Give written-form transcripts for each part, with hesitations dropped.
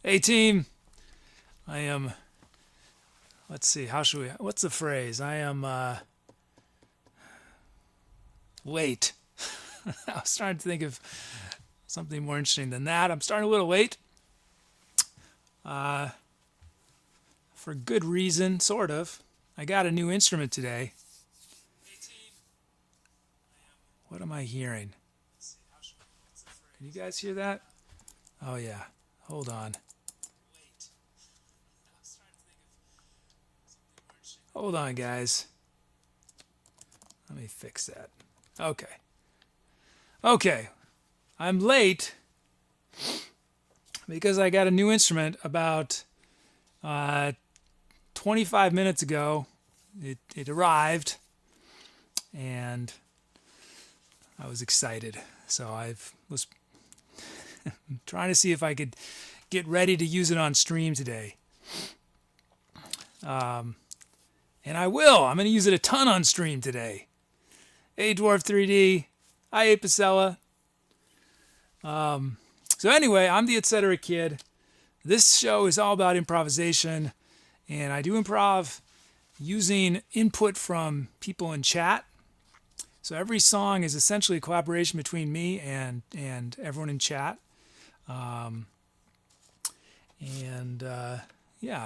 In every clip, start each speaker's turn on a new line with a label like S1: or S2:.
S1: Hey team, I am, let's see, what's the phrase? I am late. I was trying to think of something more interesting than that. I'm starting a little late, uh, for good reason, sort of. I got a new instrument today. What am I hearing? Can you guys hear that? Oh yeah, hold on. Hold on, guys. Let me fix that. Okay. Okay. I'm late because I got a new instrument about 25 minutes ago. It arrived, and I was excited. So I was trying to see if I could get ready to use it on stream today. And I will. I'm going to use it a ton on stream today. Hey, Dwarf 3D. Hi, Apicella. So anyway, I'm the Etcetera kid. This show is all about improvisation, and I do improv using input from people in chat. So every song is essentially a collaboration between me and everyone in chat. Yeah,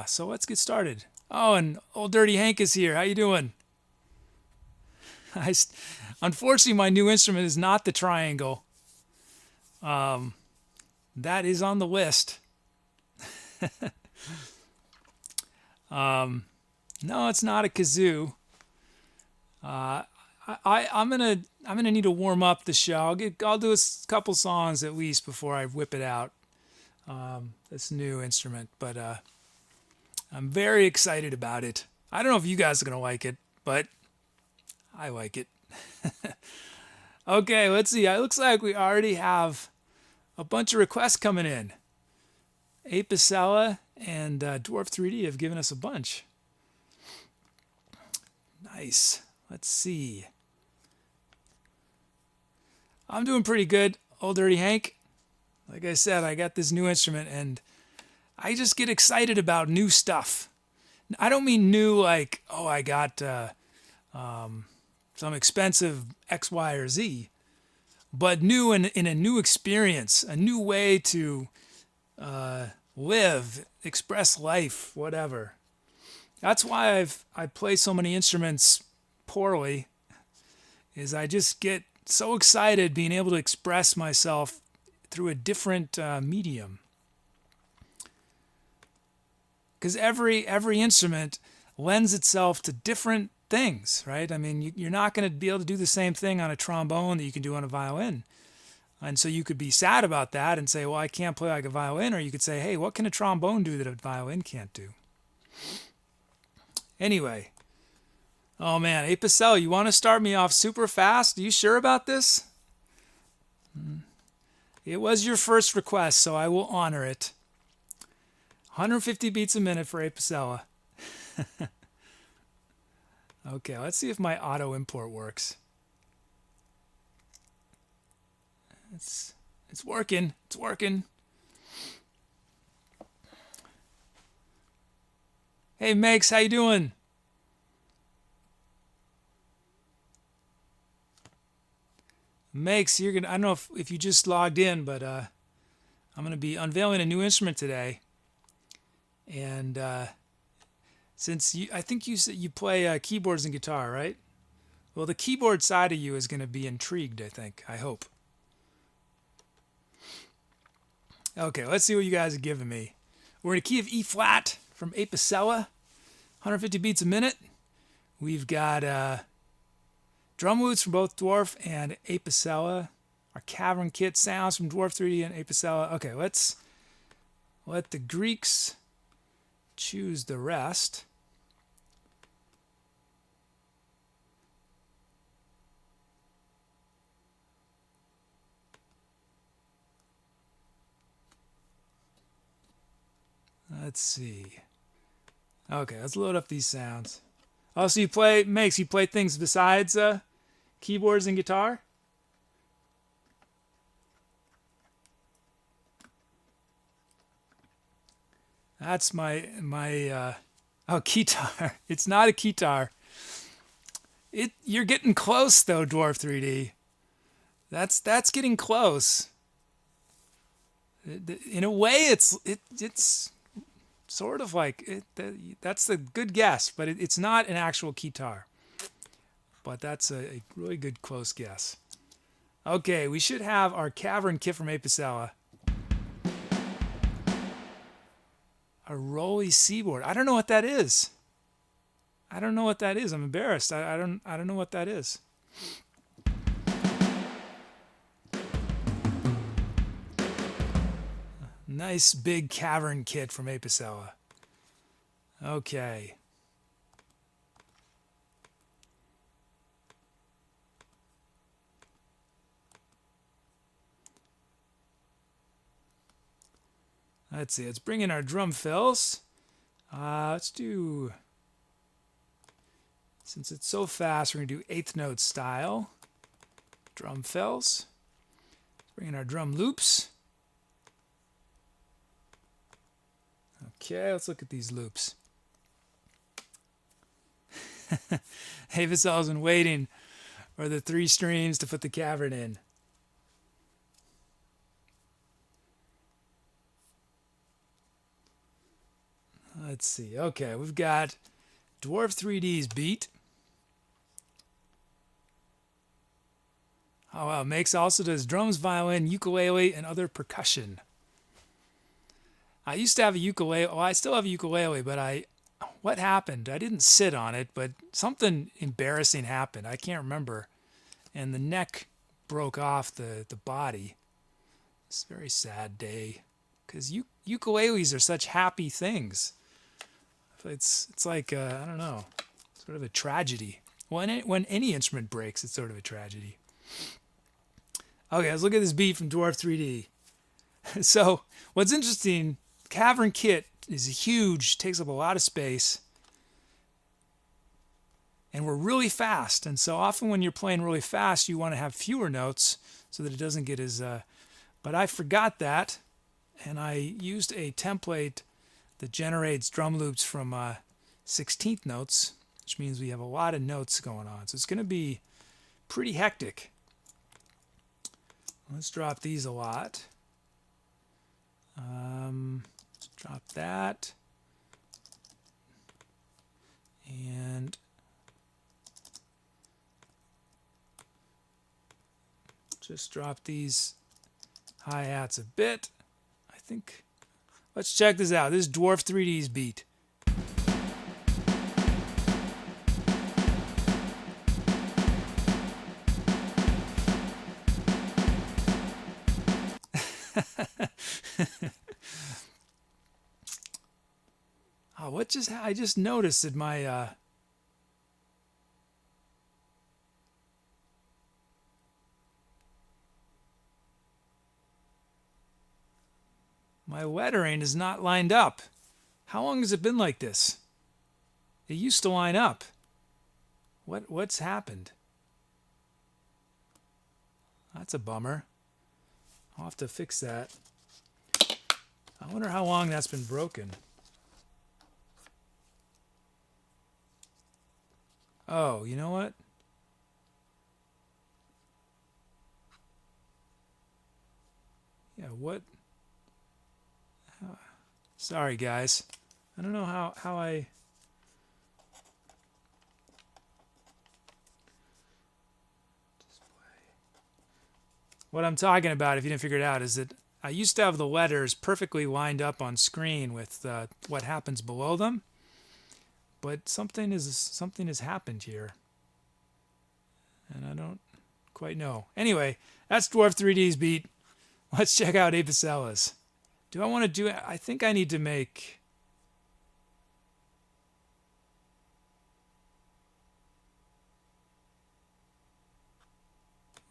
S1: so let's get started. Oh, and Old Dirty Hank is here. How you doing? Unfortunately, my new instrument is not the triangle. That is on the list. No, it's not a kazoo. I'm gonna need to warm up the show. I'll do a couple songs at least before I whip it out. This new instrument, but I'm very excited about it. I don't know if you guys are gonna like it, but I like it. Okay, let's see. It looks like we already have a bunch of requests coming in. Apicella and Dwarf 3D have given us a bunch. Nice. Let's see. I'm doing pretty good, Old Dirty Hank. Like I said, I got this new instrument, and I just get excited about new stuff. I don't mean new like, oh, I got some expensive X, Y, or Z, but new in a new experience, a new way to live, express life, whatever. That's why I play so many instruments poorly, is I just get so excited being able to express myself through a different medium. Because every instrument lends itself to different things, right? I mean, you're not going to be able to do the same thing on a trombone that you can do on a violin. And so you could be sad about that and say, well, I can't play like a violin. Or you could say, hey, what can a trombone do that a violin can't do? Anyway. Oh, man. Apicella, you want to start me off super fast? Are you sure about this? It was your first request, so I will honor it. 150 beats a minute for Apicella. Okay, let's see if my auto import works. It's working. It's working. Hey, Megs, how you doing? Megs, I don't know if you just logged in, but I'm going to be unveiling a new instrument today. And since I think you said you play keyboards and guitar, right? Well, the keyboard side of you is going to be intrigued, I hope. Okay, let's see what you guys are giving me. We're in a key of E flat from Apicella, 150 beats a minute. We've got drum loops from both Dwarf and Apicella. Our cavern kit sounds from Dwarf 3D and Apicella. Okay, let's let the Greeks choose the rest. Let's see. Okay, let's load up these sounds. Oh, so you play things besides keyboards and guitar? That's my oh, keytar. It's not a keytar. You're getting close though, Dwarf 3D. That's getting close. In a way, it's sort of like that's a good guess, but it's not an actual keytar. But that's a really good close guess. Okay, we should have our cavern kit from Apicella. A rolly seaboard. I don't know what that is. I don't know what that is. I'm embarrassed. I don't know what that is. Nice big cavern kit from Apicella. Okay. Let's see. Let's bring in our drum fills. Let's do... Since it's so fast, we're going to do eighth note style. Drum fills. Let's bring in our drum loops. Okay, let's look at these loops. Avicella's been waiting for the 3 streams to put the cavern in. Let's see. Okay, we've got Dwarf 3D's beat. Oh wow, Makes also does drums, violin, ukulele, and other percussion. I used to have a ukulele. Well, I still have a ukulele, but what happened? I didn't sit on it, but something embarrassing happened. I can't remember. And the neck broke off the body. It's a very sad day because ukuleles are such happy things. It's like, I don't know, sort of a tragedy. When any instrument breaks, it's sort of a tragedy. Okay, let's look at this beat from Dwarf 3D. So what's interesting, Cavern Kit is huge, takes up a lot of space, and we're really fast. And so often when you're playing really fast, you want to have fewer notes so that it doesn't get as... But I forgot that, and I used a template that generates drum loops from 16th notes, which means we have a lot of notes going on. So it's going to be pretty hectic. Let's drop these a lot. Let's drop that. And just drop these hi-hats a bit. I think... Let's check this out. This is Dwarf 3D's beat. Oh, I just noticed that my my lettering is not lined up. How long has it been like this? It used to line up. What's happened? That's a bummer. I'll have to fix that. I wonder how long that's been broken. Oh, you know what? Yeah, what? Sorry, guys. I don't know how I... What I'm talking about, if you didn't figure it out, is that I used to have the letters perfectly lined up on screen with what happens below them. But something has happened here. And I don't quite know. Anyway, that's Dwarf 3D's beat. Let's check out Apicella's. Do I want to do it? I think I need to make...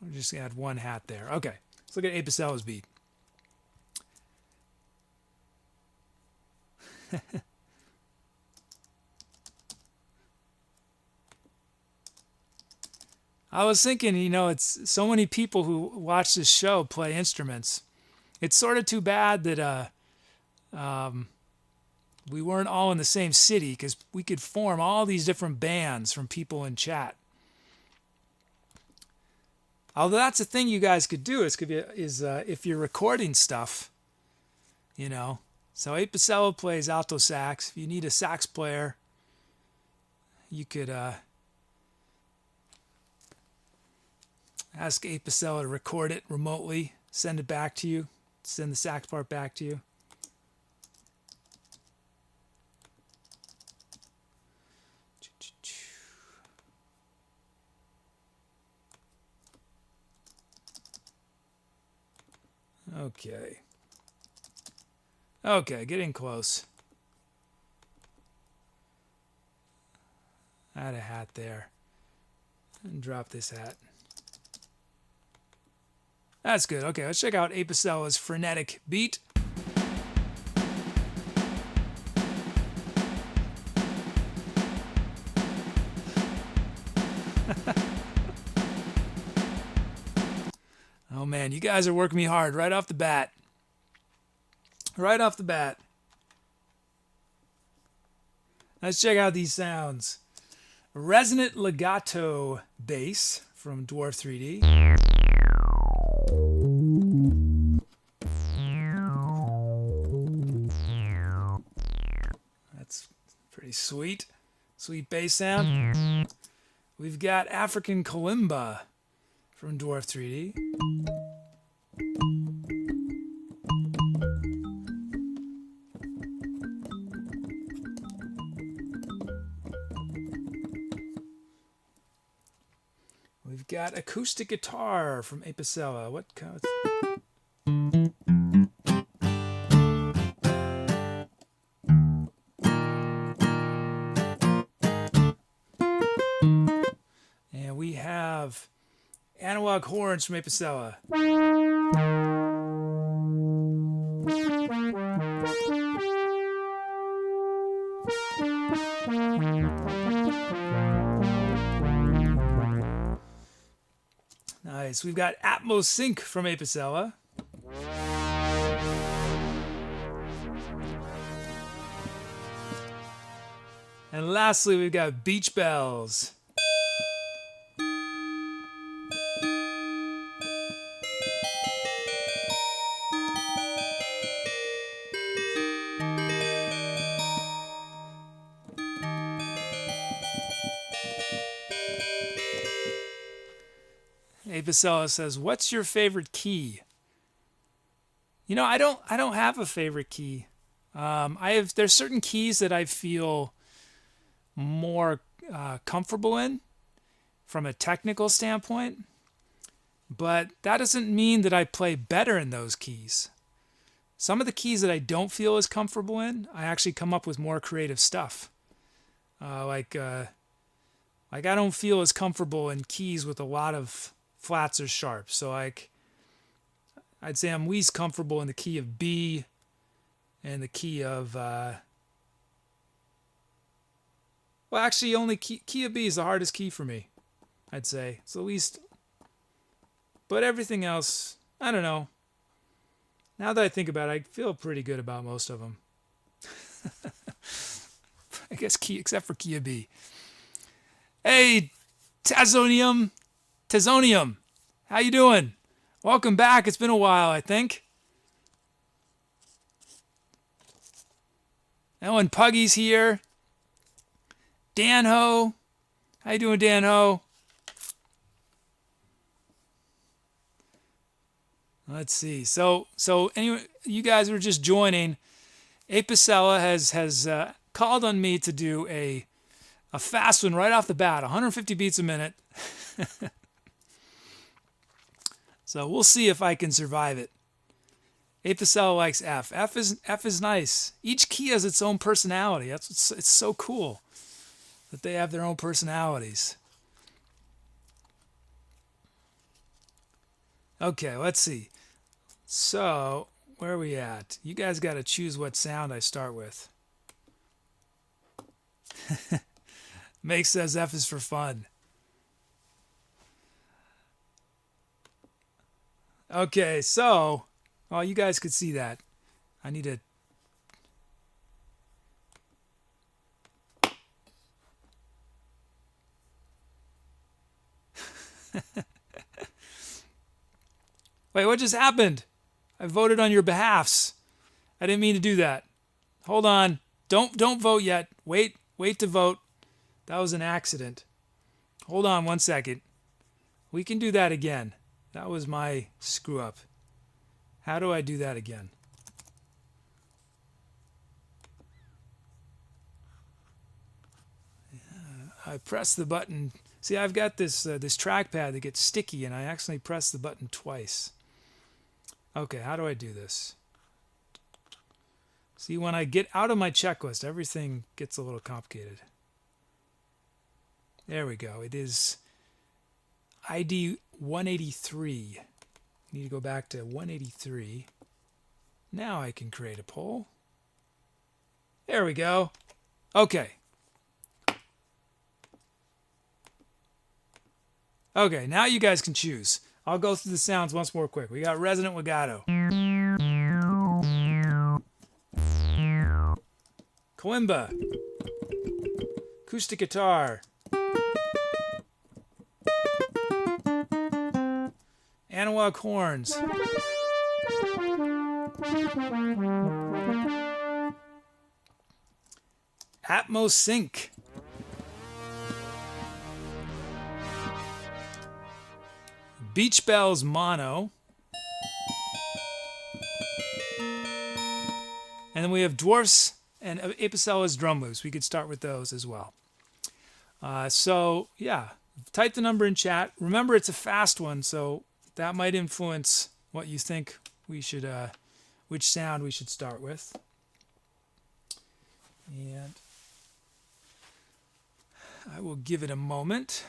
S1: We'll just add one hat there. Okay, let's look at Apicella's beat. I was thinking, it's so many people who watch this show play instruments. It's sort of too bad that we weren't all in the same city, because we could form all these different bands from people in chat. Although that's the thing you guys could do is if you're recording stuff, you know. So Apicella plays alto sax. If you need a sax player, you could ask Apicella to record it remotely, send it back to you, send the sax part back to you. Okay. Okay, getting close. Add a hat there. And drop this hat. That's good. Okay, let's check out Apicella's frenetic beat. Oh man, you guys are working me hard right off the bat. Right off the bat. Let's check out these sounds. Resonant legato bass from Dwarf 3D. That's pretty sweet. Sweet bass sound. We've got African kalimba from Dwarf 3D. We've got acoustic guitar from Apicella. What kind of... And we have analog horns from Apicella. Nice. We've got Atmos Sync from Apicella. And lastly, we've got Beach Bells. Apicella says, "What's your favorite key?" You know, I don't have a favorite key. There's certain keys that I feel more comfortable in from a technical standpoint, but that doesn't mean that I play better in those keys. Some of the keys that I don't feel as comfortable in, I actually come up with more creative stuff. Like I don't feel as comfortable in keys with a lot of flats or sharps. So like I'd say I'm least comfortable in the key of B and the key of well, actually only key of B is the hardest key for me, I'd say. It's the least, but everything else, I don't know. Now that I think about it, I feel pretty good about most of them. I guess except for key of B. Hey, Tazonium, how you doing? Welcome back. It's been a while, I think. Ellen Puggy's here. Dan Ho. How you doing, Dan Ho? Let's see. So anyway, you guys were just joining. Apicella has called on me to do a fast one right off the bat, 150 beats a minute. So we'll see if I can survive it. Apicella likes F. F is nice. Each key has its own personality. It's so cool that they have their own personalities. Okay, let's see. So, where are we at? You guys got to choose what sound I start with. Make says F is for fun. Okay, so, well, you guys could see that. I need to Wait, what just happened? I voted on your behalfs. I didn't mean to do that. Hold on. Don't vote yet. Wait to vote. That was an accident. Hold on 1 second. We can do that again. That was my screw up. How do I do that again? I press the button. See, I've got this this trackpad that gets sticky, and I accidentally pressed the button twice. Okay, how do I do this? See, when I get out of my checklist, everything gets a little complicated. There we go. It is ID 183. Need to go back to 183. Now I can create a poll. There we go. Okay. Okay, now you guys can choose. I'll go through the sounds once more quick. We got resonant legato. Kalimba. Acoustic guitar. Analog horns. Atmos sync. Beach Bells mono. And then we have Dwarfs and Apicella's drum loops. We could start with those as well. So, yeah, type the number in chat. Remember, it's a fast one, so that might influence what you think we should, which sound we should start with. And I will give it a moment.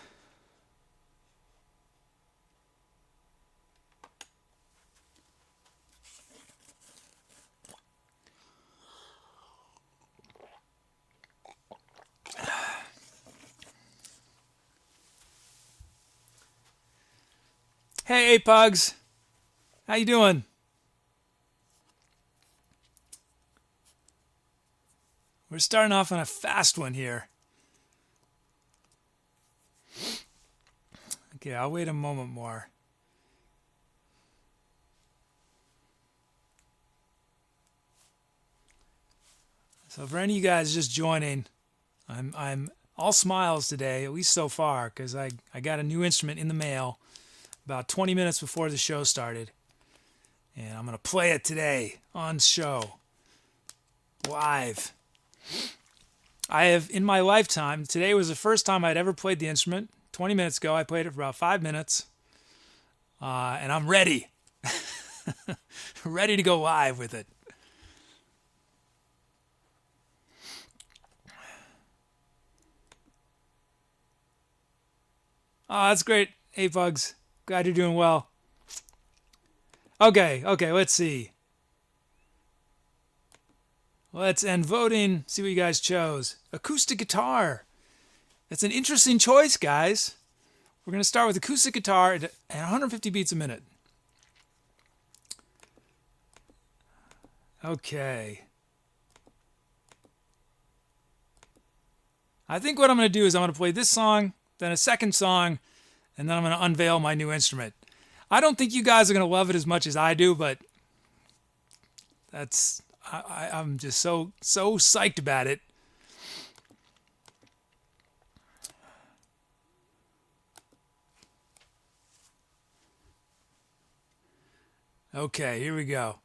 S1: Hey, Pugs. How you doing? We're starting off on a fast one here. Okay, I'll wait a moment more. So for any of you guys just joining, I'm all smiles today, at least so far, because I got a new instrument in the mail about 20 minutes before the show started. And I'm going to play it today on show, live. I have, in my lifetime, today was the first time I'd ever played the instrument. 20 minutes ago, I played it for about 5 minutes. And I'm ready. Ready to go live with it. Oh, that's great. Hey, Bugs. Glad you're doing well. Okay, let's see. Let's end voting. See what you guys chose. Acoustic guitar. That's an interesting choice, guys. We're going to start with acoustic guitar at 150 beats a minute. Okay. I think what I'm going to do is I'm going to play this song, then a second song, and then I'm going to unveil my new instrument. I don't think you guys are going to love it as much as I do, but that's I'm just so psyched about it. Okay, here we go.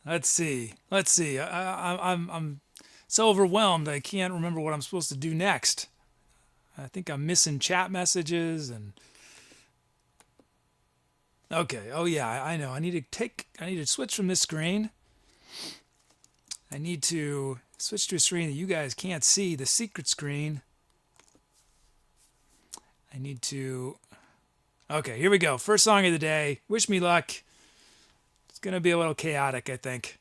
S1: Let's see. I'm so overwhelmed I can't remember what I'm supposed to do next. I think I'm missing chat messages and okay. Oh yeah, I know. I need to switch from this screen. I need to switch to a screen that you guys can't see, the secret screen. I need to okay, here we go. First song of the day. Wish me luck. It's going to be a little chaotic, I think.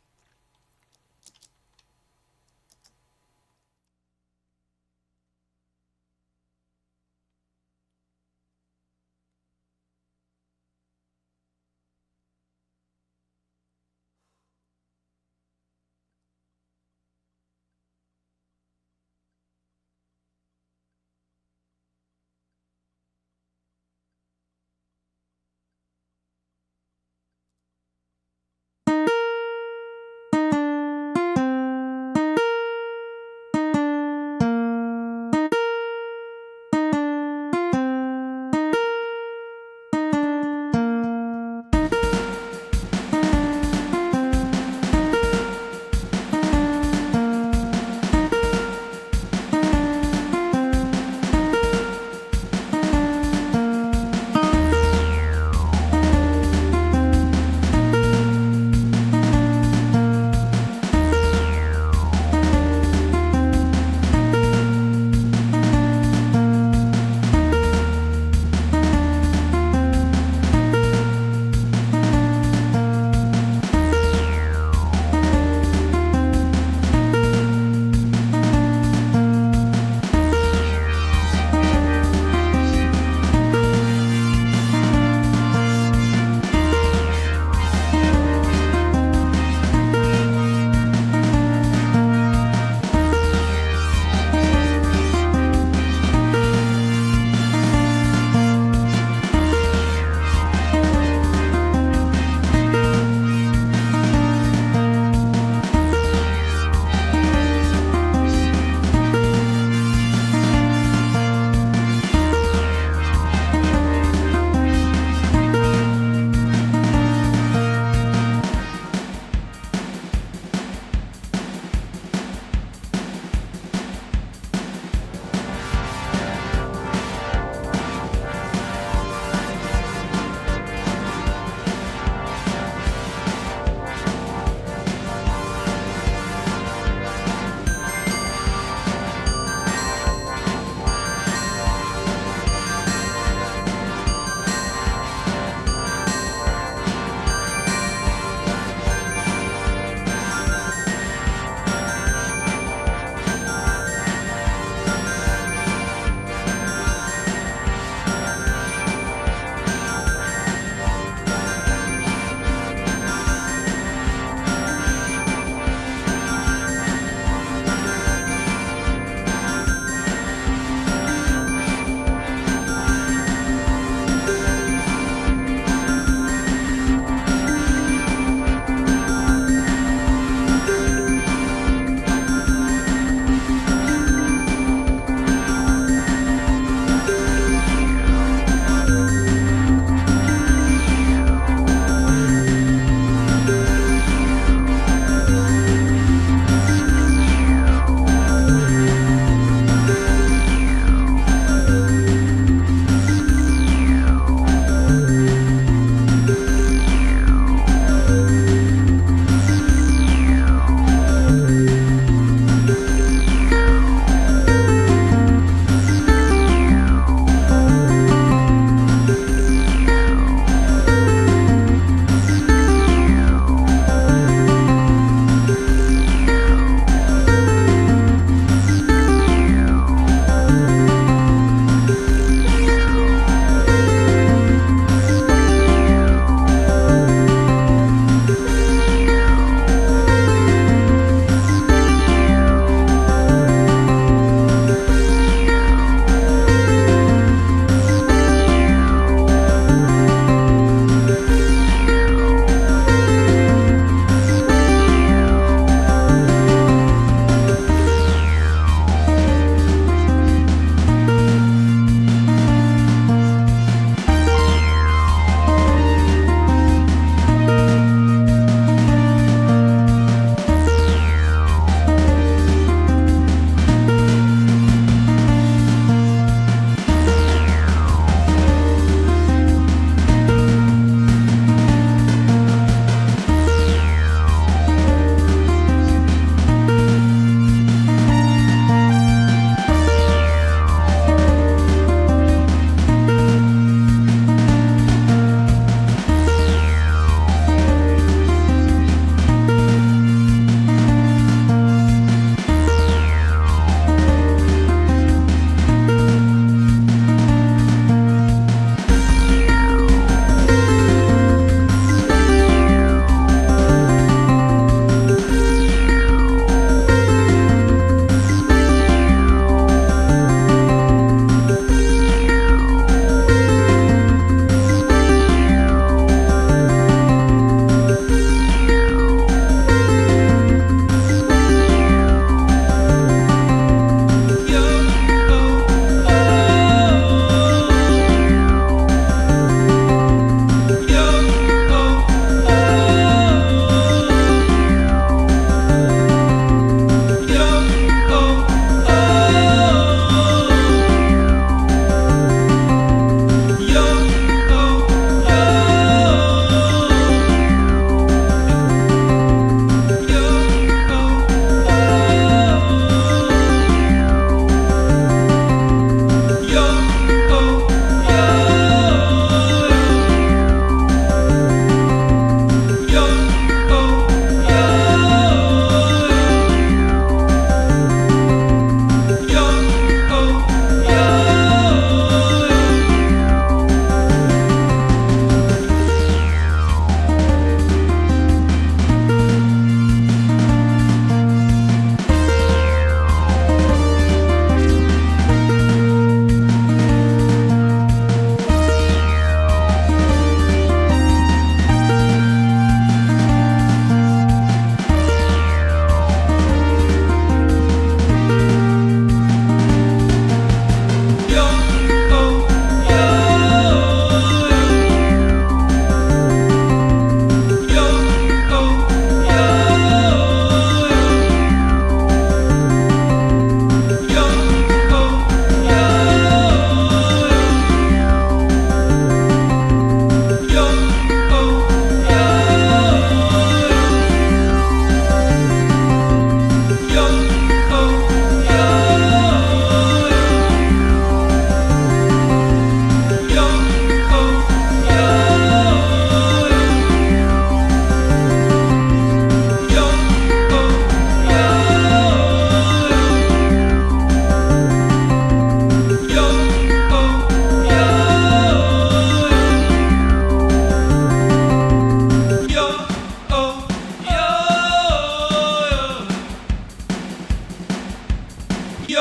S1: Yo,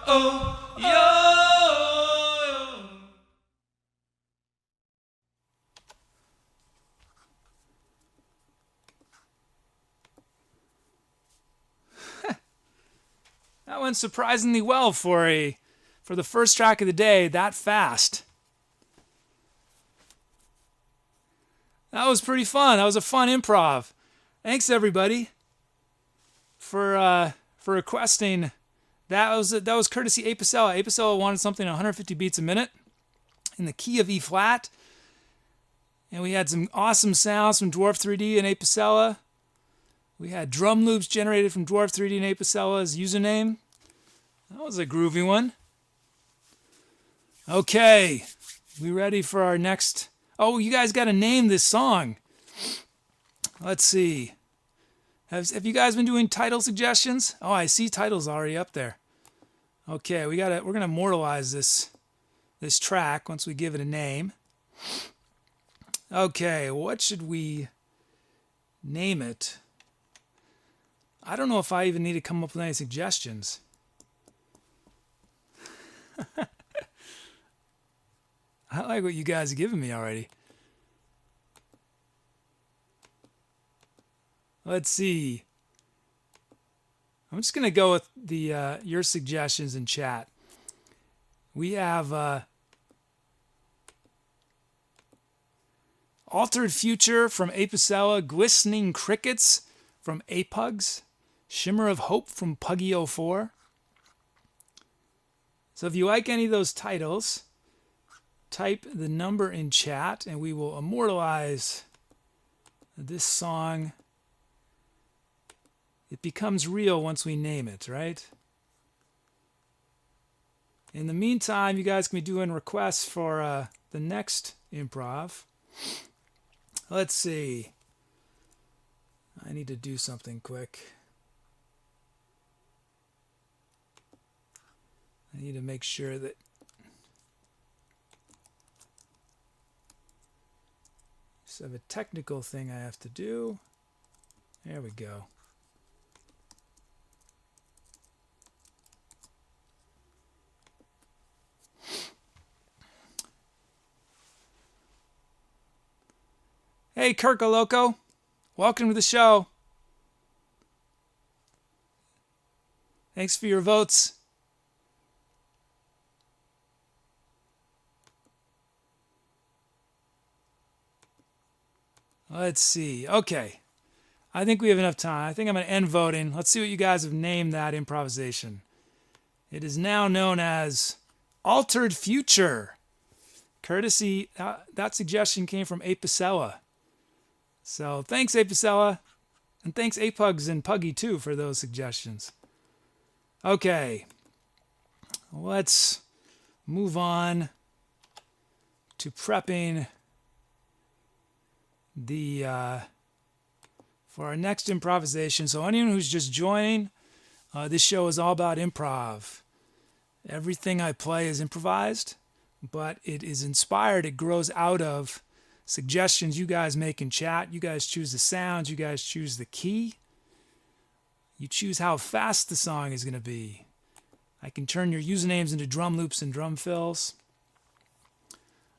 S1: oh, yo. That went surprisingly well for the first track of the day, that fast. That was pretty fun. That was a fun improv. Thanks everybody for requesting. That was courtesy Apicella. Apicella wanted something at 150 beats a minute in the key of E flat. And we had some awesome sounds from Dwarf 3D and Apicella. We had drum loops generated from Dwarf 3D and Apicella's username. That was a groovy one. Okay, we ready for our next... Oh, you guys got to name this song. Let's see. Have you guys been doing title suggestions? Oh, I see titles already up there. Okay, we're gonna immortalize this track once we give it a name. Okay, what should we name it? I don't know if I even need to come up with any suggestions. I like what you guys are giving me already. Let's see. I'm just going to go with the your suggestions in chat. We have Altered Future from Apicella, Glistening Crickets from Apugs, Shimmer of Hope from Puggy04. So if you like any of those titles, type the number in chat and we will immortalize this song. It becomes real once we name it, right? In the meantime, you guys can be doing requests for the next improv. Let's see. I need to do something quick. I need to make sure that I have a technical thing I have to do. There we go. Hey, Kirkaloco. Welcome to the show. Thanks for your votes. Let's see. Okay. I think we have enough time. I think I'm going to end voting. Let's see what you guys have named that improvisation. It is now known as Altered Future. Courtesy, that suggestion came from Apicella. So thanks, Apicella. And thanks, Apugs and Puggy, too, for those suggestions. Okay. Let's move on to prepping for our next improvisation. So anyone who's just joining, this show is all about improv. Everything I play is improvised, but it is inspired. It grows out of suggestions you guys make in chat. You guys choose the sounds. You guys choose the key. You choose how fast the song is going to be. I can turn your usernames into drum loops and drum fills.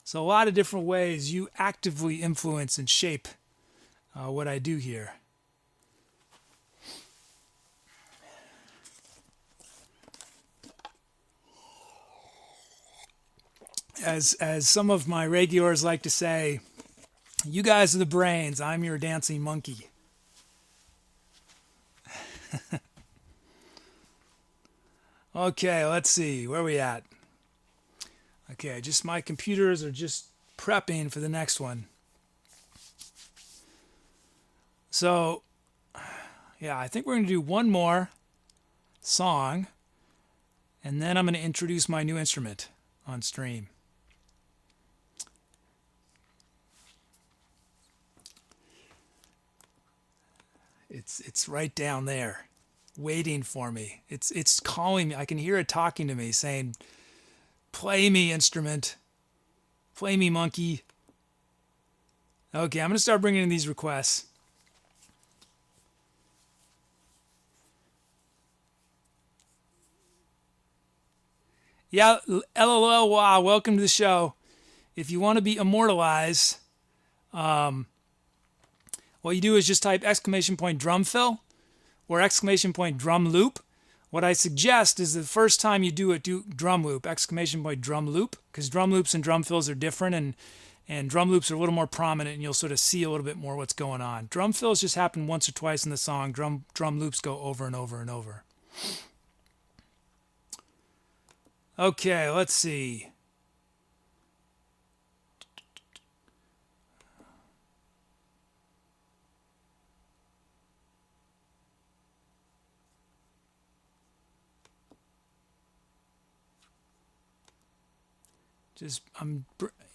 S1: So a lot of different ways you actively influence and shape what I do here. As some of my regulars like to say, you guys are the brains, I'm your dancing monkey. Okay, let's see, where are we at? Okay, just my computers are just prepping for the next one. So, yeah, I think we're going to do one more song, and then I'm going to introduce my new instrument on stream. It's right down there, waiting for me. It's calling me. I can hear it talking to me, saying, "Play me, instrument. Play me, monkey." Okay, I'm going to start bringing in these requests. Yeah, LOL, wow, welcome to the show. If you want to be immortalized, what you do is just type !drum fill or !drum loop. What I suggest is the first time you do it, do drum loop, !drum loop, because drum loops and drum fills are different, and drum loops are a little more prominent, and you'll sort of see a little bit more what's going on. Drum fills just happen once or twice in the song. Drum loops go over and over and over. Okay, let's see. I'm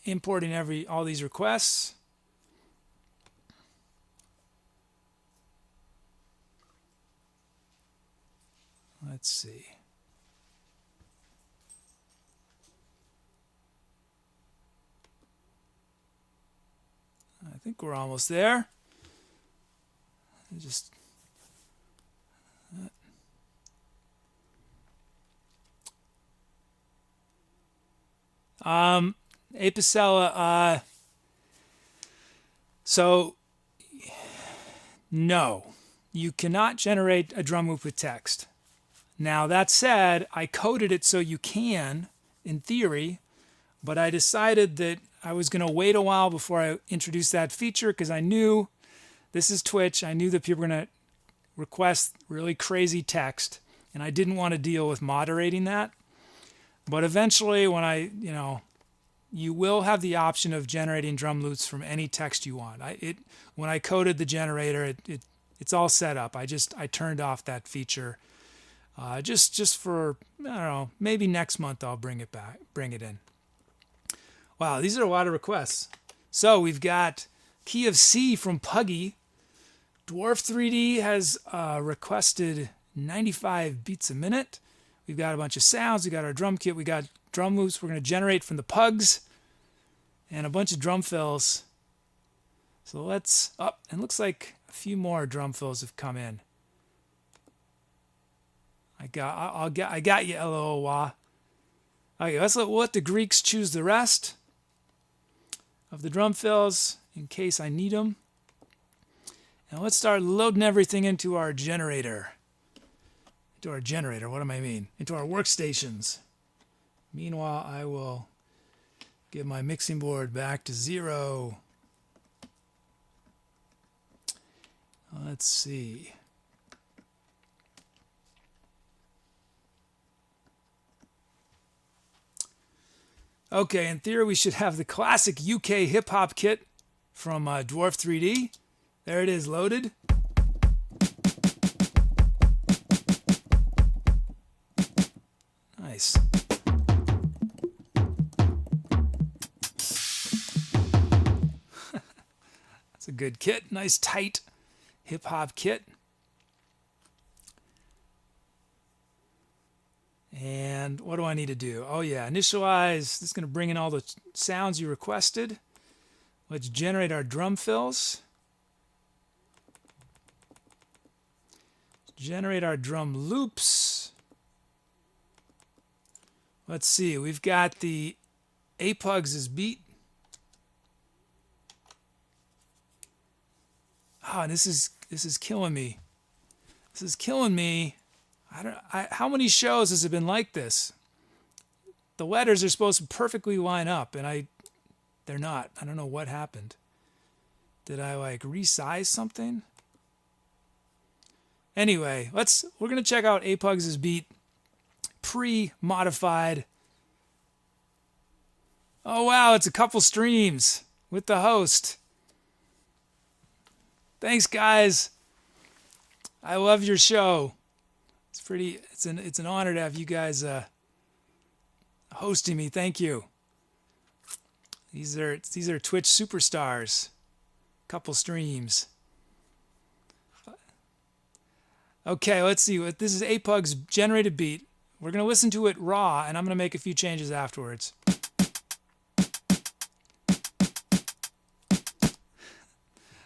S1: importing all these requests. Let's see. I think we're almost there. Just Apicella, so no, you cannot generate a drum loop with text. Now that said, I coded it so you can, in theory, but I decided that I was going to wait a while before I introduced that feature because I knew, this is Twitch, I knew that people were going to request really crazy text, and I didn't want to deal with moderating that. But eventually, when you will have the option of generating drum loops from any text you want. When I coded the generator, it's all set up. I turned off that feature, just for, I don't know, maybe next month I'll bring it in. Wow, these are a lot of requests. So we've got Key of C from Puggy. Dwarf 3D has requested 95 beats a minute. We've got a bunch of sounds. We got our drum kit. We got drum loops we're going to generate from the pugs, and a bunch of drum fills. So let's up, and looks like a few more drum fills have come in. I got you, LOL. Okay, we'll let the Greeks choose the rest of the drum fills in case I need them. And let's start loading everything into our generator. What do I mean? Into our workstations. Meanwhile, I will get my mixing board back to 0. Let's see. Okay, in theory, we should have the classic UK hip-hop kit from Dwarf 3D. There it is, loaded. Nice. That's a good kit. Nice, tight hip-hop kit. And what do I need to do? Oh yeah, initialize. This is going to bring in all the sounds you requested. Let's generate our drum fills. Generate our drum loops. Let's see, we've got the APUGs' beat. Oh, this is killing me. This is killing me. How many shows has it been like this? The letters are supposed to perfectly line up, and they're not. I don't know what happened. Did I resize something? Anyway, we're gonna check out APUGs' beat pre-modified. Oh wow, it's a couple streams with the host. Thanks, guys. I love your show. It's an honor to have you guys hosting me. Thank you. These are Twitch superstars. Couple streams. Okay, let's see. This is APUG's generated beat. We're going to listen to it raw, and I'm going to make a few changes afterwards.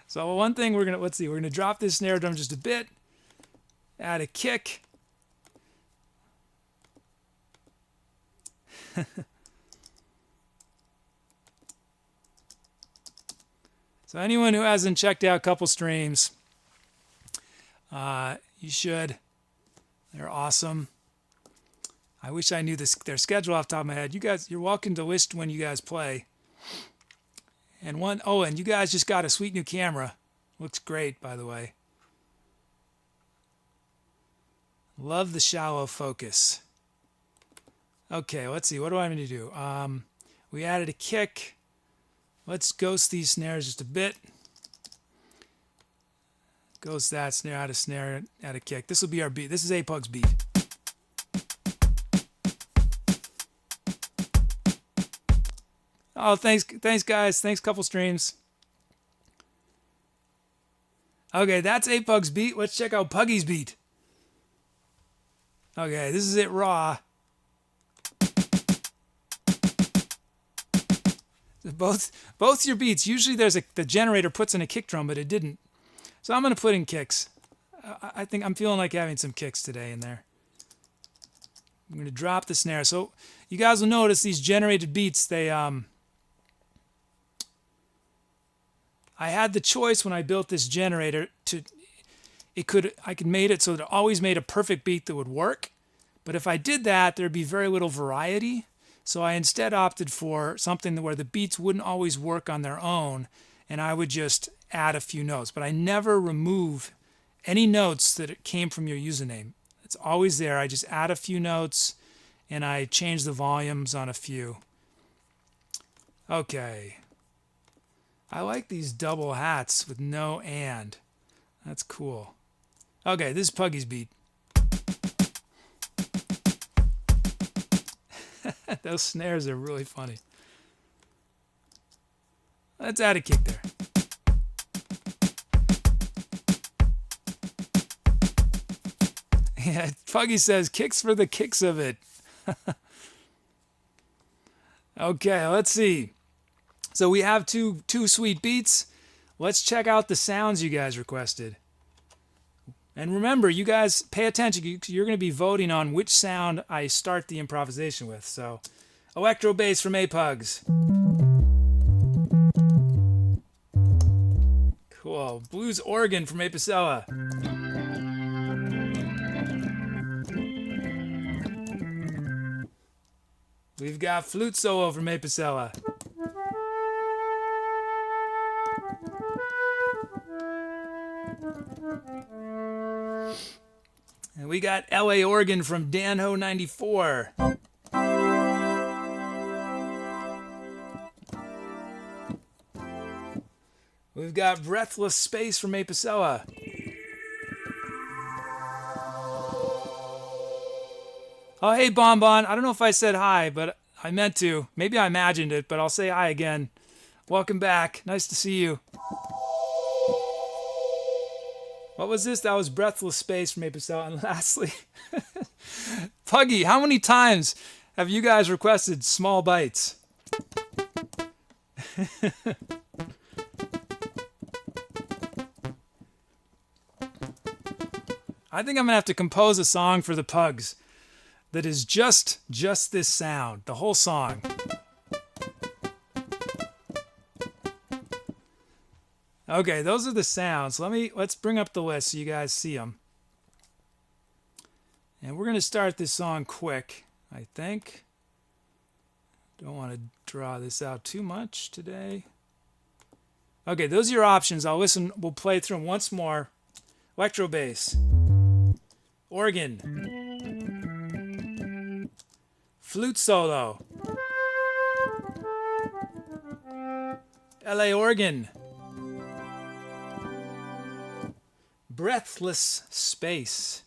S1: So one thing we're going to drop this snare drum just a bit, add a kick. So anyone who hasn't checked out Couple Streams, you should. They're awesome. I wish I knew their schedule off the top of my head. You guys, you're welcome to list when you guys play. And and you guys just got a sweet new camera. Looks great, by the way. Love the shallow focus. Okay, let's see. What do I need to do? We added a kick. Let's ghost these snares just a bit. Ghost that snare, add a kick. This will be our beat. This is Apug's beat. Oh, thanks guys. Thanks, Couple Streams. Okay, that's Apug's beat. Let's check out Puggy's beat. Okay, this is it raw. Both your beats. Usually the generator puts in a kick drum, but it didn't. So I'm gonna put in kicks. I think I'm feeling like having some kicks today in there. I'm gonna drop the snare. So you guys will notice these generated beats. I had the choice when I built this generator I could made it so that it always made a perfect beat that would work. But if I did that, there'd be very little variety. So I instead opted for something where the beats wouldn't always work on their own, and I would just add a few notes. But I never remove any notes that came from your username. It's always there. I just add a few notes, and I change the volumes on a few. Okay. I like these double hats with no and. That's cool. Okay, this is Puggy's beat. Those snares are really funny. Let's add a kick there. Yeah, Puggy says kicks for the kicks of it. Okay, let's see. So we have two sweet beats. Let's check out the sounds you guys requested. And remember, you guys pay attention. You're going to be voting on which sound I start the improvisation with. So, electro bass from Apugs. Cool. Blues organ from Apicella. We've got flute solo from Apicella. And we got LA organ from Danho94. We've got breathless space from Apicella. Oh, hey, Bonbon. I don't know if I said hi, but I meant to. Maybe I imagined it, but I'll say hi again. Welcome back. Nice to see you. What was this? That was breathless space from Apicella. And lastly, Puggy, how many times have you guys requested small bites? I think I'm going to have to compose a song for the Pugs that is just this sound, the whole song. Okay, those are the sounds. Let's bring up the list so you guys see them. And we're going to start this song quick, I think. Don't want to draw this out too much today. Okay, those are your options. We'll play through them once more. Electro bass. Organ. Flute solo. LA organ. Breathless space.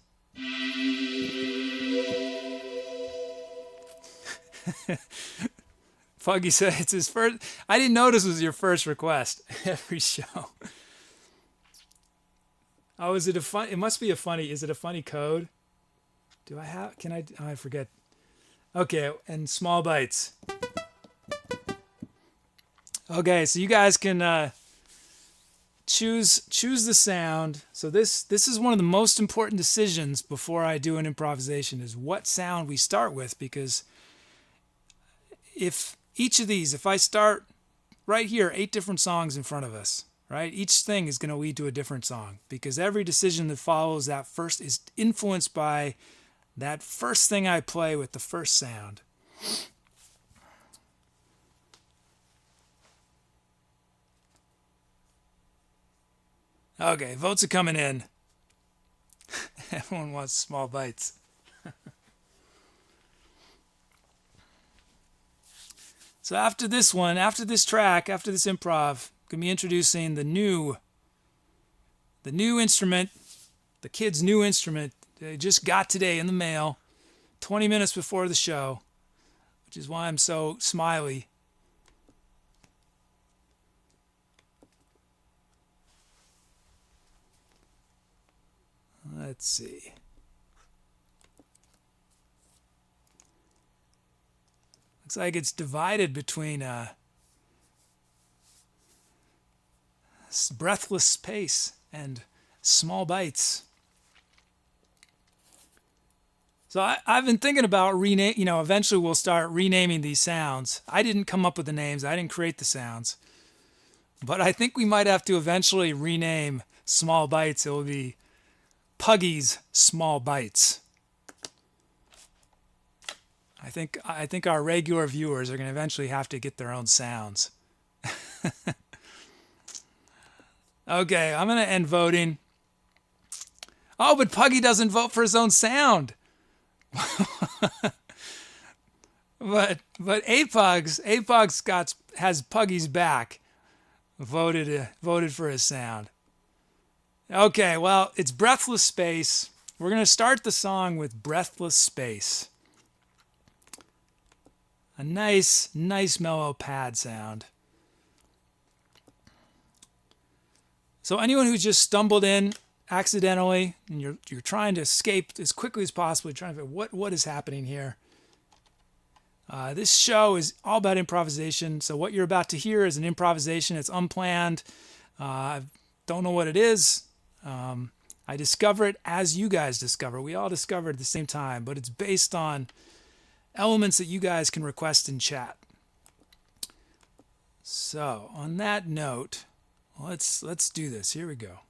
S1: Foggy said it's his first. I didn't notice it was your first request every show. Oh, is it a fun? It must be a funny. Is it a funny code? Do I have? Can I? Oh, I forget. Okay, and small bites. Okay, so you guys can choose the sound. So this is one of the most important decisions before I do an improvisation is what sound we start with, because if each of these, if I start right here, 8 different songs in front of us, right? Each thing is going to lead to a different song because every decision that follows that first is influenced by that first thing I play with the first sound. Okay, votes are coming in. Everyone wants small bites. So after this one, after this track, after this improv, I'm going to be introducing the new instrument, the kid's new instrument. They just got today in the mail, 20 minutes before the show, which is why I'm so smiley. Let's see. Looks like it's divided between breathless space and small bites. So I've been thinking about eventually we'll start renaming these sounds. I didn't come up with the names. I didn't create the sounds. But I think we might have to eventually rename small bites. It will be Puggy's Small Bites. I think our regular viewers are going to eventually have to get their own sounds. Okay, I'm going to end voting. Oh, but Puggy doesn't vote for his own sound. but Apogs has Puggy's back. Voted for his sound. Okay, well, it's Breathless Space. We're going to start the song with Breathless Space. A nice mellow pad sound. So anyone who's just stumbled in accidentally and you're trying to escape as quickly as possible, trying to figure what is happening here. This show is all about improvisation. So what you're about to hear is an improvisation. It's unplanned. I don't know what it is. I discover it as you guys discover. We all discover it at the same time, but it's based on elements that you guys can request in chat. So on that note, let's do this. Here we go.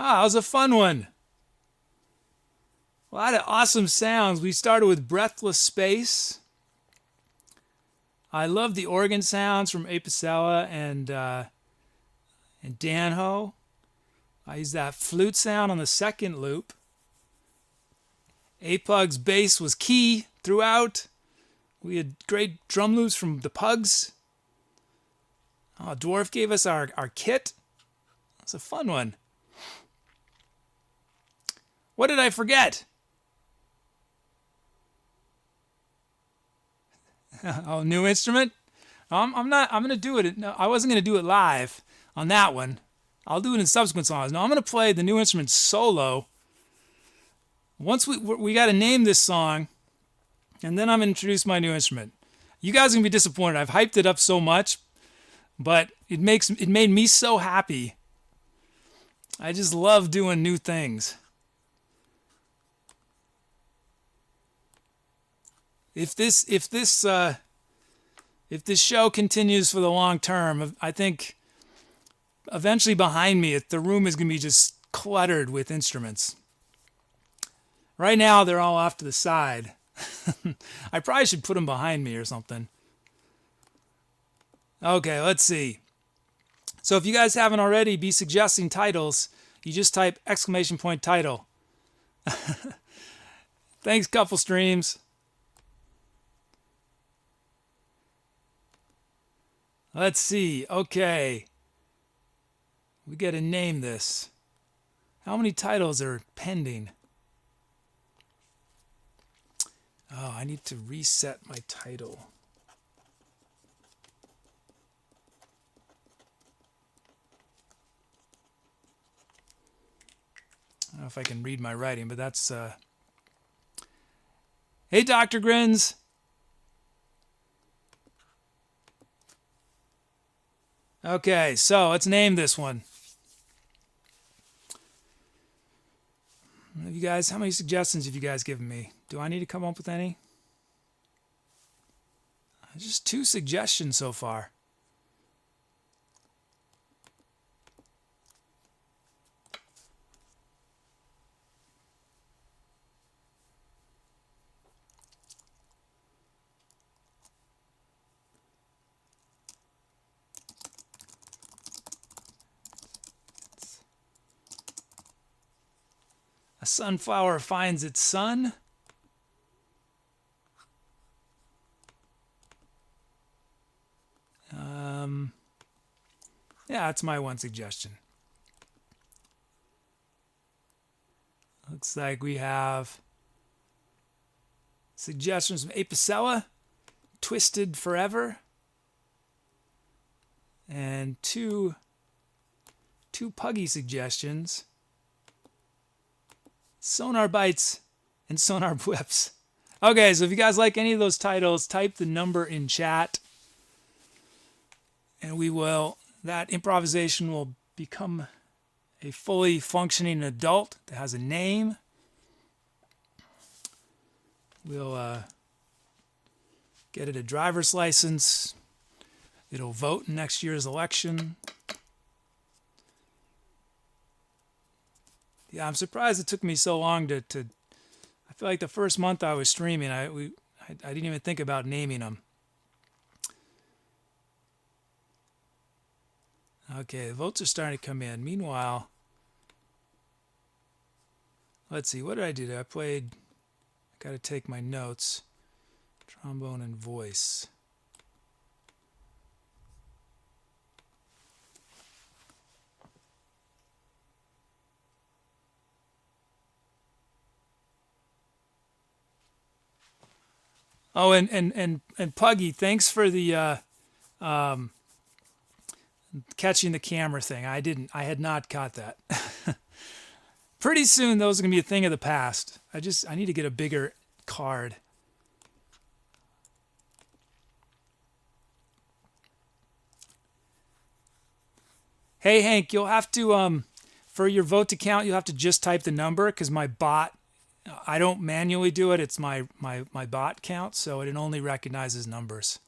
S1: Ah, that was a fun one. A lot of awesome sounds. We started with Breathless Space. I love the organ sounds from Apicella and Danho. I used that flute sound on the second loop. A-Pug's bass was key throughout. We had great drum loops from the Pugs. Oh, Dwarf gave us our kit. That's a fun one. What did I forget? Oh, new instrument? I'm going to do it. No, I wasn't going to do it live on that one. I'll do it in subsequent songs. No, I'm going to play the new instrument solo. Once we got to name this song, and then I'm going to introduce my new instrument. You guys are going to be disappointed. I've hyped it up so much, but it made me so happy. I just love doing new things. If this show continues for the long term, I think eventually behind me, the room is going to be just cluttered with instruments. Right now, they're all off to the side. I probably should put them behind me or something. Okay, let's see. So if you guys haven't already, be suggesting titles. You just type !title. Thanks, couple streams. Let's see. Okay. We got to name this. How many titles are pending? Oh, I need to reset my title. I don't know if I can read my writing, but that's... Hey, Dr. Grins. Okay, so let's name this one. Have you guys, how many suggestions have you guys given me? Do I need to come up with any? Just 2 suggestions so far. A sunflower finds its sun. Yeah, that's my one suggestion. Looks like we have suggestions from Apicella, Twisted Forever, and two Puggy suggestions. Sonar Bites and Sonar Whips. Okay, so if you guys like any of those titles, type the number in chat. And that improvisation will become a fully functioning adult that has a name. We'll get it a driver's license. It'll vote in next year's election. Yeah, I'm surprised it took me so long to I feel like the first month I was streaming, I didn't even think about naming them. Okay, the votes are starting to come in. Meanwhile, let's see, what did I do? I got to take my notes. Trombone and voice. Oh, and Puggy, thanks for the catching the camera thing. I had not caught that. Pretty soon those are gonna be a thing of the past. I need to get a bigger card. Hey Hank, you'll have to for your vote to count, you'll have to just type the number because my bot, I don't manually do it. It's my bot count, so it only recognizes numbers.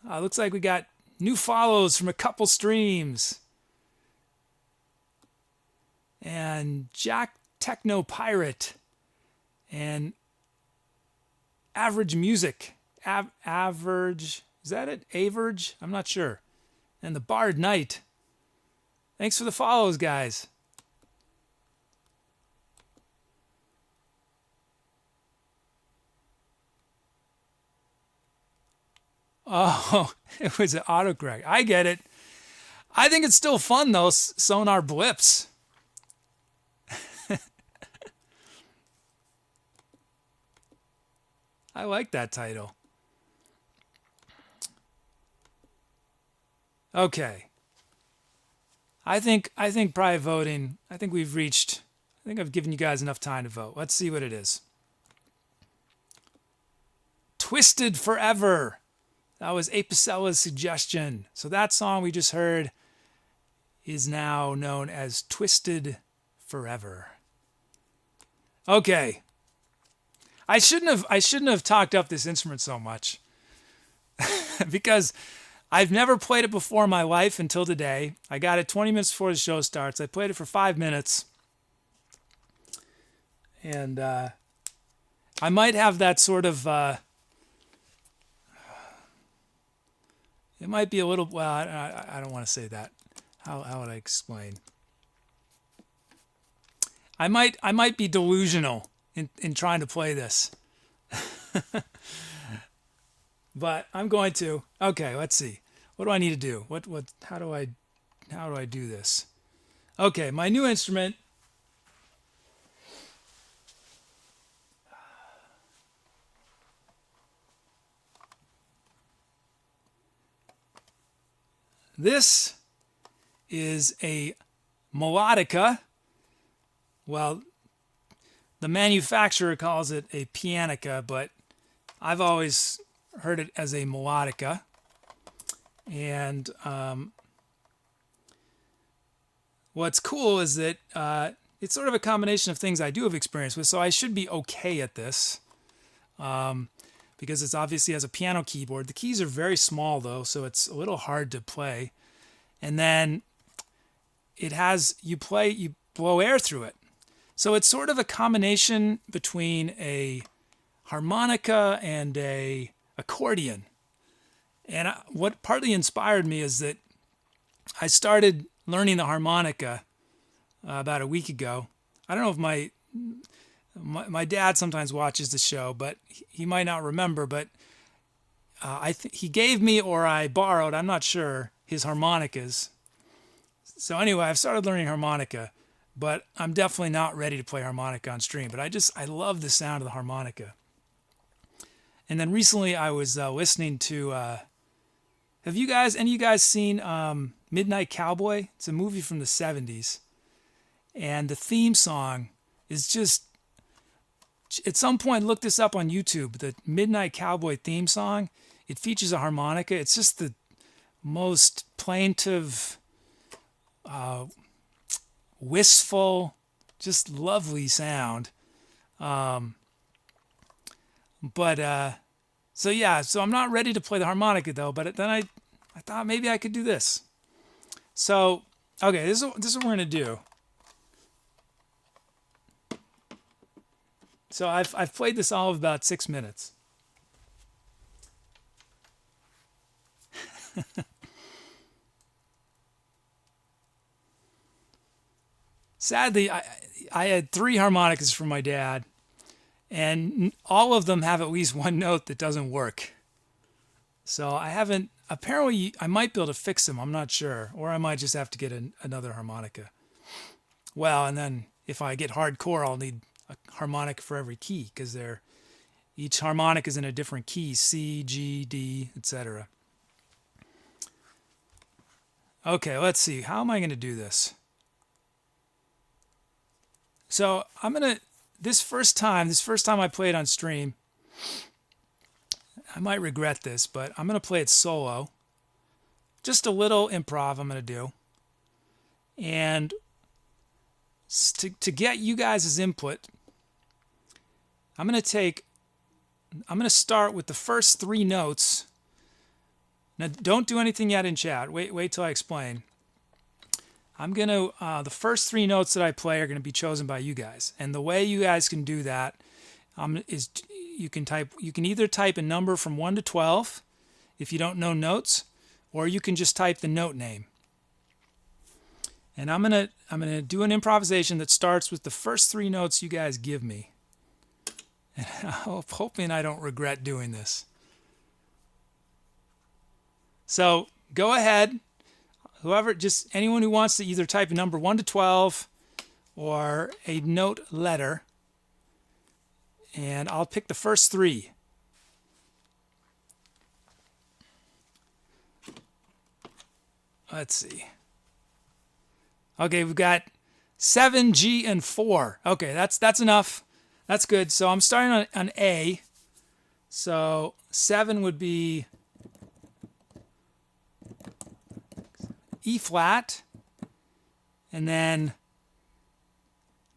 S1: Looks like we got New follows from a couple streams. And Jack Techno Pirate. And Average Music. Average. Is that it? Average? I'm not sure. And the Bard Knight. Thanks for the follows, guys. Oh, it was an autocorrect. I get it. I think it's still fun, though, Sonar Blips. I like that title. Okay. I think probably voting, I think I've given you guys enough time to vote. Let's see what it is. Twisted Forever. That was Apicella's suggestion. So that song we just heard is now known as Twisted Forever. Okay. I shouldn't have talked up this instrument so much because I've never played it before in my life until today. I got it 20 minutes before the show starts. I played it for 5 minutes. And I might have that sort of... it might be a little... Well, I don't want to say that. How would I explain? I might be delusional in trying to play this. But I'm going to. Okay, let's see. What do I need to do? How do I do this? Okay, my new instrument. This is a Melodica. Well, the manufacturer calls it a pianica, but I've always heard it as a Melodica. And what's cool is that it's sort of a combination of things I do have experience with, so I should be okay at this because it's obviously has a piano keyboard. The keys are very small, though, so it's a little hard to play. And then it has, you blow air through it. So it's sort of a combination between a harmonica and a accordion. And what partly inspired me is that I started learning the harmonica about a week ago. I don't know if my dad sometimes watches the show, but he might not remember. But he gave me, or I borrowed, I'm not sure, his harmonicas. So anyway, I've started learning harmonica, but I'm definitely not ready to play harmonica on stream. But I love the sound of the harmonica. And then recently I was listening to, have any of you guys seen Midnight Cowboy? It's a movie from the 70s. And the theme song is just, at some point look this up on YouTube, the Midnight Cowboy theme song. It features a harmonica. It's just the most plaintive, wistful, just lovely sound. So I'm not ready to play the harmonica though, but then I thought maybe I could do this. So, okay, this is what we're going to do. So I've played this all of about 6 minutes. Sadly, I had 3 harmonicas from my dad, and all of them have at least one note that doesn't work. So apparently I might be able to fix them, I'm not sure. Or I might just have to get another harmonica. Well, and then if I get hardcore, I'll need a harmonica for every key, because each harmonic is in a different key, C, G, D, etc. Okay, let's see. How am I going to do this? So this first time I play it on stream, I might regret this, but I'm going to play it solo. Just a little improv I'm going to do. And to get you guys' input, I'm going to start with the first 3 notes Now, don't do anything yet in chat. Wait till I explain. I'm going to, the first 3 notes that I play are going to be chosen by you guys. And the way you guys can do that is you can either type a number from 1 to 12 if you don't know notes, or you can just type the note name. And I'm going to do an improvisation that starts with the first 3 notes you guys give me. And I'm hoping I don't regret doing this. So go ahead. Anyone who wants to either type a number 1 to 12 or a note letter, and I'll pick the first 3. Let's see. Okay, we've got 7, G, and 4. Okay, that's enough. That's good. So I'm starting on A. So 7 would be E flat, and then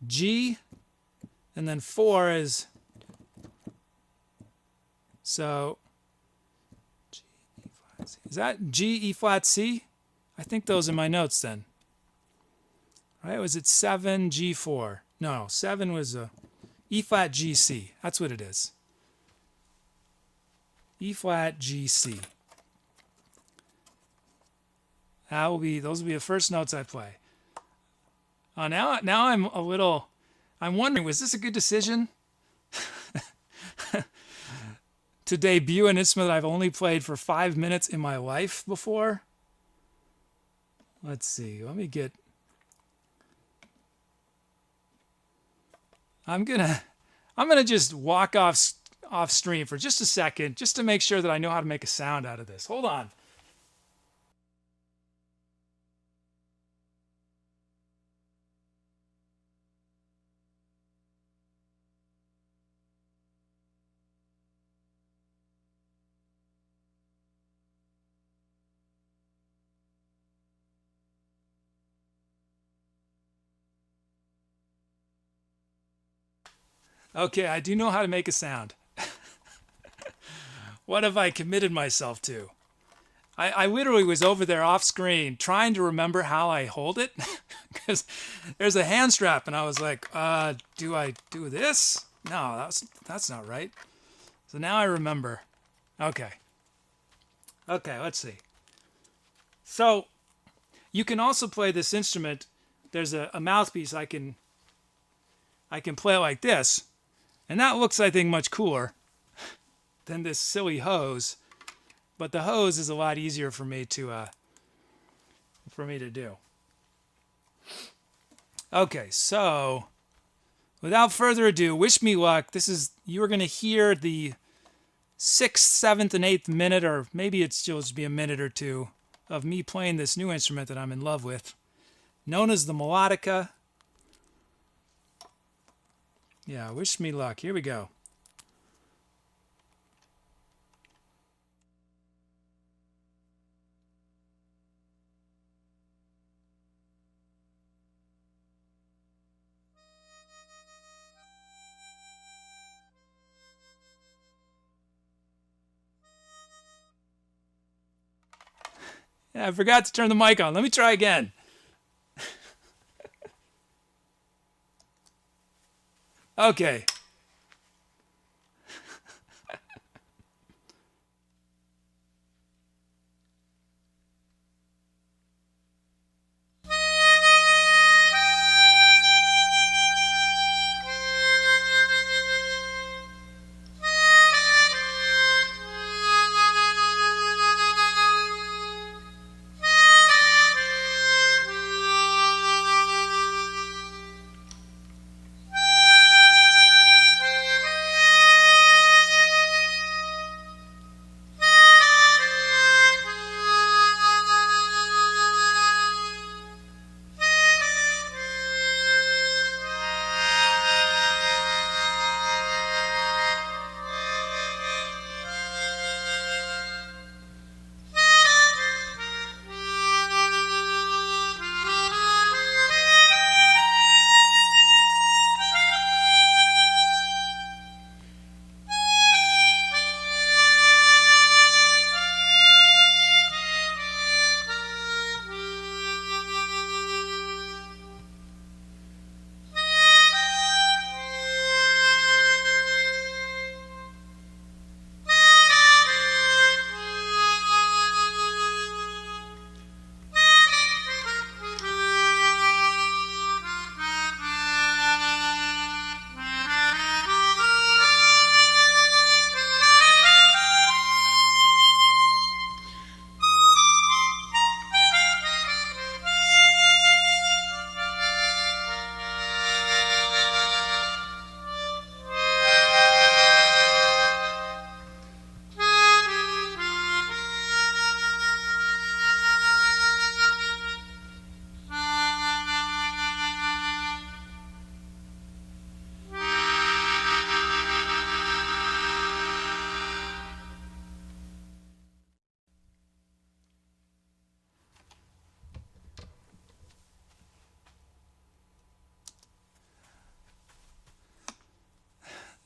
S1: G, and then 4 is, so G, E flat, C. Is that G, E flat, C? I think those are my notes then. Right? Was it 7, G4? No, 7 was E flat, G, C. That's what it is. E flat, G, C. Those will be the first notes I play. Now I'm wondering, was this a good decision? To debut an instrument that I've only played for 5 minutes in my life before? Let's see, I'm gonna just walk off stream for just a second, just to make sure that I know how to make a sound out of this. Hold on. Okay, I do know how to make a sound. What have I committed myself to? I literally was over there off screen trying to remember how I hold it, because there's a hand strap, and I was like, do I do this? No, that's not right. So now I remember. Okay, let's see. So you can also play this instrument. There's a mouthpiece. I can play it like this. And that looks, I think, much cooler than this silly hose. But the hose is a lot easier for me to do. Okay, so without further ado, wish me luck. You are going to hear the 6th, 7th, and 8th minute, or maybe it'll just be a minute or 2, of me playing this new instrument that I'm in love with, known as the Melodica. Yeah, wish me luck. Here we go. Yeah, I forgot to turn the mic on. Let me try again. Okay.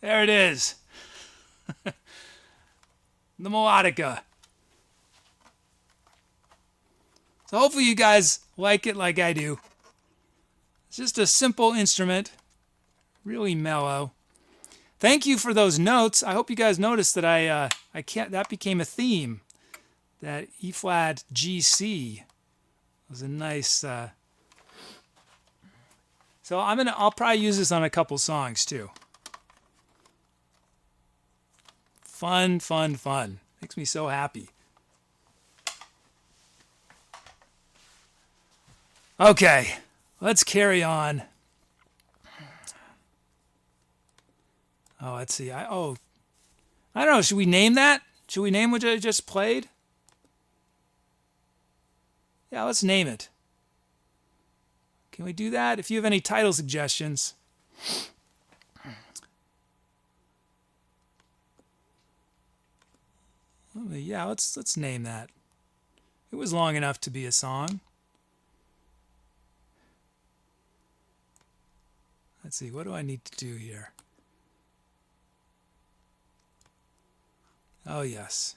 S1: There it is. The Melodica. So hopefully you guys like it like I do. It's just a simple instrument, really mellow. Thank you for those notes. I hope you guys noticed that that became a theme. That E flat GC was a nice. So I'll probably use this on a couple songs too. Fun, fun, fun. Makes me so happy. Okay, let's carry on. Oh, let's see. I don't know. Should we name that? Should we name what I just played? Yeah, let's name it. Can we do that? If you have any title suggestions. Yeah, let's name that. It was long enough to be a song. Let's see, what do I need to do here? Oh, yes.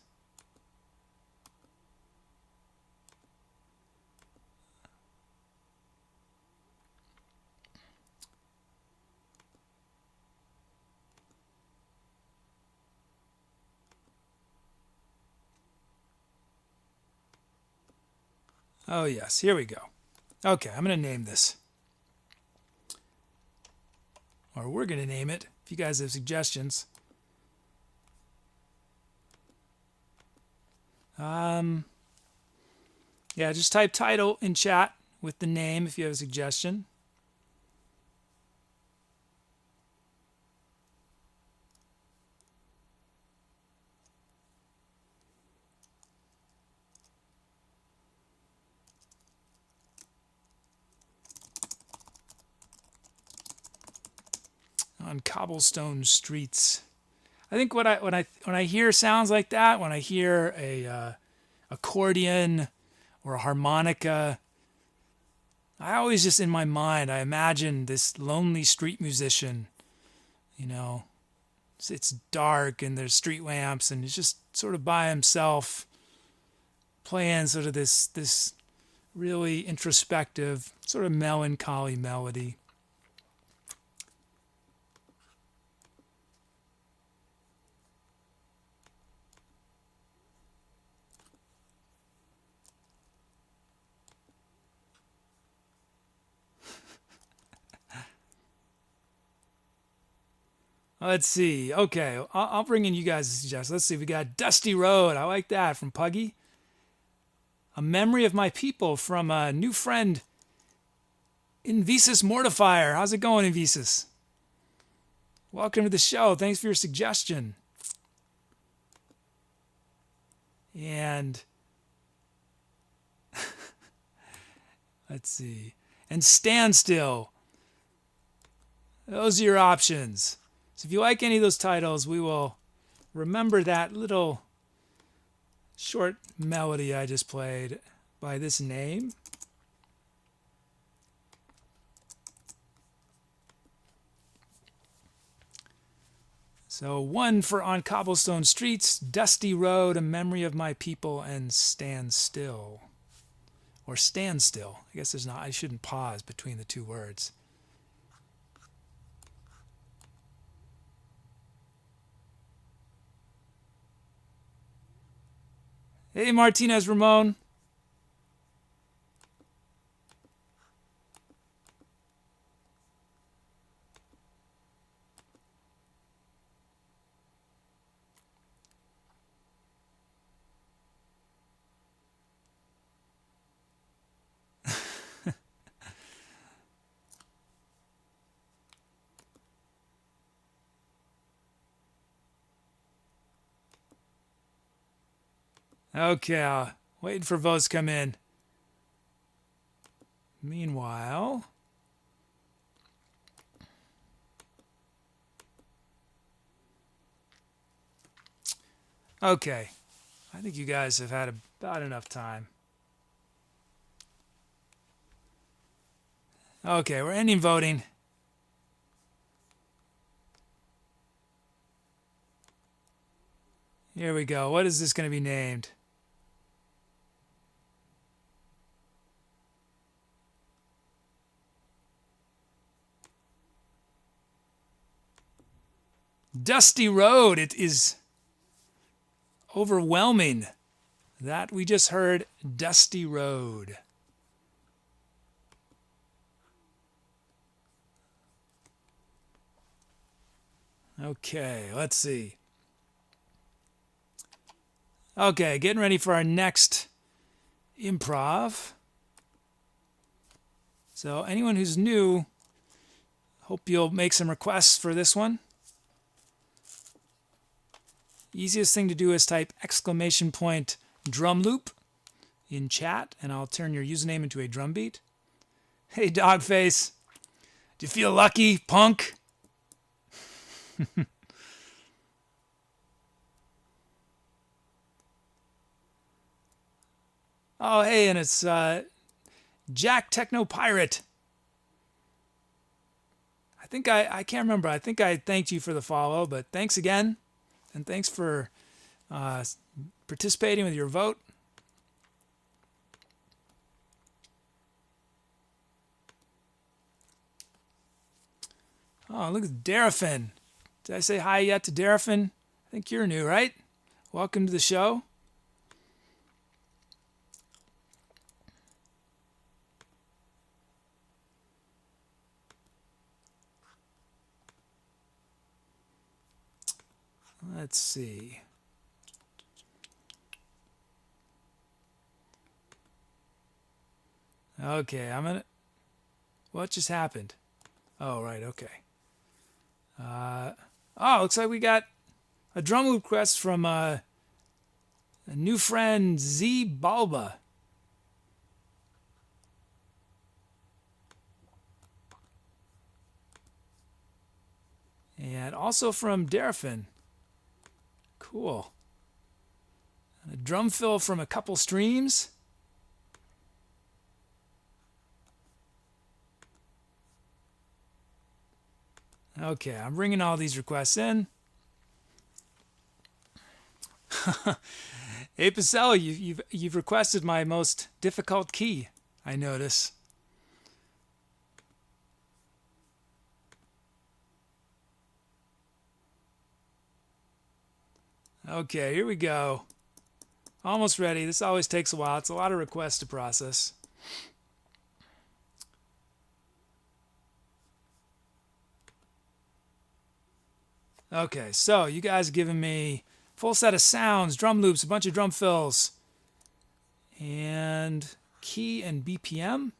S1: Oh, yes, here we go. Okay, I'm going to name this. Or we're going to name it, if you guys have suggestions. Yeah, just type title in chat with the name if you have a suggestion. On cobblestone streets. I think when I hear sounds like that, when I hear a accordion or a harmonica, I always just in my mind I imagine this lonely street musician. You know, it's dark and there's street lamps and he's just sort of by himself, playing sort of this really introspective, sort of melancholy melody. Let's see. Okay, I'll bring in you guys' suggestions. Let's see. We got Dusty Road. I like that from Puggy. A Memory of My People from a new friend, Invisus Mortifier. How's it going, Invisus? Welcome to the show. Thanks for your suggestion. And let's see. And Standstill. Those are your options. So if you like any of those titles, we will remember that little short melody I just played by this name. So one for On Cobblestone Streets, Dusty Road, A Memory of My People, and Stand Still. Or Standstill. I guess there's not, I shouldn't pause between the two words. Hey, Martinez Ramon. Okay, waiting for votes to come in. Meanwhile, okay, I think you guys have had about enough time. Okay, we're ending voting. Here we go. What is this going to be named? Dusty Road. It is overwhelming that we just heard Dusty Road. Okay, let's see. Okay, getting ready for our next improv. So anyone who's new, hope you'll make some requests for this one. Easiest thing to do is type !drum loop in chat, and I'll turn your username into a drum beat. Hey, Dogface. Do you feel lucky, punk? Oh, hey, and it's Jack Techno Pirate. I can't remember. I think I thanked you for the follow, but thanks again. And thanks for participating with your vote. Oh, look at Darafin. Did I say hi yet to Darafin? I think you're new, right? Welcome to the show. Let's see. Okay, what just happened? Oh, right, okay. Looks like we got a drum loop request from a new friend, Z Balba. And also from Darafin. Cool. And a drum fill from a couple streams. Okay, I'm bringing all these requests in. Hey, Pacella, you've requested my most difficult key, I notice. Okay, here we go. Almost ready. This always takes a while. It's a lot of requests to process. Okay, so you guys giving me full set of sounds, drum loops, a bunch of drum fills, and key and BPM.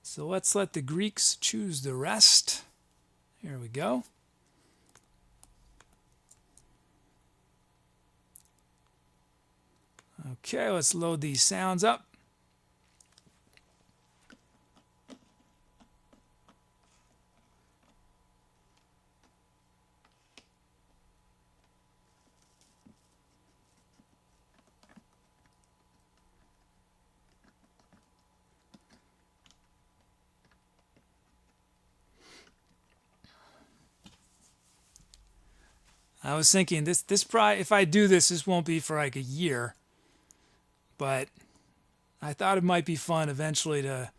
S1: So let's let the Greeks choose the rest. Here we go. Okay, let's load these sounds up. I was thinking this probably, if I do this won't be for like a year. But I thought it might be fun eventually to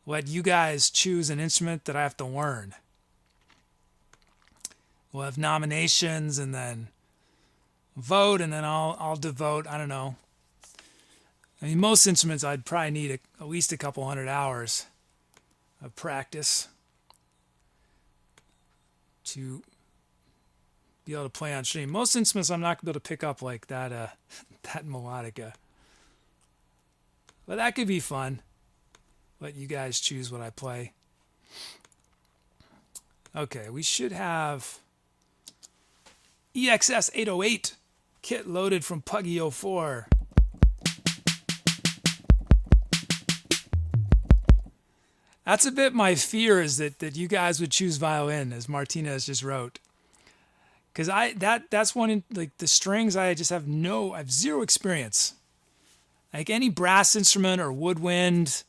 S1: let you guys choose an instrument that I have to learn. We'll have nominations and then vote, and then I'll devote, I don't know. I mean, most instruments I'd probably need at least a couple 100 hours of practice to be able to play on stream. Most instruments I'm not going to be able to pick up like that that melodica. But that could be fun. Let you guys choose what I play. Okay, we should have EXS 808 kit loaded from Puggy04. That's a bit my fear, is that you guys would choose violin, as Martinez just wrote. Because that's one in, like, the strings, I have zero experience. Like any brass instrument or woodwind,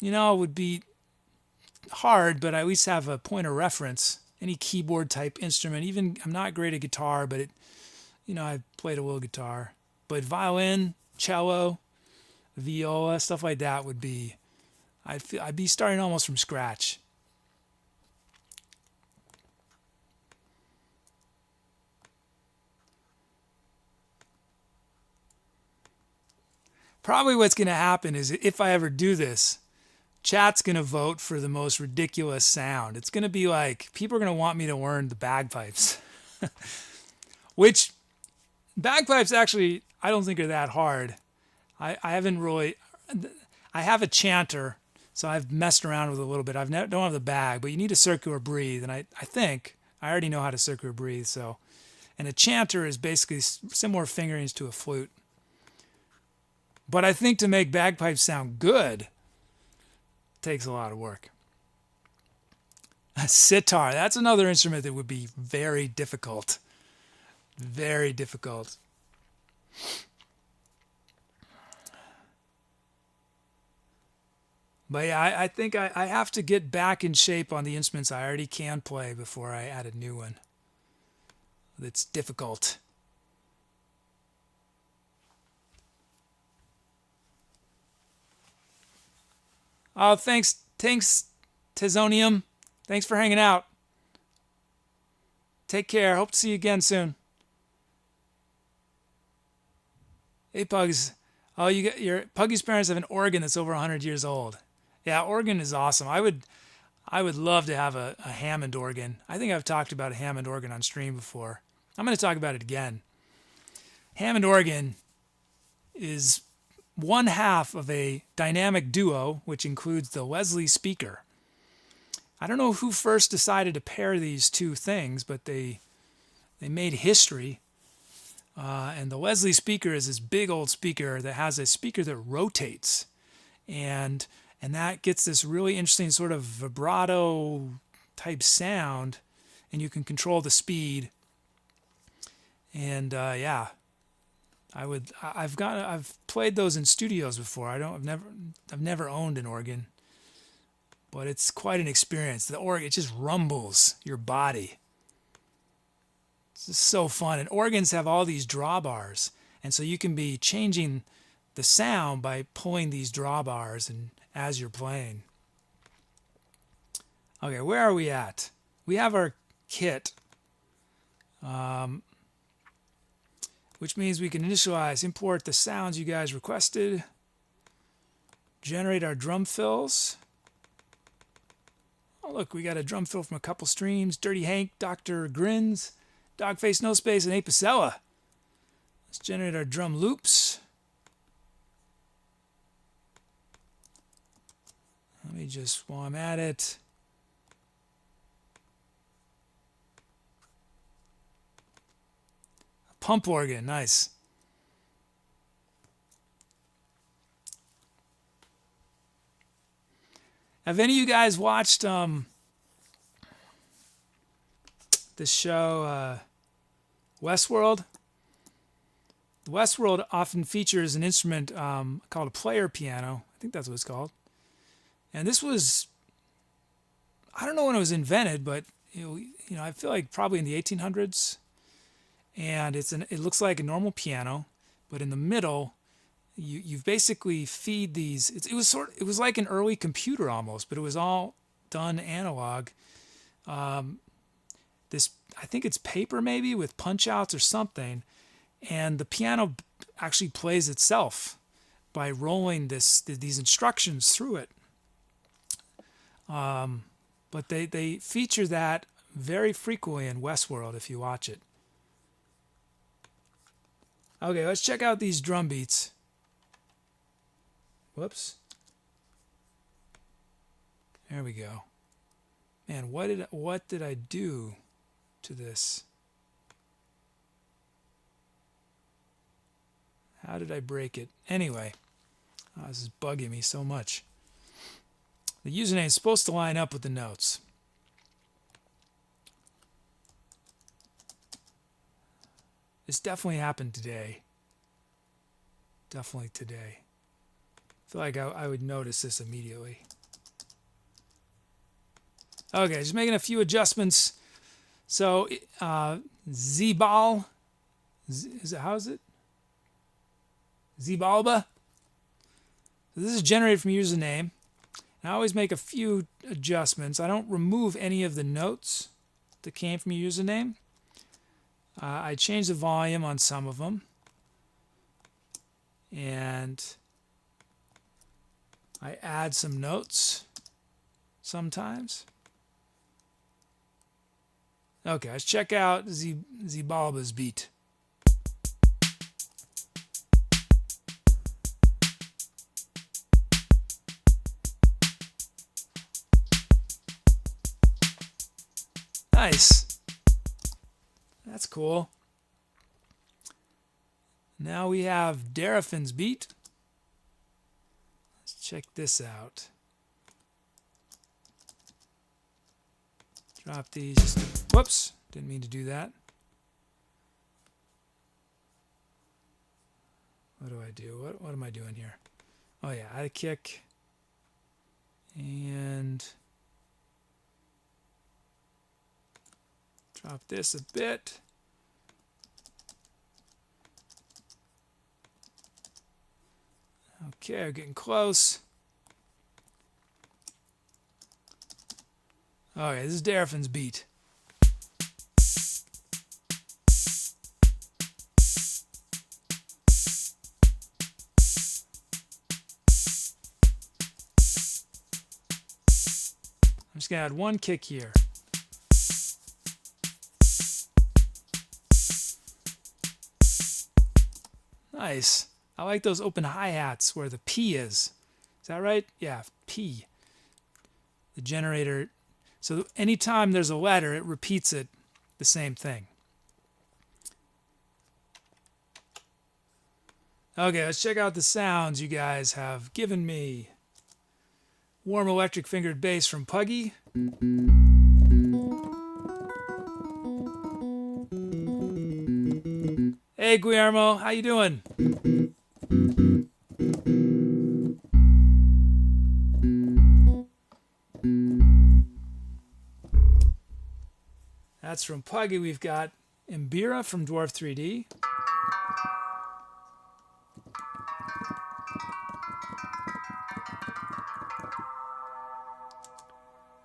S1: would be hard, but I at least have a point of reference any keyboard type instrument. Even I'm not great at guitar, but I played a little guitar. But violin, cello, viola, stuff like that would be, I'd be starting almost from scratch. Probably what's going to happen is if I ever do this, chat's going to vote for the most ridiculous sound. It's going to be like, people are going to want me to learn the bagpipes. Which, bagpipes actually, I don't think are that hard. I haven't really, I have a chanter, so I've messed around with it a little bit. Don't have the bag, but you need a circular breathe, and I think I already know how to circular breathe. So, and a chanter is basically similar fingerings to a flute. But I think to make bagpipes sound good, takes a lot of work. A sitar, that's another instrument that would be very difficult. Very difficult. But yeah, I think I have to get back in shape on the instruments I already can play before I add a new one. It's difficult. Oh, thanks, Tizonium. Thanks for hanging out. Take care. Hope to see you again soon. Hey, Pugs. Oh, your Puggy's parents have an organ that's over 100 years old. Yeah, organ is awesome. I would love to have a Hammond organ. I think I've talked about a Hammond organ on stream before. I'm going to talk about it again. Hammond organ is one half of a dynamic duo, which includes the Leslie speaker. I don't know who first decided to pair these two things, but they made history. And the Leslie speaker is this big old speaker that has a speaker that rotates, and that gets this really interesting sort of vibrato type sound, and you can control the speed. And yeah. I've played those in studios before. I've never owned an organ, but it's quite an experience. The organ, it just rumbles your body. It's just so fun. And organs have all these drawbars, and so you can be changing the sound by pulling these drawbars and as you're playing. Okay, where are we at? We have our kit. Which means we can initialize, import the sounds you guys requested, generate our drum fills. Oh, look, we got a drum fill from a couple streams. Dirty Hank, Dr. Grins, Dogface No Space, and Apicella. Let's generate our drum loops. Let me just, while I'm at it, pump organ, nice. Have any of you guys watched this show Westworld? Westworld often features an instrument called a player piano. I think that's what it's called. And this was, I don't know when it was invented, but I feel like probably in the 1800s. And it looks like a normal piano, but in the middle, you basically feed these. It was like an early computer almost, but it was all done analog. I think it's paper maybe with punch outs or something, and the piano actually plays itself by rolling these instructions through it. But they feature that very frequently in Westworld if you watch it. Okay, let's check out these drum beats. Whoops. There we go. Man, what did I do to this? How did I break it? Anyway, this is bugging me so much. The username is supposed to line up with the notes. This definitely happened today. Definitely today. I feel like I would notice this immediately. Okay, just making a few adjustments So Zbal, how is it? Zbalba. So this is generated from username. And I always make a few adjustments. I don't remove any of the notes that came from your username. I change the volume on some of them. And I add some notes sometimes. Okay, let's check out Zbalba's beat. Nice. That's cool. Now we have Darafin's beat. Let's check this out. Drop these. Whoops, didn't mean to do that. What do I do? What am I doing here? Oh yeah, I kick and drop this a bit. Okay, we're getting close. Okay, this is Darafin's beat. I'm just going to add one kick here. Nice. I like those open hi-hats where the P is. Is that right? Yeah, P. The generator. So anytime there's a letter, it repeats it the same thing. Okay, let's check out the sounds you guys have given me. Warm electric fingered bass from Puggy. Hey Guillermo, how you doing? That's from Puggy. We've got Imbira from Dwarf 3D.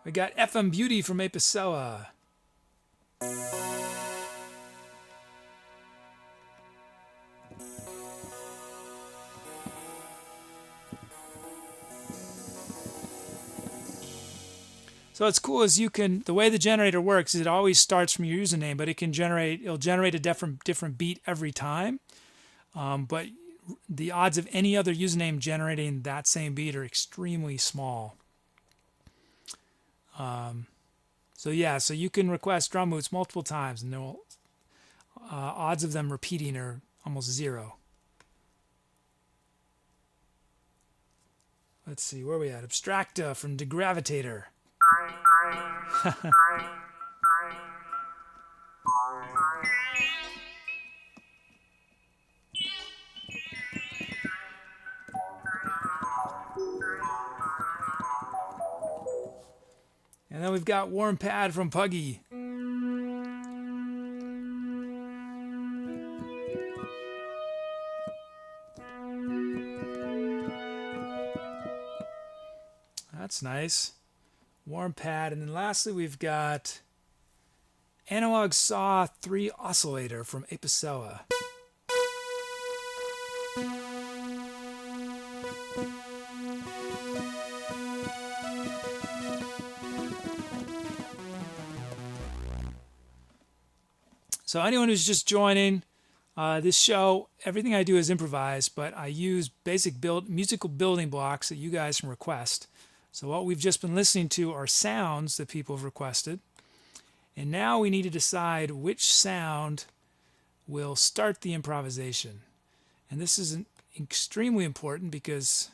S1: We got FM Beauty from Apicella. So what's cool is you can, the way the generator works is it always starts from your username, but it'll generate a different beat every time. But the odds of any other username generating that same beat are extremely small. So yeah, so you can request drum loops multiple times, and odds of them repeating are almost zero. Let's see, where are we at? Abstracta from Degravitator. And then we've got Warm Pad from Puggy. That's nice. Warm Pad. And then lastly, we've got Analog Saw 3 Oscillator from Apicella. So anyone who's just joining this show, everything I do is improvised, but I use basic musical building blocks that you guys can request. So what we've just been listening to are sounds that people have requested. And now we need to decide which sound will start the improvisation. And this is extremely important because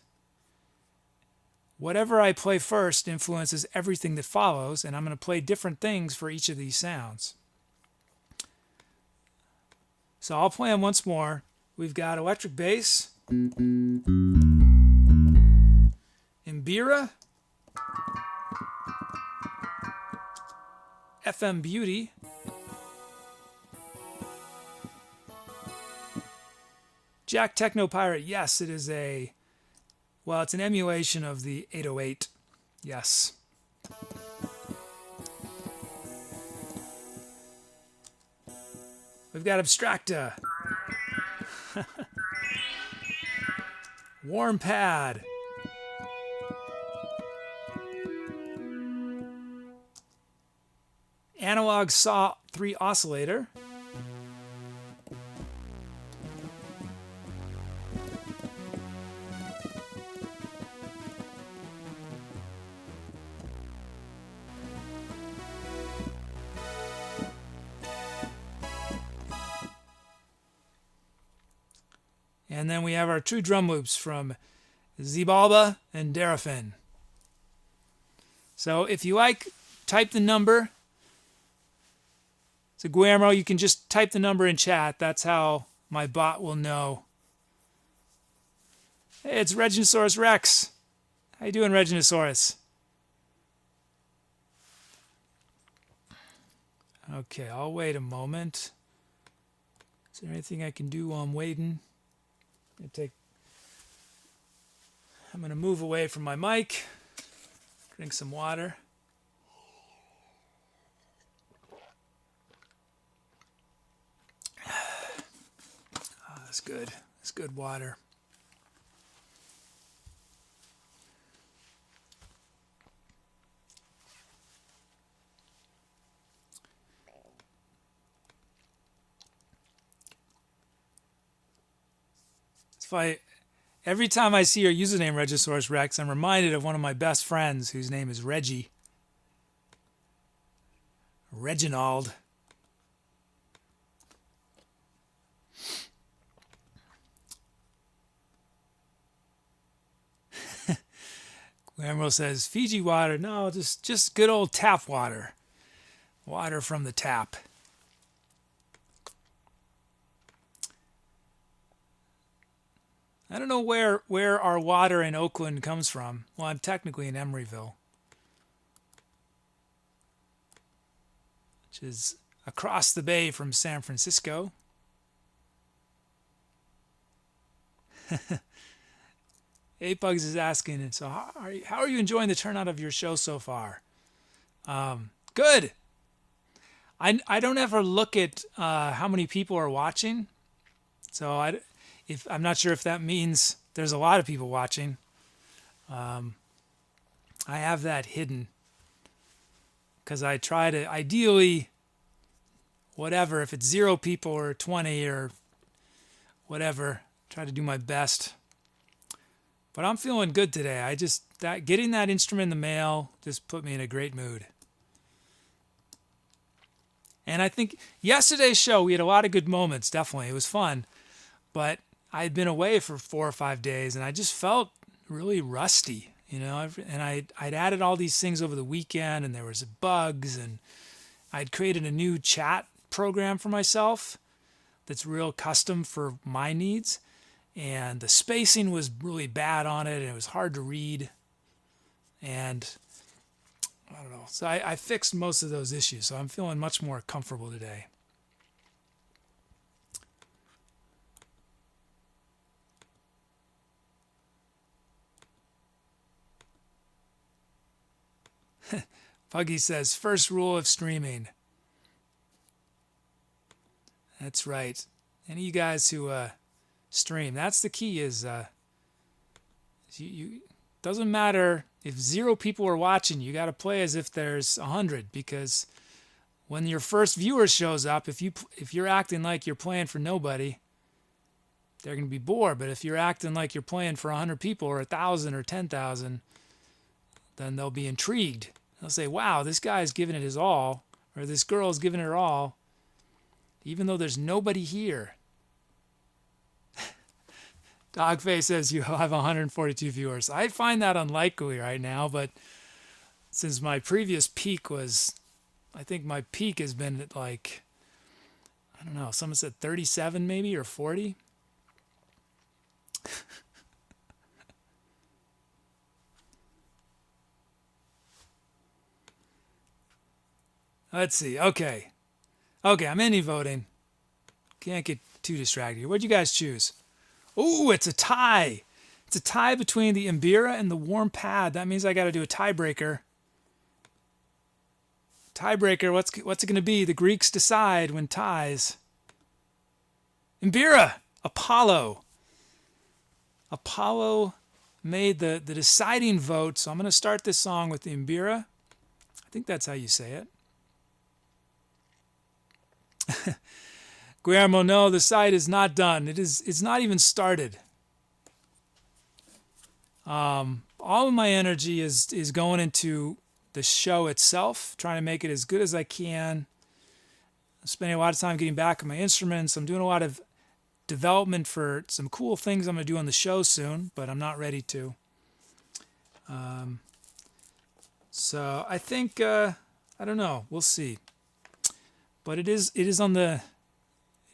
S1: whatever I play first influences everything that follows, and I'm going to play different things for each of these sounds. So I'll play them once more. We've got electric bass, Imbira, FM Beauty, Jack Techno Pirate, yes, it is a... Well, it's an emulation of the 808. Yes. We've got Abstracta. Warm Pad. Analog Saw 3 Oscillator. And then we have our true drum loops from Zebalba and Darafin. So if you like, type the number. So Guillermo, you can just type the number in chat. That's how my bot will know. Hey, it's reginasaurusREX. How you doing, Reginasaurus? Okay, I'll wait a moment. Is there anything I can do while I'm waiting? I'm going to move away from my mic, drink some water. Oh, that's good. That's good water. Every time I see your username, reginasaurusREX, I'm reminded of one of my best friends whose name is Reggie. Reginald. Guillermo says, Fiji water. No, just good old tap water. Water from the tap. I don't know where our water in Oakland comes from. Well, I'm technically in Emeryville, which is across the bay from San Francisco. Bugs is asking, so how are you enjoying the turnout of your show so far? Good. I don't ever look at how many people are watching, so I'm not sure if that means there's a lot of people watching. I have that hidden because I try to ideally, whatever, if it's 0 people or 20 or whatever, try to do my best. But I'm feeling good today. Getting that instrument in the mail just put me in a great mood. And I think yesterday's show, we had a lot of good moments, definitely. It was fun. But I had been away for 4 or 5 days, and I just felt really rusty, and I'd added all these things over the weekend, and there was bugs, and I'd created a new chat program for myself that's real custom for my needs, and the spacing was really bad on it, and it was hard to read, and I don't know. So I fixed most of those issues, so I'm feeling much more comfortable today. Puggy says, first rule of streaming. That's right. Any of you guys who stream, that's the key is you doesn't matter if 0 people are watching, you got to play as if there's 100, because when your first viewer shows up, if you're acting like you're playing for nobody, they're going to be bored. But if you're acting like you're playing for 100 people or 1,000 or 10,000, then they'll be intrigued. They'll say, wow, this guy's giving it his all, or this girl's giving it her all, even though there's nobody here. Dogface says you have 142 viewers. I find that unlikely right now, but since my previous peak was, I think my peak has been at like, I don't know, someone said 37 maybe, or 40. Let's see. Okay, I'm indie voting. Can't get too distracted here. What'd you guys choose? Ooh, it's a tie. It's a tie between the Imbira and the warm pad. That means I got to do a tiebreaker. Tiebreaker, what's it going to be? The Greeks decide when ties. Imbira, Apollo. Apollo made the deciding vote, so I'm going to start this song with the Imbira. I think that's how you say it. Guillermo, no, the site is not done. It's not even started. All of my energy is going into the show itself, trying to make it as good as I can. I'm spending a lot of time getting back on my instruments. I'm doing a lot of development for some cool things I'm going to do on the show soon, but I'm not ready to. So I think I don't know. We'll see. But it is on the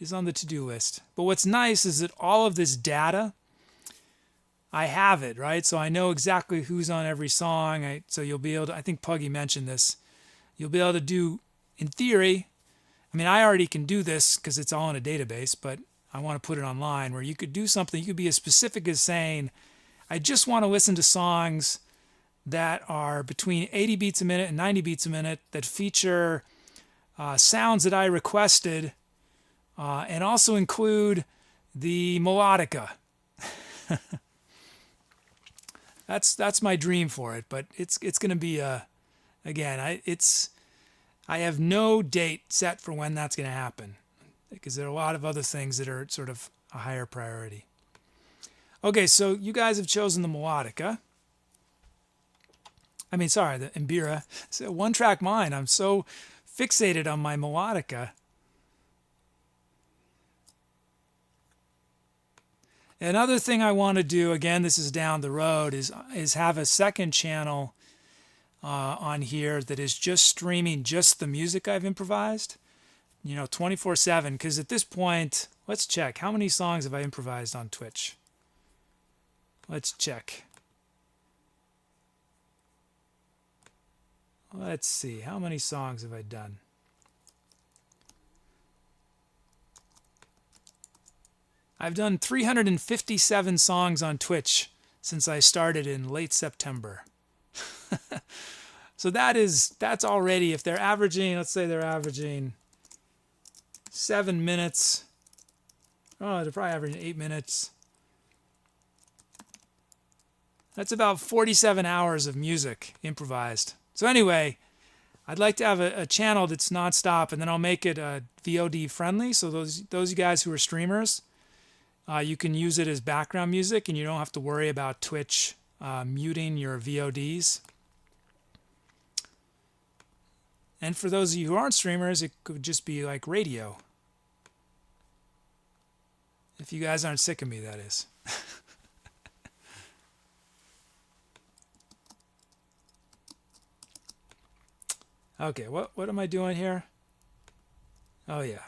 S1: to-do list. But what's nice is that all of this data, I have it, right? So I know exactly who's on every song. So you'll be able to, I think Puggy mentioned this, you'll be able to do, in theory, I mean, I already can do this because it's all in a database, but I want to put it online where you could do something. You could be as specific as saying, I just want to listen to songs that are between 80 beats a minute and 90 beats a minute that feature sounds that I requested and also include the melodica. That's my dream for it, but it's going to be again, I have no date set for when that's going to happen because there are a lot of other things that are sort of a higher priority. Okay, so you guys have chosen the melodica. I mean, sorry, the Imbira. It's a one-track mind. I'm so fixated on my melodica. Another thing I want to do, again, this is down the road, is have a second channel on here that is just streaming just the music I've improvised, 24/7. Because at this point, let's check. How many songs have I improvised on Twitch? Let's check. Let's see. How many songs have I done? I've done 357 songs on Twitch since I started in late September. So that's already, if they're averaging, let's say they're averaging 7 minutes. Oh, they're probably averaging 8 minutes. That's about 47 hours of music improvised. So anyway, I'd like to have a channel that's nonstop, and then I'll make it VOD friendly. So those you guys who are streamers, you can use it as background music, and you don't have to worry about Twitch muting your VODs. And for those of you who aren't streamers, it could just be like radio. If you guys aren't sick of me, that is. Okay, what am I doing here? Oh, yeah.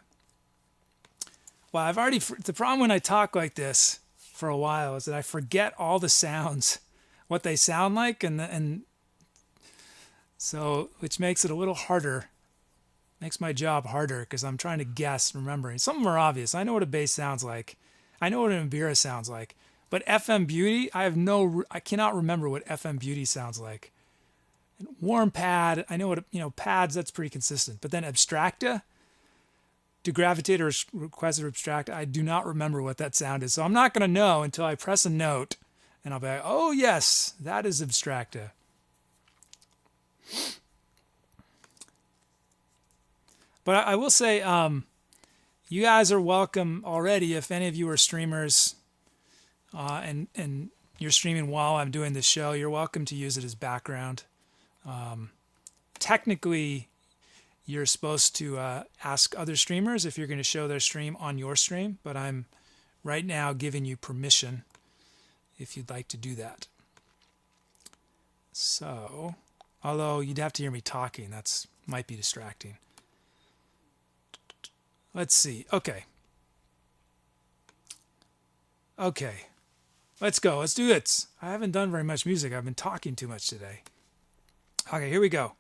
S1: Well, the problem when I talk like this for a while is that I forget all the sounds, what they sound like, and so, which makes it a little harder, makes my job harder because I'm trying to guess, remembering. Some of them are obvious. I know what a bass sounds like. I know what an Imbira sounds like. But FM Beauty, I cannot remember what FM Beauty sounds like. Warm pad, I know what, pads, that's pretty consistent. But then abstracta, to gravitate or request or abstract, I do not remember what that sound is. So I'm not going to know until I press a note and I'll be like, oh yes, that is abstracta. But I will say, you guys are welcome already if any of you are streamers and you're streaming while I'm doing this show, you're welcome to use it as background. Technically, you're supposed to ask other streamers if you're going to show their stream on your stream, but I'm right now giving you permission if you'd like to do that. So, although you'd have to hear me talking, that's might be distracting. Let's see. Okay. Let's go. Let's do this. I haven't done very much music. I've been talking too much today. Okay, here we go.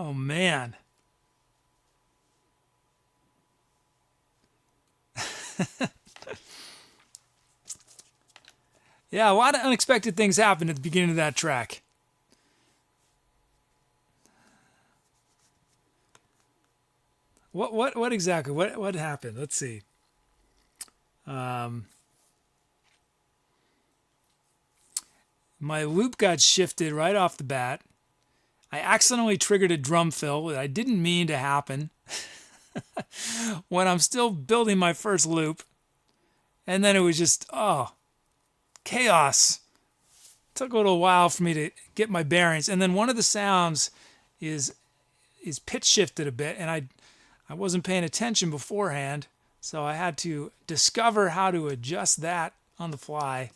S1: Oh, man. Yeah, a lot of unexpected things happened at the beginning of that track. What exactly? What happened? Let's see. My loop got shifted right off the bat. I accidentally triggered a drum fill that I didn't mean to happen when I'm still building my first loop. And then it was just, chaos. It took a little while for me to get my bearings. And then one of the sounds is pitch shifted a bit, and I wasn't paying attention beforehand, so I had to discover how to adjust that on the fly.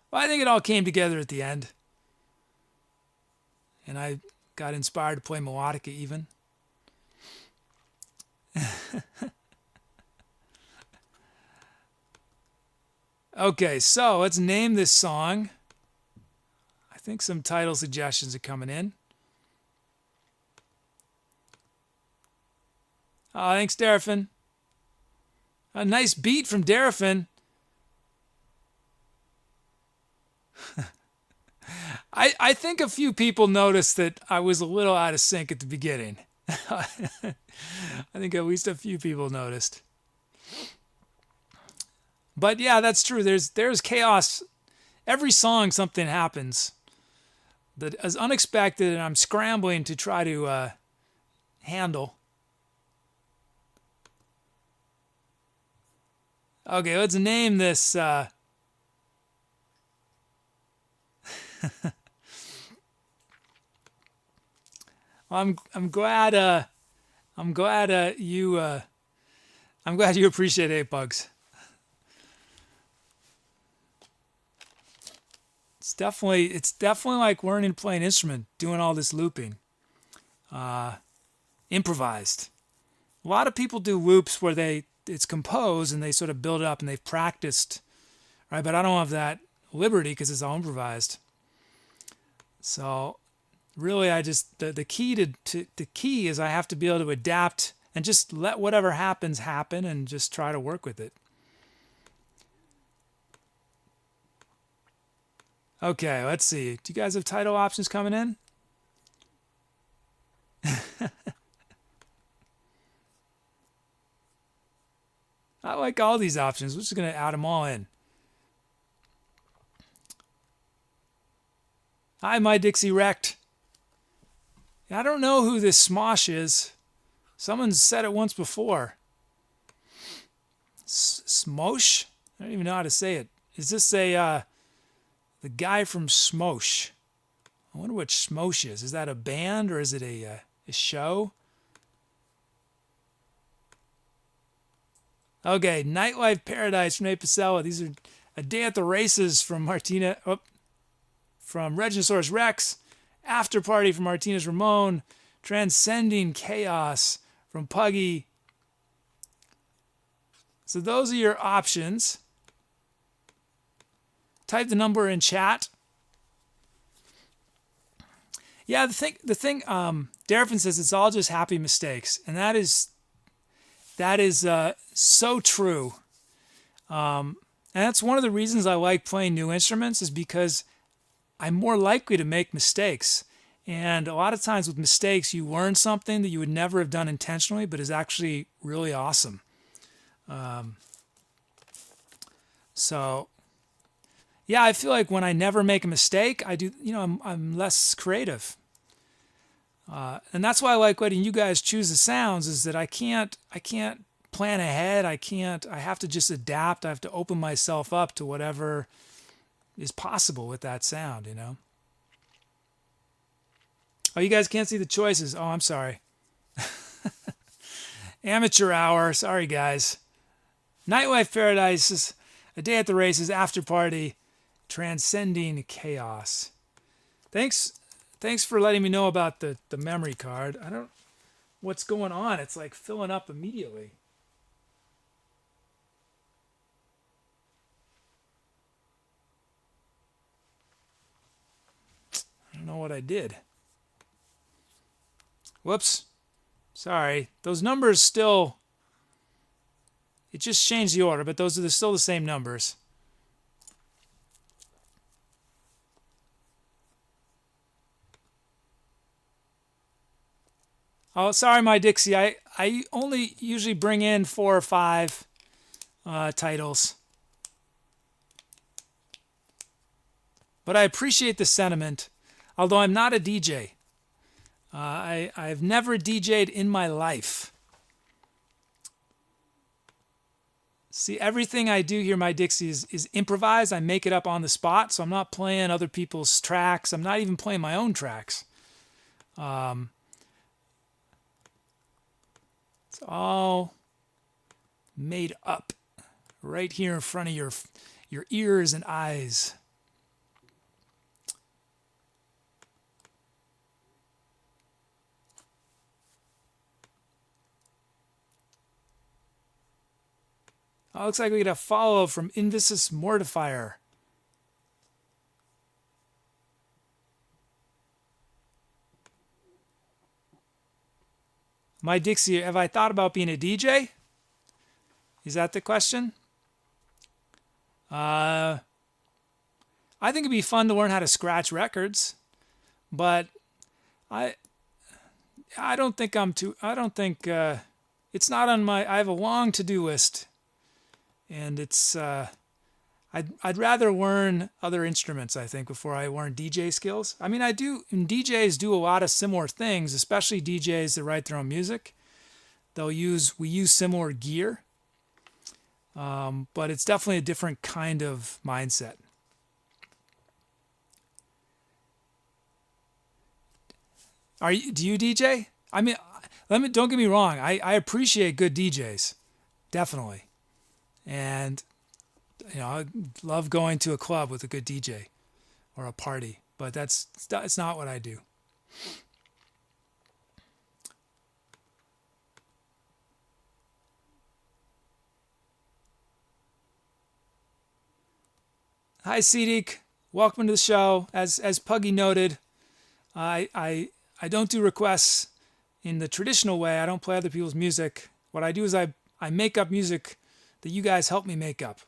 S1: Well, I think it all came together at the end, and I got inspired to play Melodica even. Okay, so let's name this song. I think some title suggestions are coming in. Oh, thanks, Darafin. A nice beat from Darafin. I think a few people noticed that I was a little out of sync at the beginning. I think at least a few people noticed. But yeah, that's true. There's chaos. Every song something happens that is unexpected, and I'm scrambling to try to handle. Okay, let's name this. I'm glad you appreciate 8Bugs. It's definitely like learning to play an instrument, doing all this looping. Improvised. A lot of people do loops where it's composed and they sort of build it up and they've practiced, right? But I don't have that liberty because it's all improvised. So really, the key is I have to be able to adapt and just let whatever happens happen and just try to work with it. Okay, let's see. Do you guys have title options coming in? I like all these options. We're just going to add them all in. Hi, my Dixie Wrecked. I don't know who this Smosh is. Someone's said it once before. Smosh? I don't even know how to say it. Is this the guy from Smosh? I wonder what Smosh is. Is that a band or is it a show? Okay, Nightlife Paradise from Apicella. These are A Day at the Races from from reginasaurusREX. After Party from Martinez Ramon. Transcending Chaos from Puggy. So those are your options. Type the number in chat. Yeah, the thing. Darafin says it's all just happy mistakes, and that is so true. And that's one of the reasons I like playing new instruments is because I'm more likely to make mistakes. And a lot of times with mistakes, you learn something that you would never have done intentionally, but is actually really awesome. So, yeah, I feel like when I never make a mistake, I'm less creative. And that's why I like letting you guys choose the sounds, is that I can't plan ahead. I have to just adapt. I have to open myself up to whatever is possible with that sound, Oh, you guys can't see the choices. Oh, I'm sorry. Amateur hour. Sorry, guys. Nightlife Paradise, A Day at the Races, After Party, Transcending Chaos. Thanks for letting me know about the memory card. I don't what's going on. It's like filling up immediately. I don't know what I did. Whoops. Sorry. Those numbers still... It just changed the order, but those are still the same numbers. Oh, sorry, my Dixie. I only usually bring in 4 or 5 titles. But I appreciate the sentiment, although I'm not a DJ. I've never DJ'd in my life. See, everything I do here, my Dixie, is improvised. I make it up on the spot, so I'm not playing other people's tracks. I'm not even playing my own tracks. It's all made up right here in front of your ears and eyes. Oh, looks like we get a follow from Invisus Mortifier. My Dixie, have I thought about being a DJ? Is that the question? I think it'd be fun to learn how to scratch records, but I don't think it's not on my. I have a long to-do list, and it's I'd rather learn other instruments, I think, before I learn DJ skills. I mean, DJs do a lot of similar things, especially DJs that write their own music. We use similar gear, but it's definitely a different kind of mindset. Do you DJ? I mean, don't get me wrong. I appreciate good DJs, definitely, and I love going to a club with a good DJ or a party, but it's not what I do. Hi, Sidik. Welcome to the show. As Puggy noted, I don't do requests in the traditional way. I don't play other people's music. What I do is I make up music that you guys help me make up.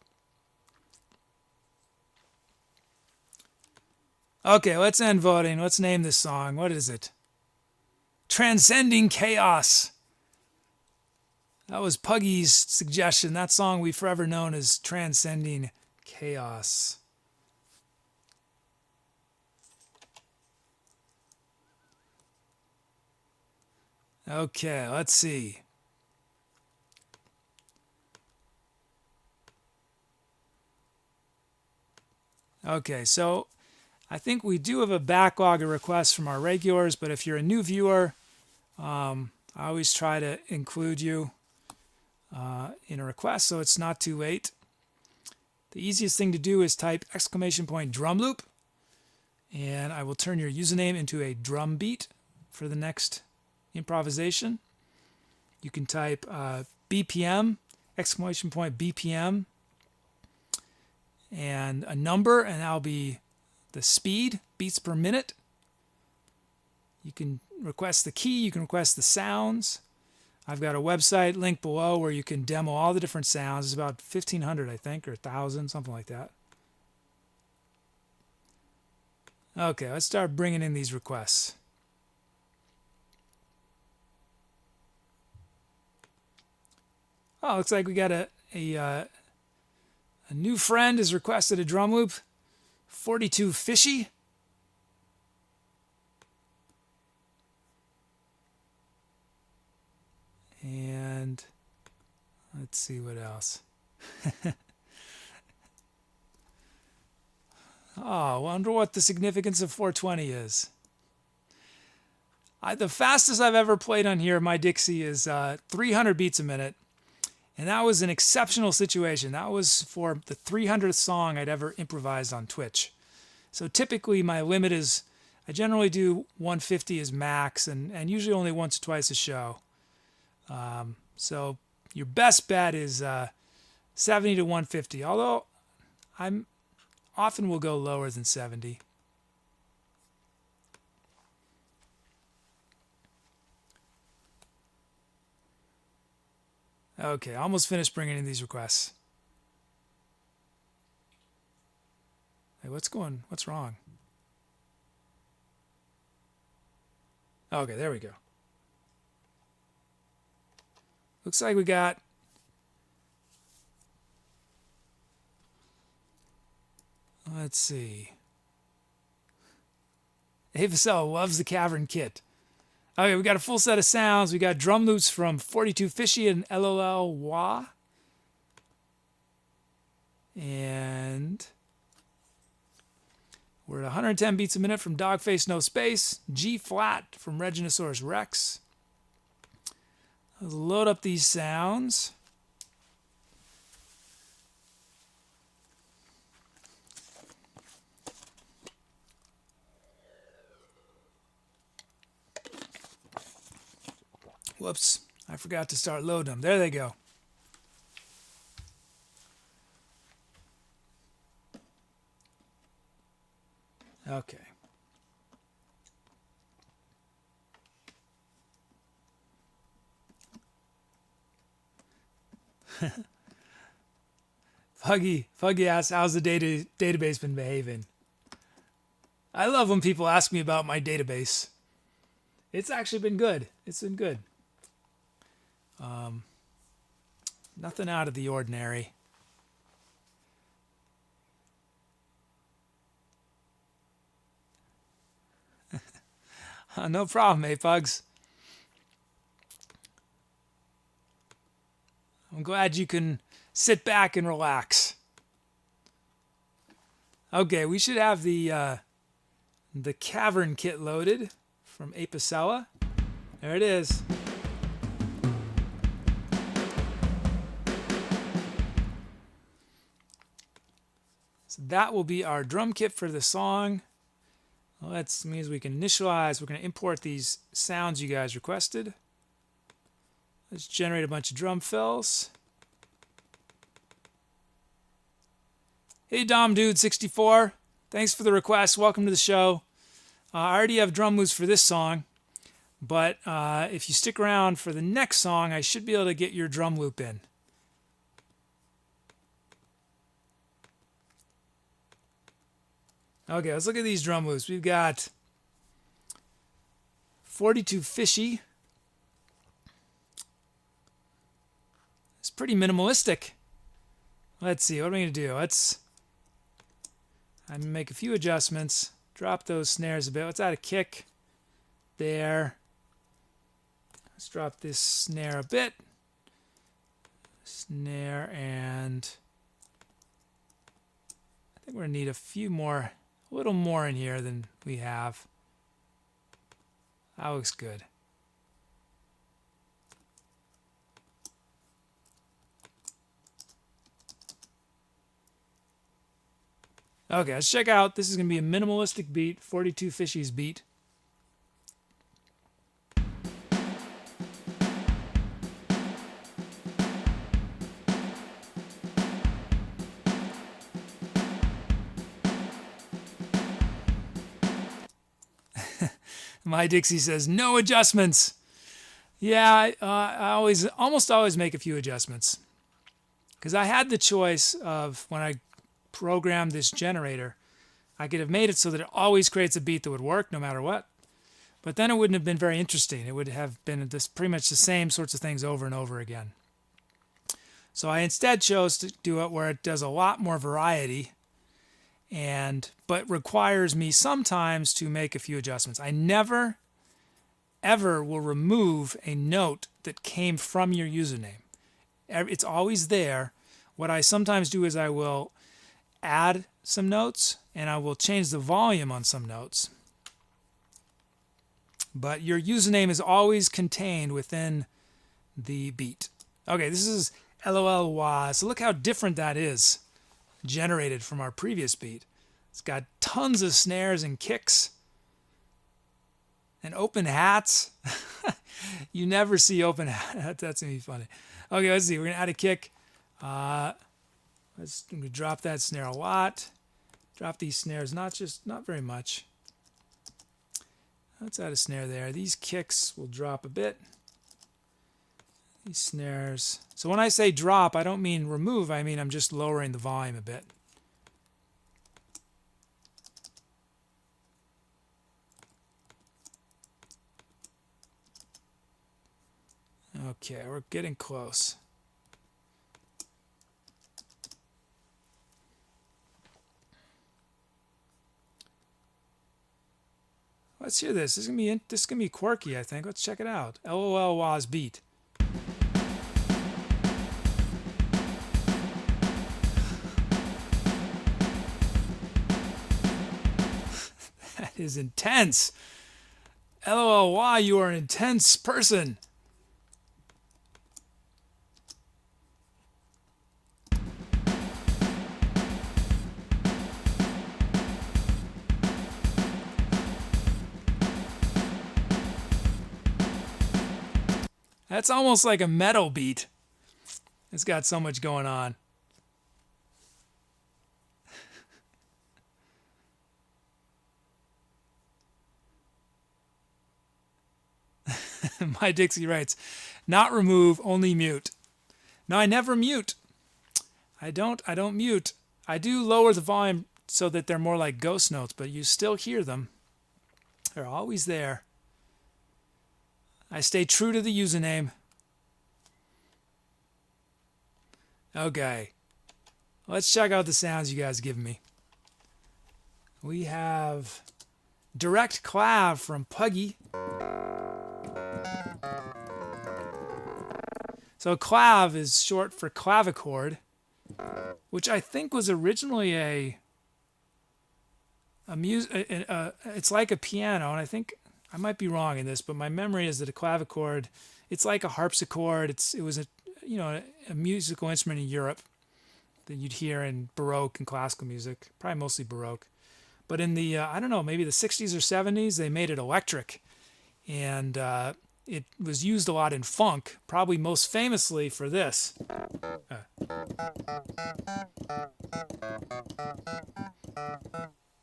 S1: Okay, let's end voting. Let's name this song. What is it? Transcending Chaos. That was Puggy's suggestion. That song we've forever known as Transcending Chaos. Okay, let's see. Okay, so I think we do have a backlog of requests from our regulars, but if you're a new viewer, I always try to include you in a request so it's not too late. The easiest thing to do is type !drum loop, and I will turn your username into a drum beat for the next improvisation. You can type BPM, !BPM, and a number, and that'll be the speed, beats per minute. You can request the key, you can request the sounds. I've got a website link below where you can demo all the different sounds. It's about 1,500, I think, or 1,000, something like that. Okay, let's start bringing in these requests. Oh, looks like we got a new friend has requested a drum loop. 42 Fishy. And let's see what else. Oh, I wonder what the significance of 420 is. The fastest I've ever played on here, my Dixie, is 300 beats a minute. And that was an exceptional situation. That was for the 300th song I'd ever improvised on Twitch. So typically my limit is, I generally do 150 as max, and usually only once or twice a show. So your best bet is 70 to 150, although I'm often will go lower than 70. Okay, almost finished bringing in these requests. Hey, what's wrong? Okay, there we go. Looks like we got... Let's see. Avacell loves the Cavern Kit. Okay, we got a full set of sounds. We got drum loops from 42 Fishy and LOL Wah. And we're at 110 beats a minute from Dogface No Space. G flat from reginasaurusREX. Let's load up these sounds. Whoops, I forgot to start loading them. There they go. Okay. Fuggy asks, how's the database been behaving? I love when people ask me about my database. It's actually been good. It's been good. Nothing out of the ordinary. No problem, Pugs. I'm glad you can sit back and relax. Okay, we should have the Cavern Kit loaded from Apicella. There it is. So that will be our drum kit for the song. Well, that means we can initialize. We're going to import these sounds you guys requested. Let's generate a bunch of drum fills. Hey, Dom Dude 64. Thanks for the request. Welcome to the show. I already have drum loops for this song, but if you stick around for the next song, I should be able to get your drum loop in. Okay, let's look at these drum loops. We've got 42 Fishy. It's pretty minimalistic. Let's see, what am I going to do? I'm going to make a few adjustments. Drop those snares a bit. Let's add a kick there. Let's drop this snare a bit. Snare, and I think we're going to need a little more in here than we have. That looks good. Okay, let's check out. This is going to be a minimalistic beat, 42 Fishy's beat. My Dixie says, no adjustments. Yeah, I almost always make a few adjustments. Because I had the choice of, when I programmed this generator, I could have made it so that it always creates a beat that would work no matter what. But then it wouldn't have been very interesting. It would have been pretty much the same sorts of things over and over again. So I instead chose to do it where it does a lot more variety, but requires me sometimes to make a few adjustments. I never, ever will remove a note that came from your username. It's always there. What I sometimes do is I will add some notes and I will change the volume on some notes. But your username is always contained within the beat. Okay, this is LOLY. So look how different that is generated from our previous beat. It's got tons of snares and kicks and open hats. You never see open hats. That's going to be funny. Okay, let's see. We're going to add a kick. Let's drop that snare a lot. Drop these snares, not very much. Let's add a snare there. These kicks will drop a bit. These snares. So when I say drop, I don't mean remove. I mean I'm just lowering the volume a bit. Okay, we're getting close. Let's hear this. This is gonna be quirky, I think. Let's check it out. LOL Waz beat. That is intense. LOL Waz, you are an intense person. That's almost like a metal beat. It's got so much going on. My Dixie writes, not remove, only mute. No, I never mute. I don't mute. I do lower the volume so that they're more like ghost notes, but you still hear them. They're always there. I stay true to the username. Okay. Let's check out the sounds you guys give me. We have direct clav from Puggy. So clav is short for clavichord, which I think was originally it's like a piano, and I think I might be wrong in this, but my memory is that a clavichord, it's like a harpsichord. It was a musical instrument in Europe that you'd hear in Baroque and classical music, probably mostly Baroque. But in the I don't know, maybe the 60s or 70s, they made it electric, and it was used a lot in funk, probably most famously for this.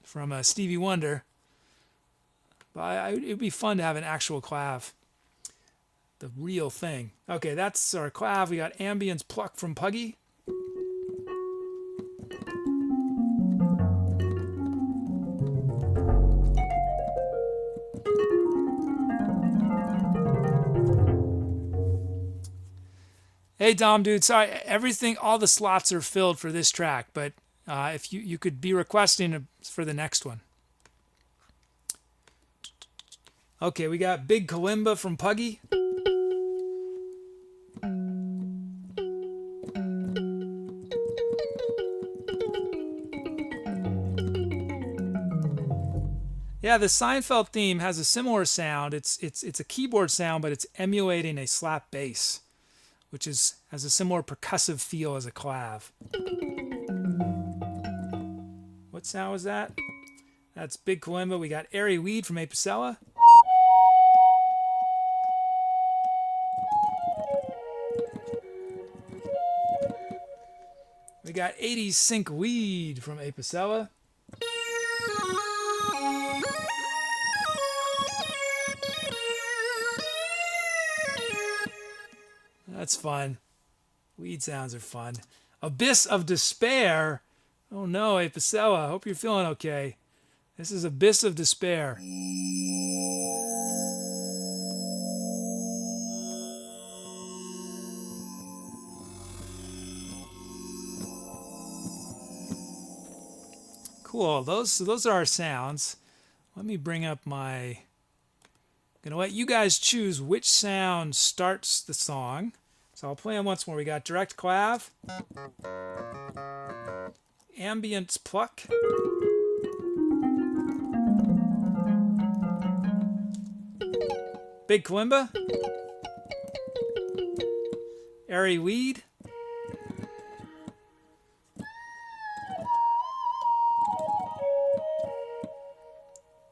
S1: From Stevie Wonder. But it'd be fun to have an actual clav. The real thing. Okay, that's our clav. We got ambience pluck from Puggy. Hey Dom dude, sorry, all the slots are filled for this track, but if you could be requesting for the next one. Okay, we got Big Kalimba from Puggy. Yeah, the Seinfeld theme has a similar sound. It's a keyboard sound, but it's emulating a slap bass, which has a similar percussive feel as a clav. What sound was that? That's Big Kalimba. We got Airy Weed from Apicella. We got 80s Sync Weed from Apicella. That's fun. Weed sounds are fun. Abyss of Despair. Oh no, Apicella. Hope you're feeling okay. This is Abyss of Despair. Cool. Those are our sounds. Let me bring up my... I'm gonna let you guys choose which sound starts the song. So I'll play them once more. We got direct clav, ambience pluck, Big Kalimba, airy weed,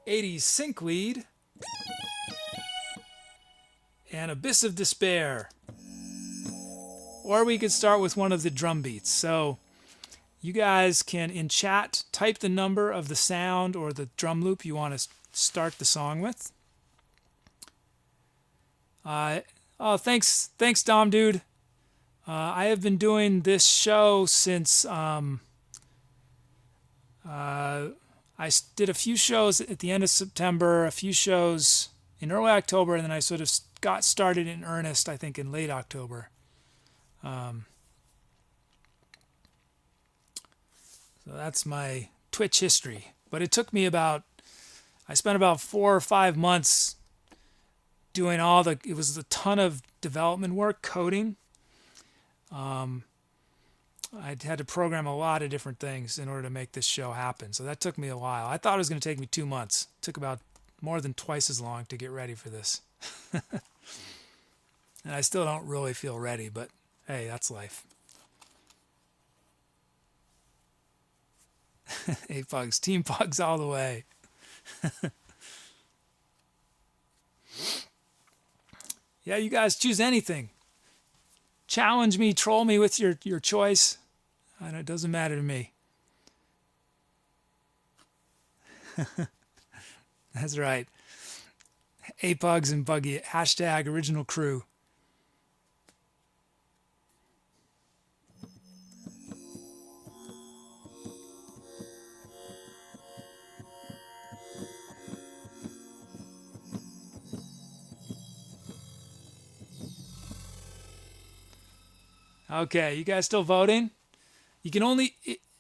S1: '80s sync weed, and Abyss of Despair. Or we could start with one of the drum beats. So you guys can, in chat, type the number of the sound or the drum loop you want to start the song with. I'll Oh, thanks, Dom, dude. I have been doing this show since did a few shows at the end of September, a few shows in early October, and then I sort of got started in earnest, I think, in late October. So that's my Twitch history. But it took me I spent about 4 or 5 months doing it was a ton of development work, coding. I had to program a lot of different things in order to make this show happen. So that took me a while. I thought it was going to take me 2 months. It took about more than twice as long to get ready for this. And I still don't really feel ready, but hey, that's life. Hey, Pugs. Team Pugs all the way. Yeah, you guys choose anything. Challenge me, troll me with your choice. It doesn't matter to me. That's right. Hey, Pugs and Buggy. Hashtag original crew. Okay, you guys still voting? You can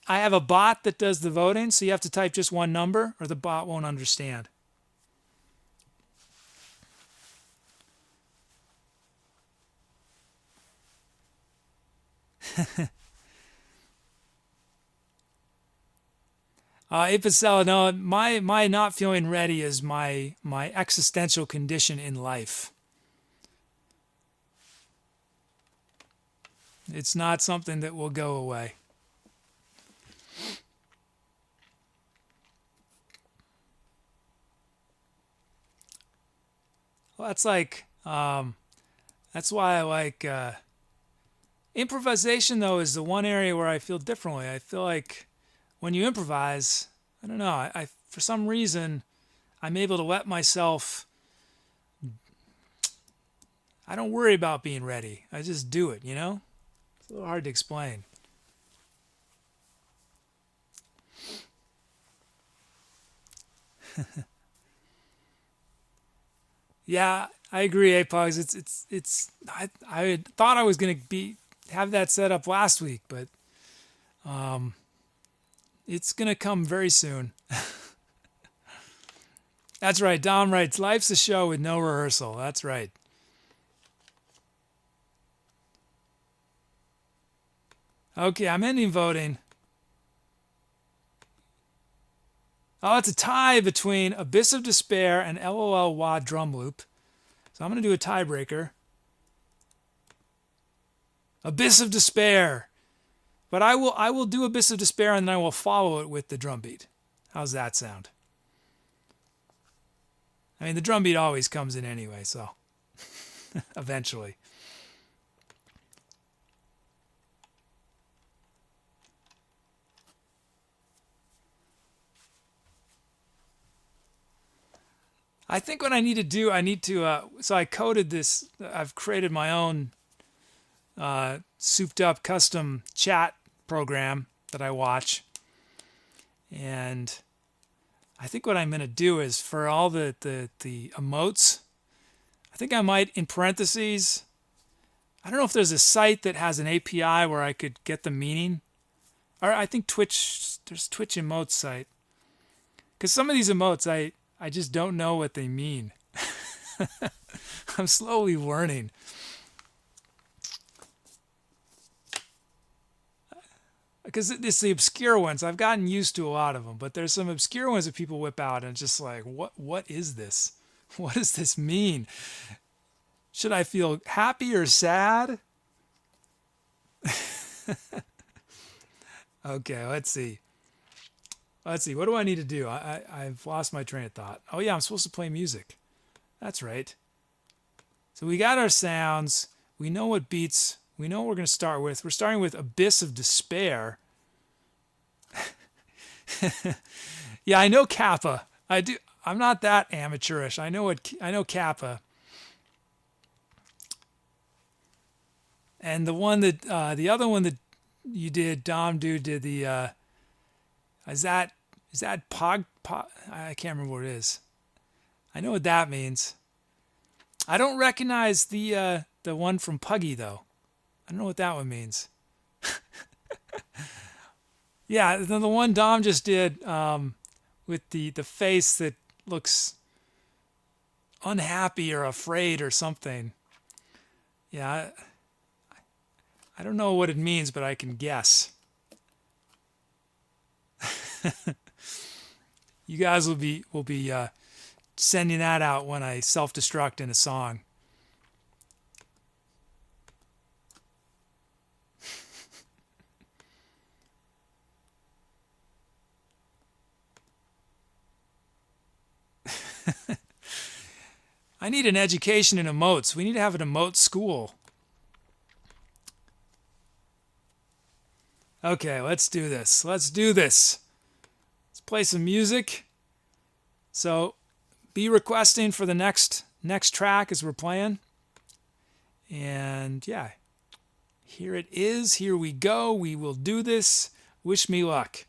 S1: I have a bot that does the voting, so you have to type just one number or the bot won't understand. Ipicella, no, my not feeling ready is my existential condition in life. It's not something that will go away. Well, that's why I like improvisation. Though is the one area where I feel differently. I feel like when you improvise, I don't know. I for some reason I'm able to let myself. I don't worry about being ready. I just do it. You know. It's a little hard to explain. Yeah, I agree, Apogs. I thought I was gonna have that set up last week, but it's gonna come very soon. That's right. Dom writes, "Life's a show with no rehearsal." That's right. Okay, I'm ending voting. Oh, it's a tie between Abyss of Despair and LOL WAD drum loop. So I'm going to do a tiebreaker. Abyss of Despair. But I will do Abyss of Despair and then I will follow it with the drum beat. How's that sound? I mean, the drum beat always comes in anyway, so eventually. I think what I need to do, so I coded this, I've created my own souped up custom chat program that I watch. And I think what I'm going to do is for all the emotes, I think I might, in parentheses, I don't know if there's a site that has an API where I could get the meaning. Or I think there's Twitch emotes site. Because some of these emotes, I just don't know what they mean. I'm slowly learning. Because it's the obscure ones. I've gotten used to a lot of them, but there's some obscure ones that people whip out and it's just like, what is this? What does this mean? Should I feel happy or sad? Okay, let's see. What do I need to do? I've lost my train of thought. Oh yeah, I'm supposed to play music. That's right. So we got our sounds. We know what beats. We know what we're going to start with. We're starting with Abyss of Despair. Yeah, I know Kappa. I do. I'm not that amateurish. I know Kappa. And the other one that you did, Dom dude did the is that pog? I can't remember what it is. I know what that means. I don't recognize the one from Puggy though. I don't know what that one means. Yeah, the one Dom just did with the face that looks unhappy or afraid or something. Yeah, I don't know what it means, but I can guess. You guys will be sending that out when I self-destruct in a song. I need an education in emotes. We need to have an emote school. Okay, let's do this. Let's play some music. So be requesting for the next track as we're playing. And yeah, here it is. Here we go. We will do this. Wish me luck.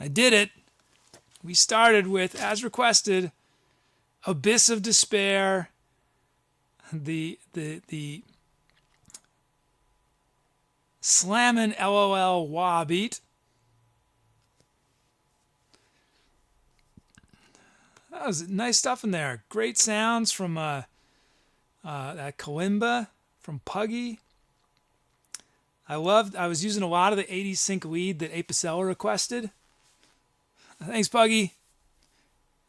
S1: I did it. We started with, as requested, Abyss of Despair, the Slammin' LOL wah beat. That was nice stuff in there. Great sounds from that kalimba from Puggy. I was using a lot of the 80s sync lead that Etcetera requested. Thanks, Puggy.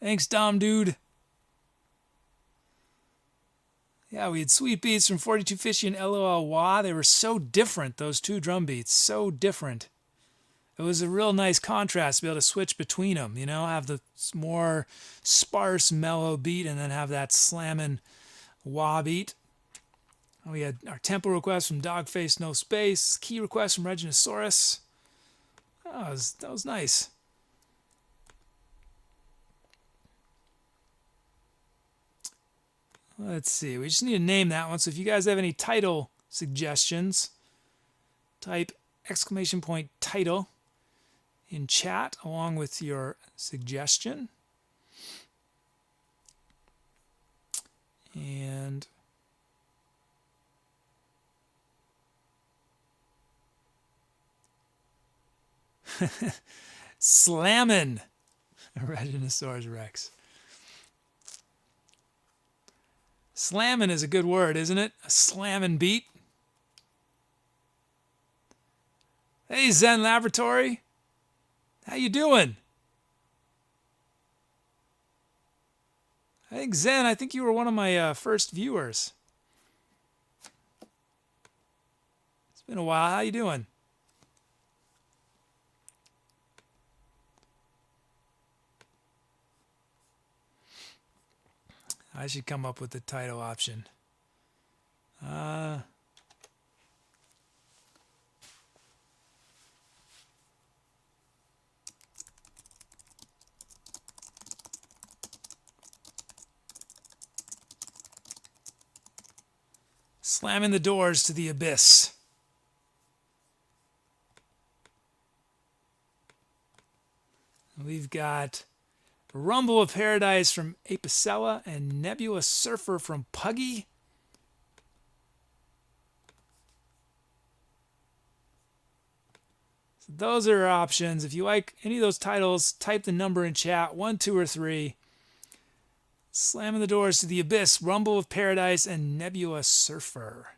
S1: Thanks, Dom Dude. Yeah, we had sweet beats from 42 Fishy and LOL Wah. They were so different, those two drum beats. So different. It was a real nice contrast to be able to switch between them, you know, have the more sparse, mellow beat and then have that slamming wah beat. We had our tempo request from Dogface No Space, key request from Reginasaurus. That was nice. Let's see. We just need to name that one. So if you guys have any title suggestions, type !title in chat along with your suggestion. And Slammin' reginasaurusREX. Slammin' is a good word, isn't it? A slammin' beat. Hey, Zen Laboratory. How you doing? I think you were one of my first viewers. It's been a while. How you doing? I should come up with the title option. Slamming the doors to the abyss. We've got Rumble of Paradise from Etcetera and Nebula Surfer from Puggy. So those are our options. If you like any of those titles, type the number in chat, 1, 2, or 3. Slamming the doors to the abyss, Rumble of Paradise, and Nebula Surfer.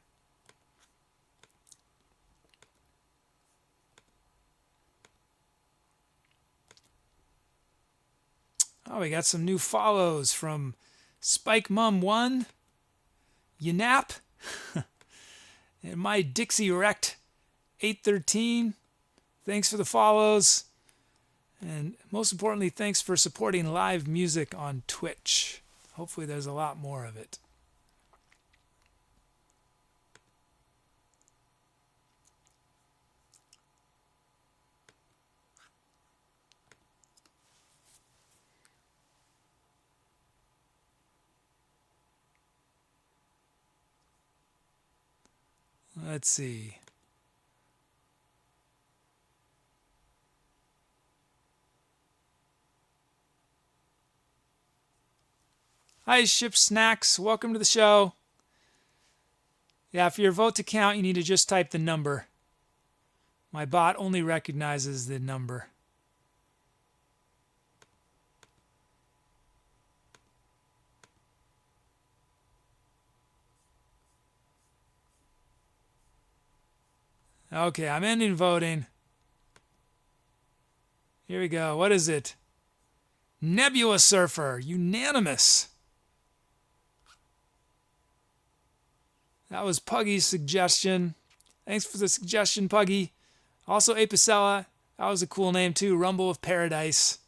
S1: Oh, we got some new follows from Spike Mum 1, Yanap, and my Dixie Wrecked 813. Thanks for the follows. And most importantly, thanks for supporting live music on Twitch. Hopefully there's a lot more of it. Let's see. Hi, Ship Snacks. Welcome to the show. Yeah, for your vote to count, you need to just type the number. My bot only recognizes the number. Okay, I'm ending voting. Here we go. What is it? Nebula Surfer, unanimous. That was Puggy's suggestion. Thanks for the suggestion, Puggy. Also, Etcetera. That was a cool name, too. Rumble of Paradise.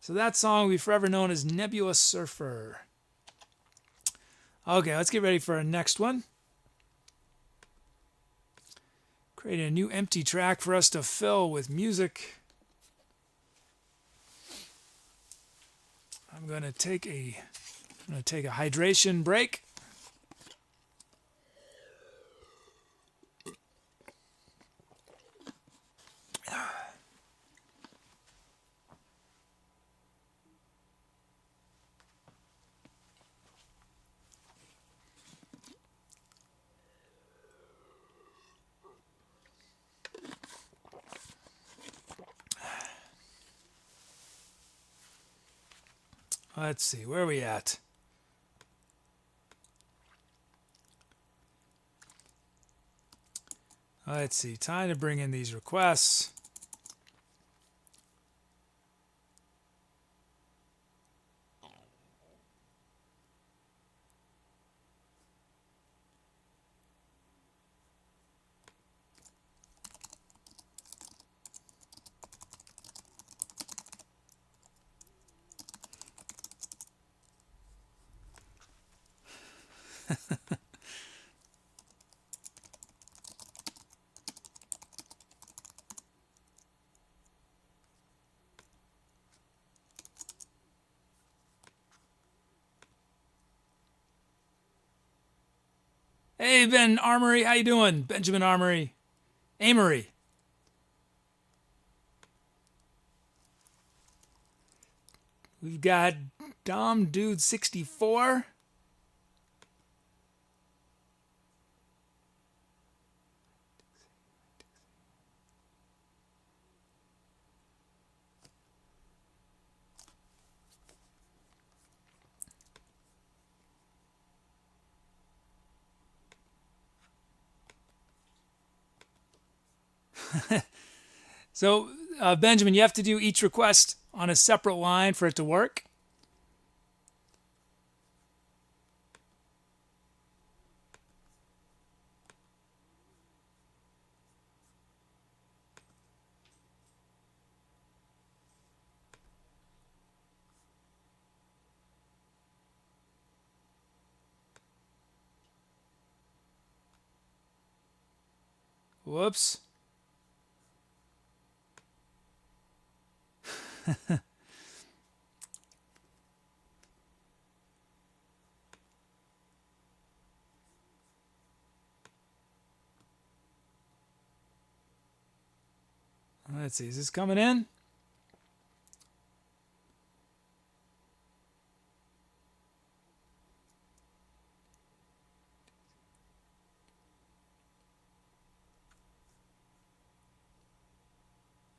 S1: So that song will be forever known as Nebula Surfer. Okay, let's get ready for our next one. Creating a new empty track for us to fill with music. I'm going to take a hydration break. Let's see, where are we at? Let's see, time to bring in these requests. Hey, Ben Armory, how you doing? Benjamin Armory. Amory. We've got Dom Dude 64. So, Benjamin, you have to do each request on a separate line for it to work. Whoops. Let's see, is this coming in?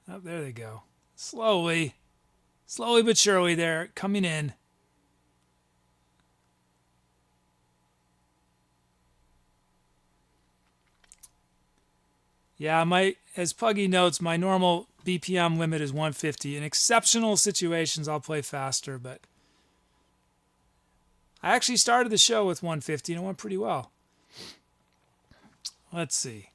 S1: Oh, there they go. Slowly but surely they're coming in. Yeah, as Puggy notes, my normal BPM limit is 150. In exceptional situations, I'll play faster, but I actually started the show with 150 and it went pretty well. Let's see.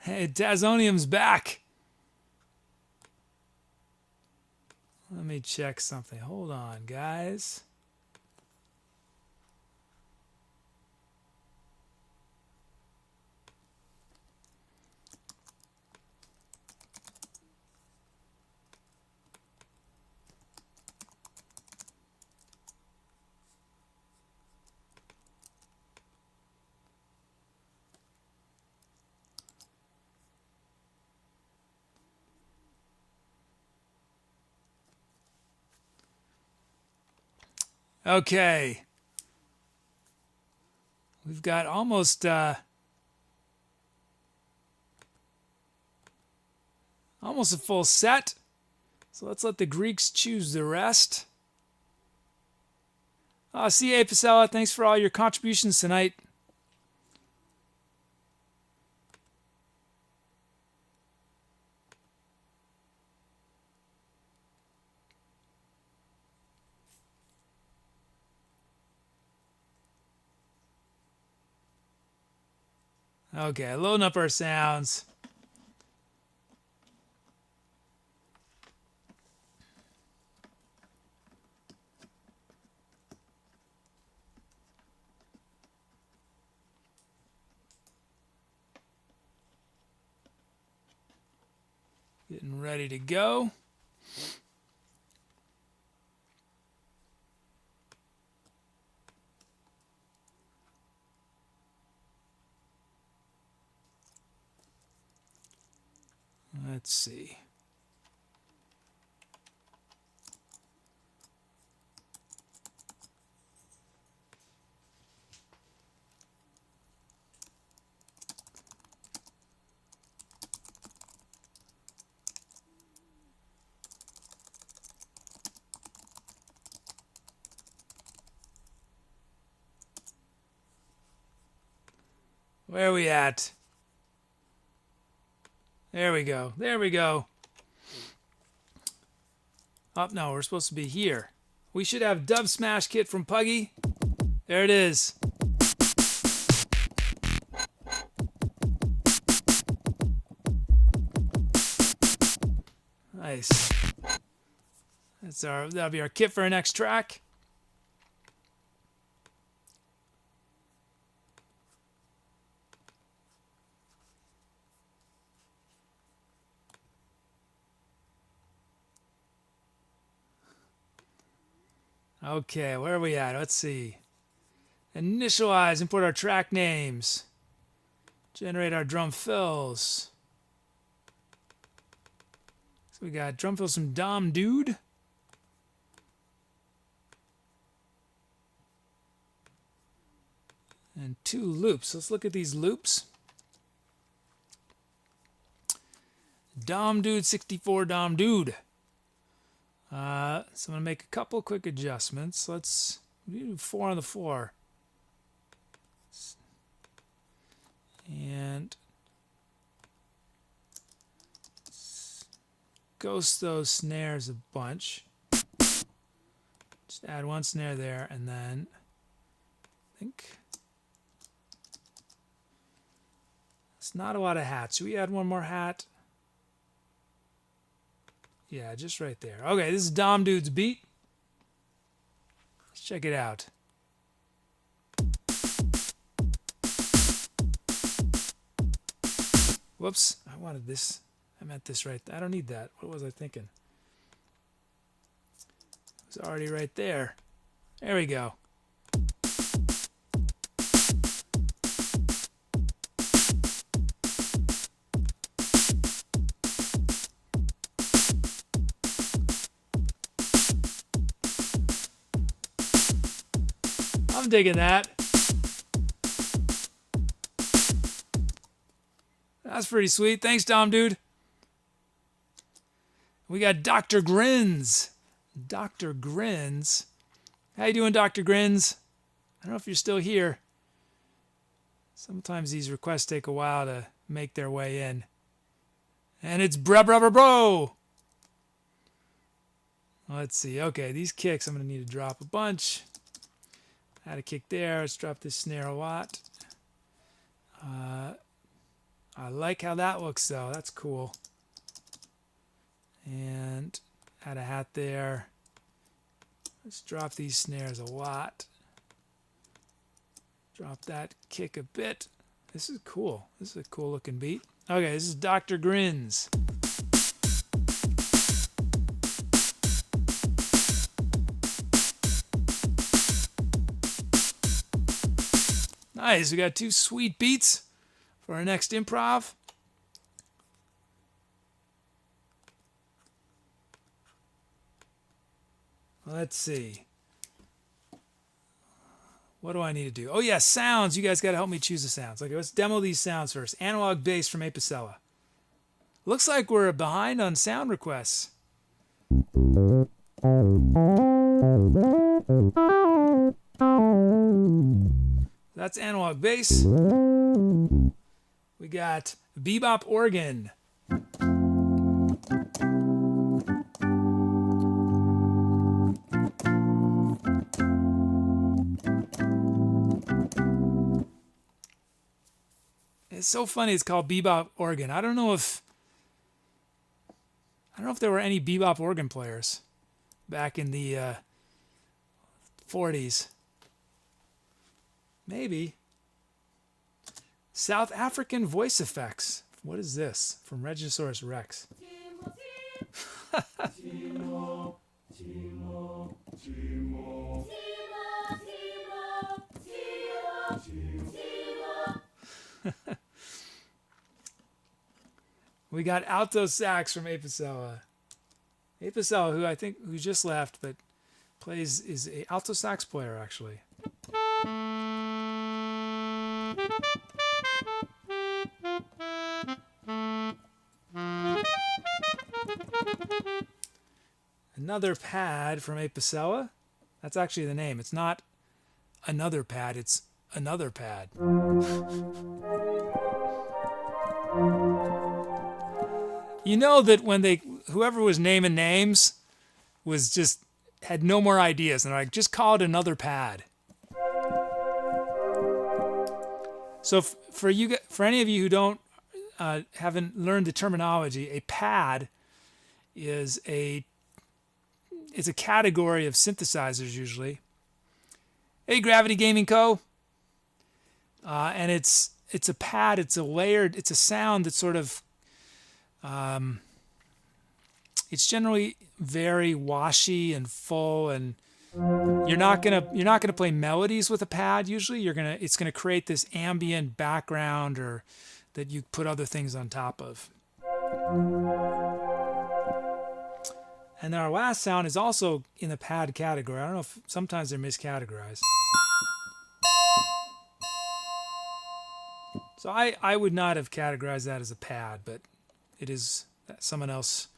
S1: Hey, Dazonium's back. Let me check something. Hold on, guys. Okay. We've got almost a full set. So let's let the Greeks choose the rest. C.A. Pasella, thanks for all your contributions tonight. Okay, loading up our sounds. Getting ready to go. Let's see. Where are we at? There we go. There we go. Oh, no, we're supposed to be here. We should have Dub Smash Kit from Puggy. There it is. Nice. That'll be our kit for our next track. Okay, where are we at? Let's see. Initialize, import our track names. Generate our drum fills. So we got drum fills from Dom Dude. And 2 loops. Let's look at these loops. Dom Dude 64 Dom Dude. So I'm going to make a couple quick adjustments. Let's do 4 on the floor. And ghost those snares a bunch. Just add 1 snare there, and then I think it's not a lot of hats. Should we add 1 more hat? Yeah, just right there. Okay, this is Dom Dude's beat. Let's check it out. Whoops, I wanted this. I meant this right there. I don't need that. What was I thinking? It was already right there. There we go. I'm digging that. That's pretty sweet. Thanks, Dom Dude. We got Dr. Grins. Dr. Grins. How you doing, Dr. Grins? I don't know if you're still here. Sometimes these requests take a while to make their way in. And it's bro. Let's see. Okay, these kicks I'm going to need to drop a bunch. Add a kick there. Let's drop this snare a lot. I like how that looks, though. That's cool. And add a hat there. Let's drop these snares a lot. Drop that kick a bit. This is cool. This is a cool looking beat. Okay, this is Dr. Grins. Nice, we got 2 sweet beats for our next improv. Let's see. What do I need to do? Oh yeah, sounds. You guys got to help me choose the sounds. Okay, let's demo these sounds first. Analog bass from Etcetera. Looks like we're behind on sound requests. That's analog bass. We got bebop organ. It's so funny it's called bebop organ. I don't know if there were any bebop organ players back in the 40s. Maybe. South African voice effects. What is this? From reginasaurusREX. We got alto sax from Etcetera. Etcetera, who just left, but is a alto sax player actually. Another pad from Etcetera. That's actually the name. It's not another pad, it's another pad. You know that when whoever was naming names was just had no more ideas, and they're like, just call it another pad. So for any of you who don't haven't learned the terminology, a pad is it's a category of synthesizers usually. Hey, Gravity Gaming Co. And it's a pad. It's a layered. It's a sound that's sort of. It's generally very washy and full, and you're not gonna play melodies with a pad. Usually, it's gonna create this ambient background, or that you put other things on top of. And then our last sound is also in the pad category. I don't know if sometimes they're miscategorized. So I would not have categorized that as a pad, but it is that someone else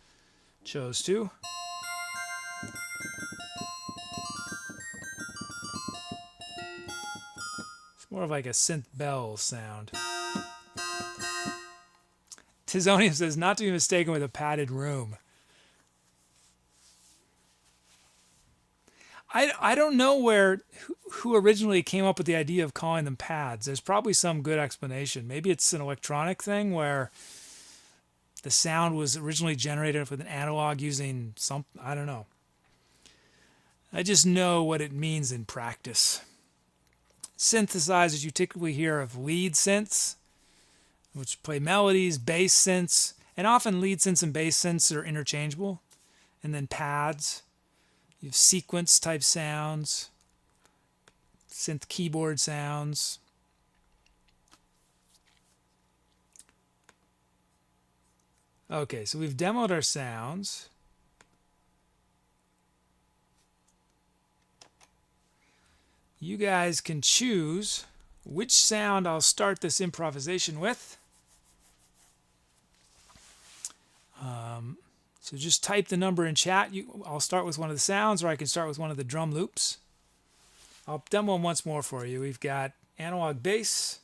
S1: chose to. It's more of like a synth bell sound. Tizonium says, not to be mistaken with a padded room. I don't know who originally came up with the idea of calling them pads. There's probably some good explanation. Maybe it's an electronic thing where the sound was originally generated with an analog using I don't know. I just know what it means in practice. Synthesizers, you typically hear of lead synths, which play melodies, bass synths, and often lead synths and bass synths are interchangeable. And then pads. You have sequence type sounds, synth keyboard sounds. Okay, so we've demoed our sounds. You guys can choose which sound I'll start this improvisation with. So just type the number in chat. I'll start with one of the sounds, or I can start with one of the drum loops. I'll demo them once more for you. We've got analog bass.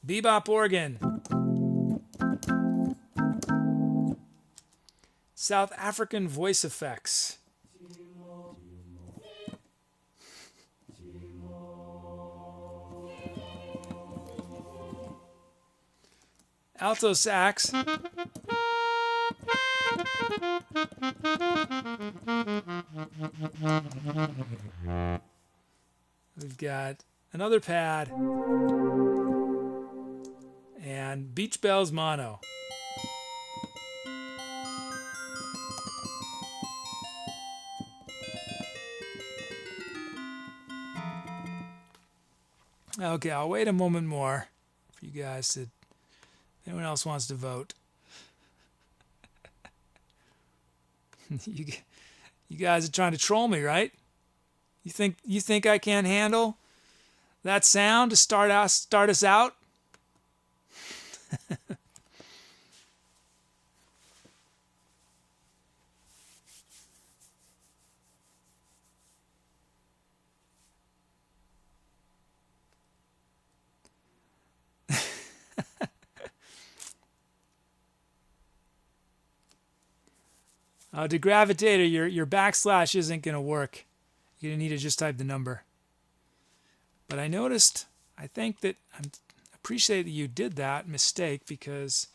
S1: Bebop organ. South African voice effects. Alto sax. We've got another pad. And Beach Bells mono. Okay, I'll wait a moment more for you guys to. Anyone else wants to vote? You guys are trying to troll me, right? You think I can't handle that sound to start us out? To Gravitator, your backslash isn't going to work. You're going to need to just type the number. But I think that I appreciate that you did that mistake, because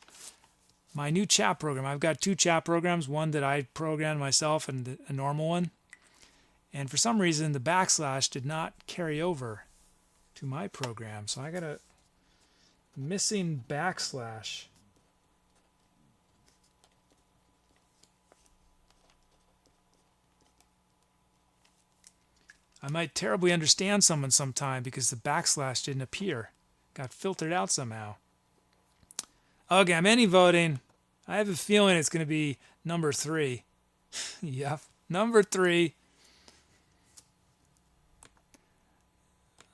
S1: my new chat program, I've got two chat programs, one that I programmed myself and a normal one. And for some reason, the backslash did not carry over to my program. So I got a missing backslash. I might terribly understand someone sometime because the backslash didn't appear. Got filtered out somehow. Okay, I'm any voting. I have a feeling it's going to be number 3. Yep, number 3.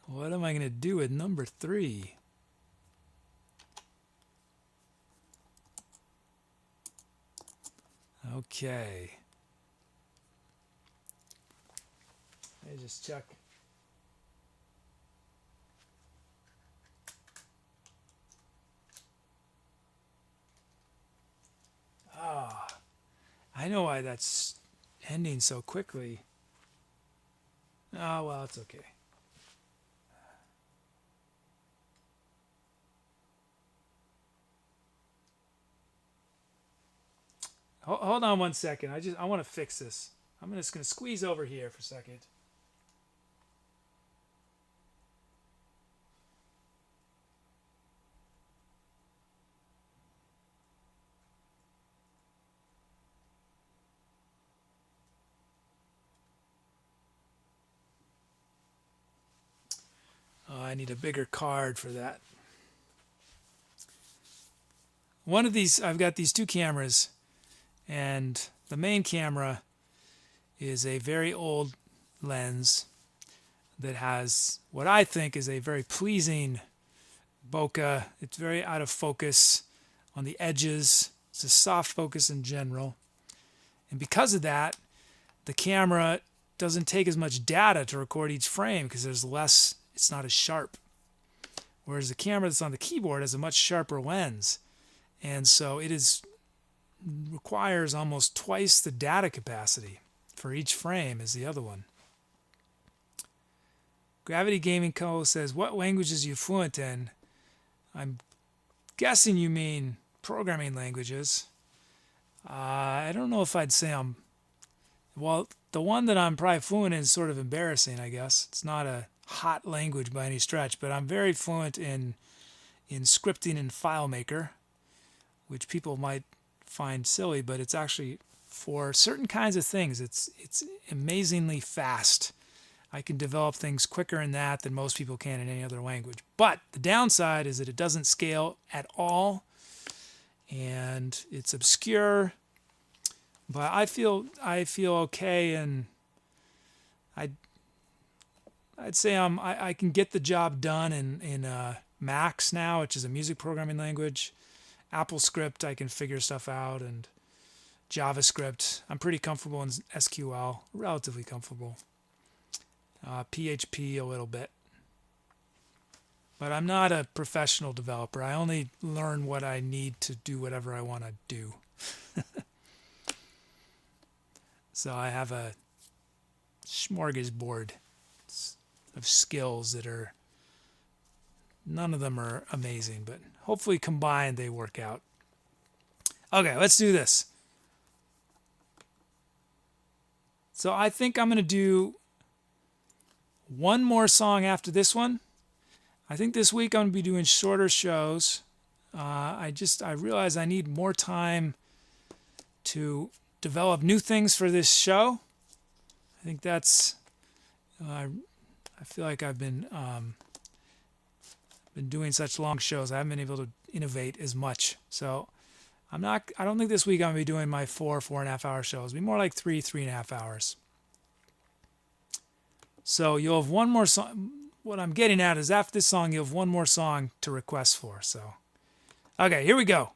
S1: What am I going to do with number 3? Okay. Let me just check. Ah, I know why that's ending so quickly. Oh, well, it's okay. Hold on one second. I want to fix this. I'm just going to squeeze over here for a second. Oh, I need a bigger card for that. One of these, I've got these two cameras, and the main camera is a very old lens that has what I think is a very pleasing bokeh. It's very out of focus on the edges. It's a soft focus in general. And because of that, the camera doesn't take as much data to record each frame because there's less, it's not as sharp. Whereas the camera that's on the keyboard has a much sharper lens. And so it requires almost twice the data capacity for each frame as the other one. Gravity Gaming Co. says, what languages are you fluent in? I'm guessing you mean programming languages. I don't know if I'd say well, the one that I'm probably fluent in is sort of embarrassing, I guess. It's not a hot language by any stretch, but I'm very fluent in scripting in FileMaker, which people might find silly, but it's actually for certain kinds of things. It's amazingly fast. I can develop things quicker in that than most people can in any other language. But the downside is that it doesn't scale at all, and it's obscure. But I feel okay, and I'd say I can get the job done in Max now, which is a music programming language. AppleScript, I can figure stuff out, and JavaScript. I'm pretty comfortable in SQL, relatively comfortable. PHP a little bit. But I'm not a professional developer. I only learn what I need to do whatever I want to do. So I have a smorgasbord of skills that are, none of them are amazing, but hopefully combined they work out. Okay, let's do this. So I think I'm going to do one more song after this one. I think this week I'm going to be doing shorter shows. I realize I need more time to develop new things for this show. I think that's, I feel like I've been doing such long shows. I haven't been able to innovate as much. So I don't think this week I'm going to be doing my 4.5 hour shows. It'll be more like 3.5 hours. So you'll have one more song. What I'm getting at is after this song, you'll have one more song to request for. So, okay, here we go.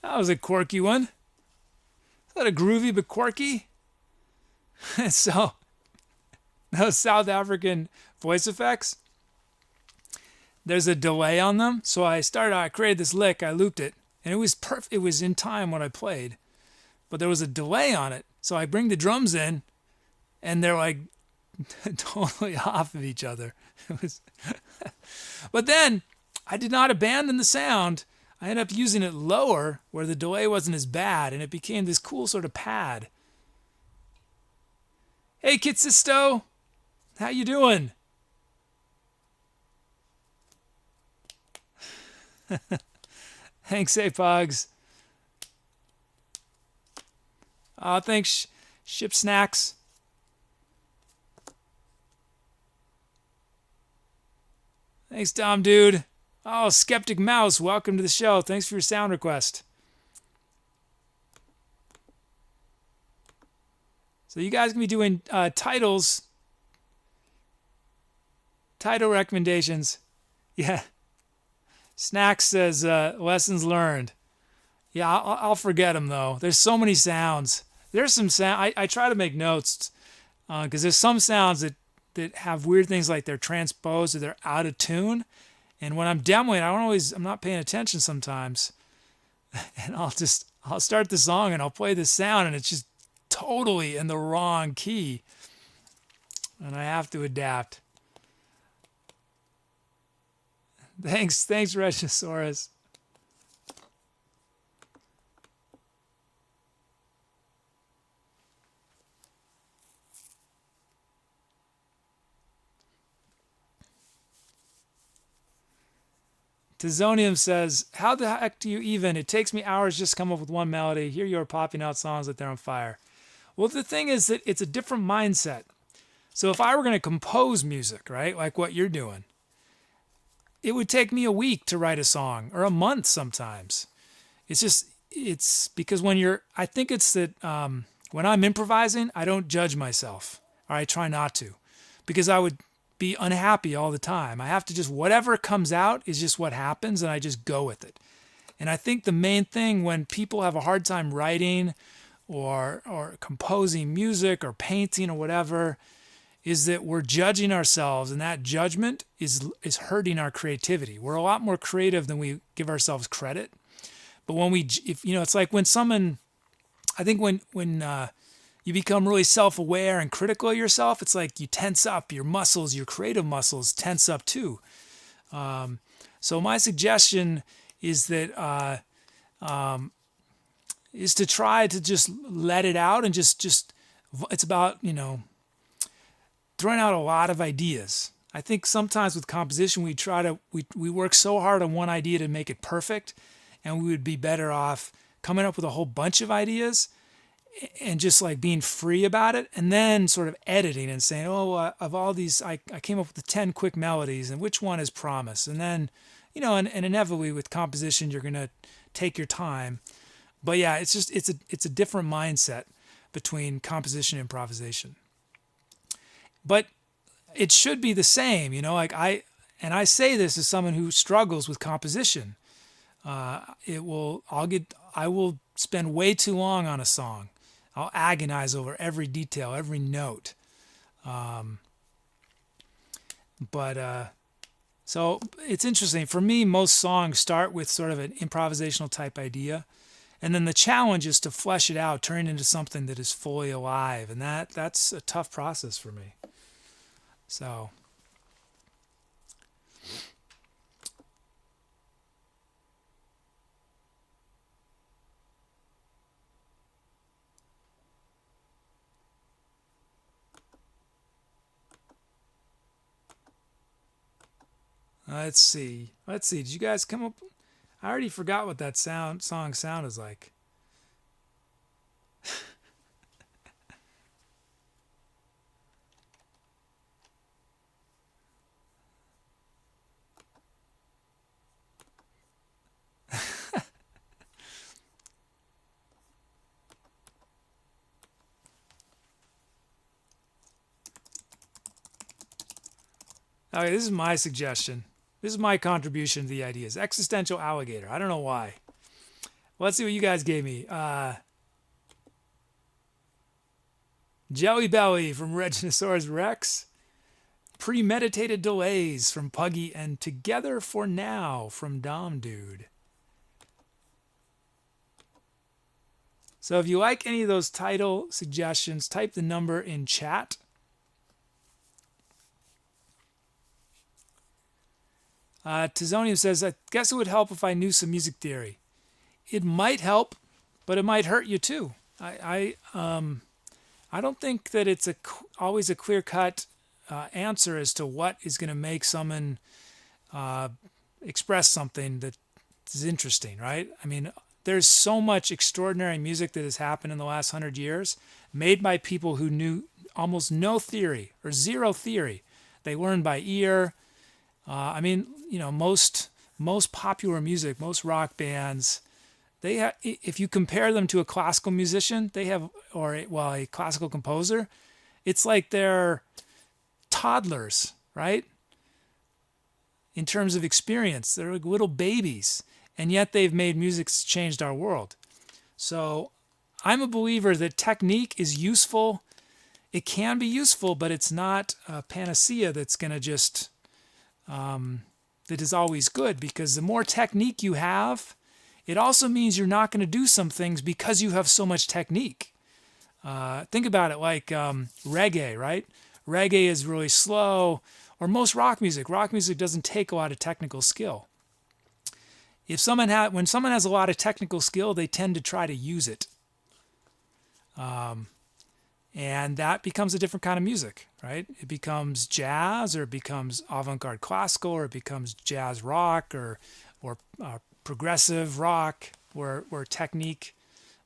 S1: That was a quirky one. Is that a groovy but quirky? So, those South African voice effects, there's a delay on them. So I created this lick, I looped it, and it was perfect. It was in time when I played, but there was a delay on it. So I bring the drums in, and they're like totally off of each other. It was but then I did not abandon the sound. I ended up using it lower where the delay wasn't as bad, and it became this cool sort of pad. Hey, Kitsisto, how you doing? Thanks, Apogs. Thanks, Ship Snacks. Thanks, Dom Dude. Oh, Skeptic Mouse, welcome to the show. Thanks for your sound request. So you guys can be doing title recommendations. Yeah. Snacks says lessons learned. Yeah, I'll forget them though. There's so many sounds. There's some sound. I try to make notes because there's some sounds that have weird things like they're transposed or they're out of tune. And when I'm demoing, I'm not paying attention sometimes. And I'll start the song and I'll play the sound and it's just totally in the wrong key. And I have to adapt. Thanks, Reginasaurus. Tizonium says, how the heck do you even? It takes me hours just to come up with one melody. Here you are popping out songs like they're on fire. Well, the thing is that it's a different mindset. So if I were going to compose music, right, like what you're doing, it would take me a week to write a song or a month sometimes. It's because I think it's that when I'm improvising, I don't judge myself, or I try not to, because I would be unhappy all the time. I have to just, whatever comes out is just what happens, and I just go with it. And I think the main thing when people have a hard time writing or composing music or painting or whatever is that we're judging ourselves, and that judgment is hurting our creativity. We're a lot more creative than we give ourselves credit. But when it's like when someone, I think when you become really self-aware and critical of yourself, it's like you tense up, your muscles, your creative muscles tense up too. So my suggestion is that is to try to just let it out and just it's about, throwing out a lot of ideas. I think sometimes with composition, we work so hard on one idea to make it perfect, and we would be better off coming up with a whole bunch of ideas and just like being free about it, and then sort of editing and saying, of all these, I came up with 10 quick melodies, and which one is promise? And then, and inevitably with composition, you're going to take your time. But yeah, it's a different mindset between composition and improvisation. But it should be the same, I say this as someone who struggles with composition. I will spend way too long on a song. I'll agonize over every detail, every note. So it's interesting. For me, most songs start with sort of an improvisational type idea. And then the challenge is to flesh it out, turn it into something that is fully alive. And that's a tough process for me. So, let's see. Did you guys come up? I already forgot what that song sounded like. Okay, this is my suggestion. This is my contribution to the ideas. Existential alligator. I don't know why. Let's see what you guys gave me. Jelly Belly from reginasaurusREX. Premeditated Delays from Puggy, and Together for Now from Dom Dude. So if you like any of those title suggestions, type the number in chat. Tizonium says, I guess it would help if I knew some music theory. It might help, but it might hurt you too. I don't think that it's always a clear-cut answer as to what is going to make someone express something that is interesting, right? I mean, there's so much extraordinary music that has happened in the last 100 years, made by people who knew almost no theory or zero theory. They learned by ear. I mean, you know, most popular music, most rock bands, they have, if you compare them to a classical musician, they have, or a classical composer, it's like they're toddlers, right? In terms of experience, they're like little babies, and yet they've made music that's changed our world. So I'm a believer that technique is useful. It can be useful, but it's not a panacea that's going to just, that is always good, because the more technique you have, it also means you're not going to do some things because you have so much technique. Think about it like reggae, right? Reggae is really slow, or most rock music. Rock music doesn't take a lot of technical skill. When someone has a lot of technical skill, they tend to try to use it. And that becomes a different kind of music, right? It becomes jazz, or it becomes avant-garde classical, or it becomes jazz rock, or progressive rock, or technique.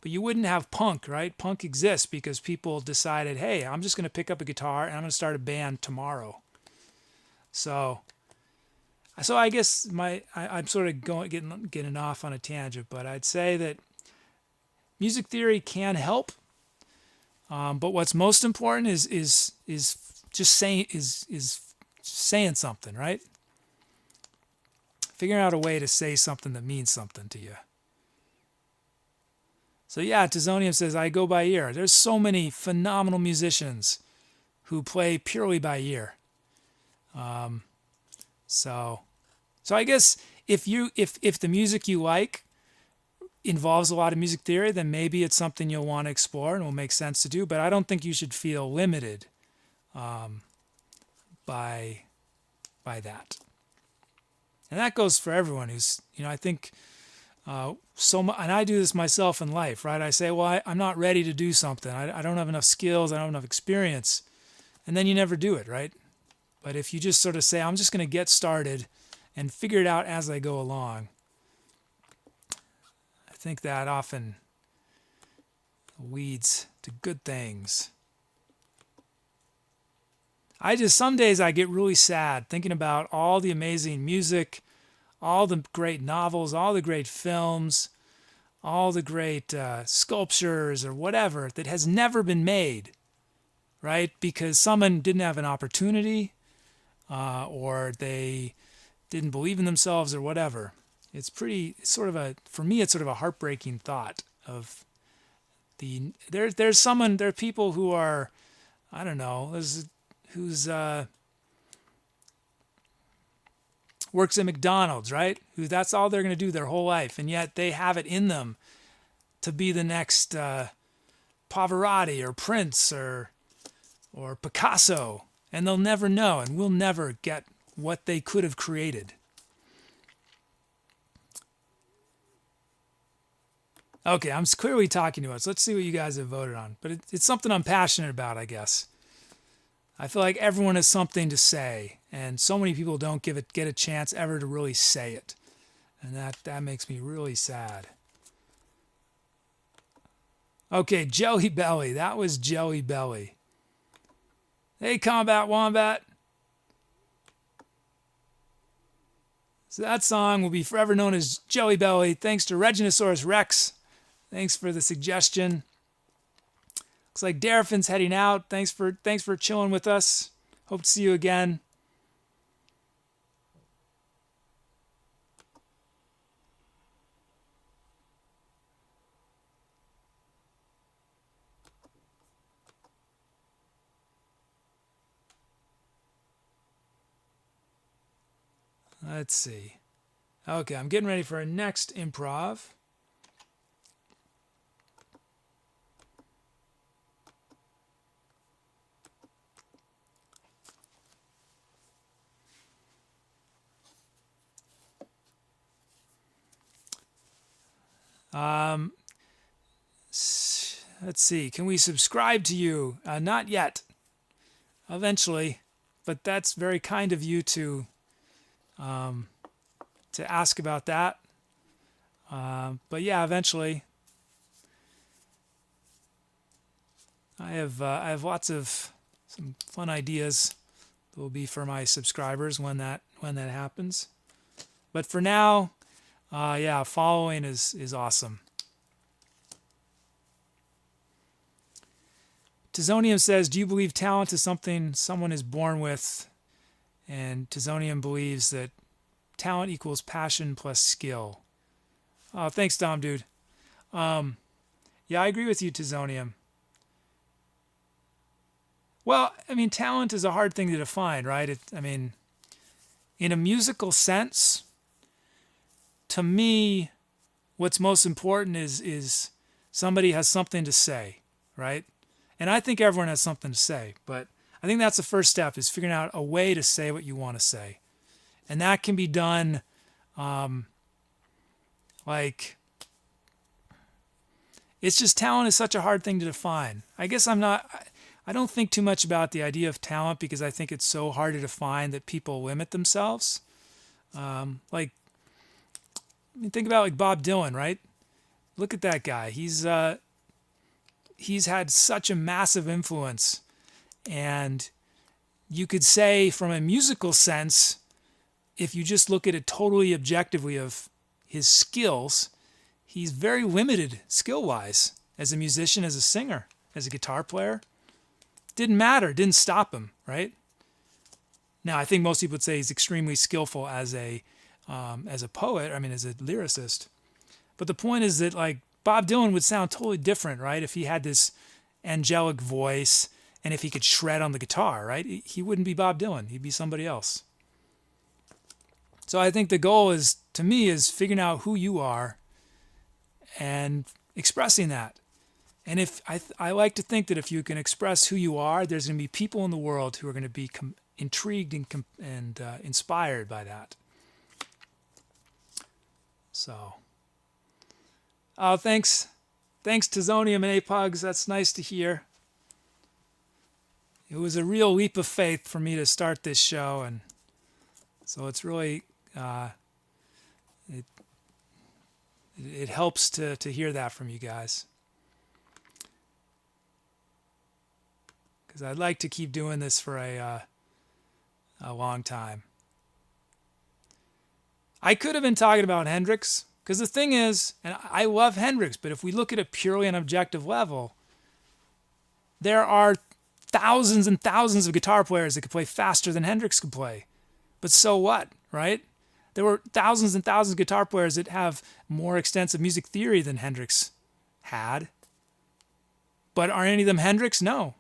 S1: But you wouldn't have punk, right? Punk exists because people decided, hey, I'm just going to pick up a guitar and I'm going to start a band tomorrow. So I guess I'm sort of getting off on a tangent, but I'd say that music theory can help. But what's most important is just saying something, right? Figuring out a way to say something that means something to you. So yeah, Tizonium says, I go by ear. There's so many phenomenal musicians who play purely by ear. So I guess if the music you like involves a lot of music theory, then maybe it's something you'll want to explore and will make sense to do. But I don't think you should feel limited by that. And that goes for everyone who's, I think and I do this myself in life, right? I say, well, I'm not ready to do something. I don't have enough skills. I don't have enough experience. And then you never do it, right? But if you just sort of say, I'm just going to get started and figure it out as I go along, I think that often leads to good things. Some days I get really sad thinking about all the amazing music, all the great novels, all the great films, all the great sculptures or whatever that has never been made, right? Because someone didn't have an opportunity or they didn't believe in themselves or whatever. For me, it's sort of a heartbreaking thought of there are people who are, I don't know, who's works at McDonald's, right? Who that's all they're going to do their whole life, and yet they have it in them to be the next Pavarotti or Prince or Picasso, and they'll never know, and we'll never get what they could have created. Okay, I'm clearly talking to us. Let's see what you guys have voted on. But it's something I'm passionate about, I guess. I feel like everyone has something to say, and so many people don't get a chance ever to really say it. And that makes me really sad. Okay, Jelly Belly. That was Jelly Belly. Hey, Combat Wombat. So that song will be forever known as Jelly Belly. Thanks to reginasaurusREX. Thanks for the suggestion. Looks like Darafin's heading out. Thanks for chilling with us. Hope to see you again. Let's see. Okay, I'm getting ready for our next improv. Let's see. Can we subscribe to you? Not yet. Eventually, but that's very kind of you to ask about that. But yeah, eventually. I have lots of some fun ideas that will be for my subscribers when that happens. But for now, yeah, following is awesome. Tizonium says, do you believe talent is something someone is born with? And Tizonium believes that talent equals passion plus skill. Oh, thanks, Dom, dude. Yeah, I agree with you, Tizonium. Well, I mean, talent is a hard thing to define, right? I mean, in a musical sense, to me, what's most important is somebody has something to say, right? And I think everyone has something to say, but I think that's the first step, is figuring out a way to say what you want to say. And that can be done it's just, talent is such a hard thing to define. I guess I don't think too much about the idea of talent because I think it's so hard to define that people limit themselves. Think about like Bob Dylan, right? Look at that guy. He's had such a massive influence, and you could say from a musical sense, if you just look at it totally objectively of his skills, he's very limited skill-wise as a musician, as a singer, as a guitar player. Didn't matter, didn't stop him, right? Now, I think most people would say he's extremely skillful as a poet, as a lyricist. But the point is that, like, Bob Dylan would sound totally different, right? If he had this angelic voice and if he could shred on the guitar, right? He wouldn't be Bob Dylan. He'd be somebody else. So I think the goal is, to me, is figuring out who you are and expressing that. And if I like to think that if you can express who you are, there's going to be people in the world who are going to be intrigued and inspired by that. So, oh, thanks Tizonium and Apugs. That's nice to hear. It was a real leap of faith for me to start this show, and so it's really it helps to hear that from you guys, because I'd like to keep doing this for a long time. I could have been talking about Hendrix, because the thing is, and I love Hendrix, but if we look at it purely on an objective level, there are thousands and thousands of guitar players that could play faster than Hendrix could play. But so what, right? There were thousands and thousands of guitar players that have more extensive music theory than Hendrix had. But are any of them Hendrix? No.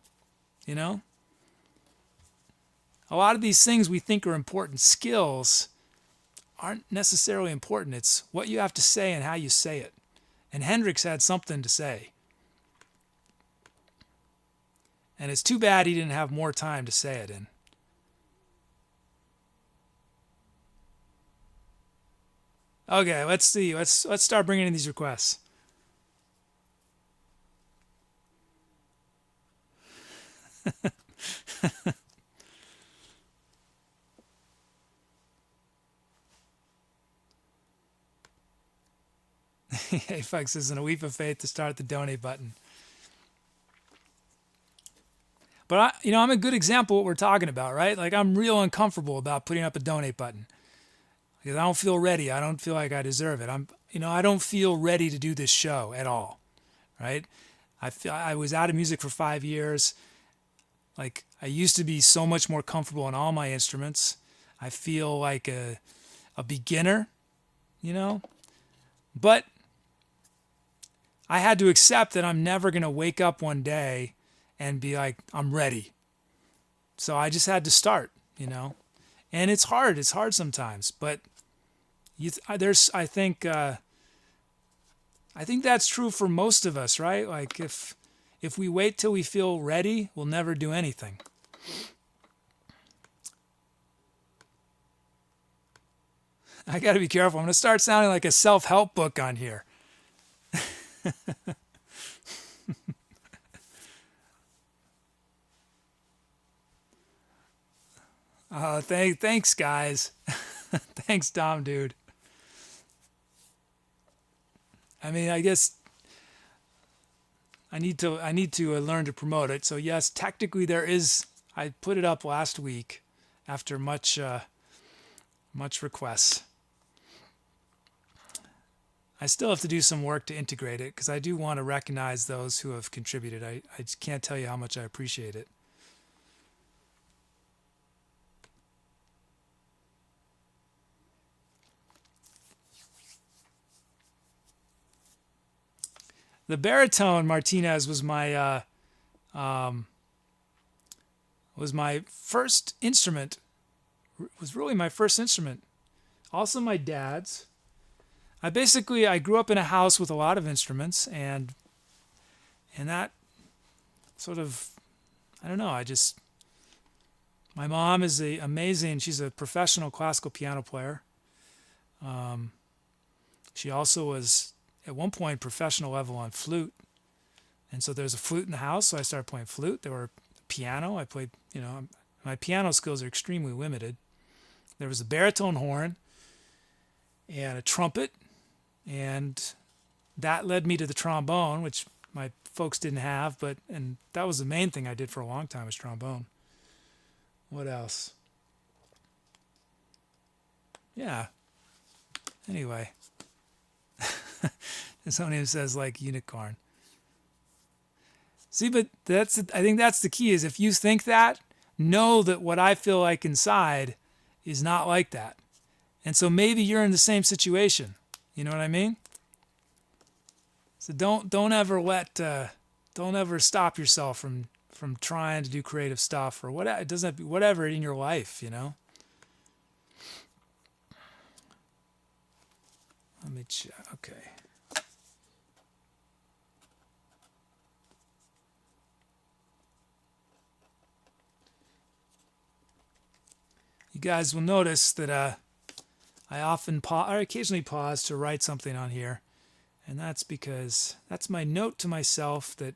S1: You know? A lot of these things we think are important skills aren't necessarily important. It's what you have to say and how you say it. And Hendrix had something to say. And it's too bad he didn't have more time to say it in. Okay, let's see. Let's start bringing in these requests. Hey, folks, this is a leap of faith to start the donate button. But I'm a good example of what we're talking about, right? Like, I'm real uncomfortable about putting up a donate button because I don't feel ready. I don't feel like I deserve it. I don't feel ready to do this show at all, right? I was out of music for 5 years. Like, I used to be so much more comfortable on all my instruments. I feel like a beginner, But I had to accept that I'm never going to wake up one day and be like, I'm ready. So I just had to start, And it's hard. It's hard sometimes. But I think that's true for most of us, right? Like if we wait till we feel ready, we'll never do anything. I got to be careful. I'm going to start sounding like a self-help book on here. Thanks, guys. Thanks, Dom, dude. I mean, I guess I need to learn to promote it. So yes, technically there is. I put it up last week after much requests. I still have to do some work to integrate it because I do want to recognize those who have contributed. I just can't tell you how much I appreciate it. The baritone Martinez was my first instrument. Was really my first instrument. Also my dad's. I grew up in a house with a lot of instruments, and that sort of, I don't know, my mom is she's a professional classical piano player. She also was at one point professional level on flute, and so there's a flute in the house, so I started playing flute. There were piano. I played, my piano skills are extremely limited. There was a baritone horn and a trumpet, and that led me to the trombone, which my folks didn't have, and that was the main thing I did for a long time, was trombone. What else? Yeah. Anyway. Someone says like unicorn. See, but I think that's the key, is if you think that, know that what I feel like inside is not like that. And so maybe you're in the same situation. You know what I mean? So don't ever stop yourself from trying to do creative stuff or whatever. It doesn't have to be whatever in your life, Let me check. Okay. You guys will notice that I often occasionally pause to write something on here, and that's because that's my note to myself that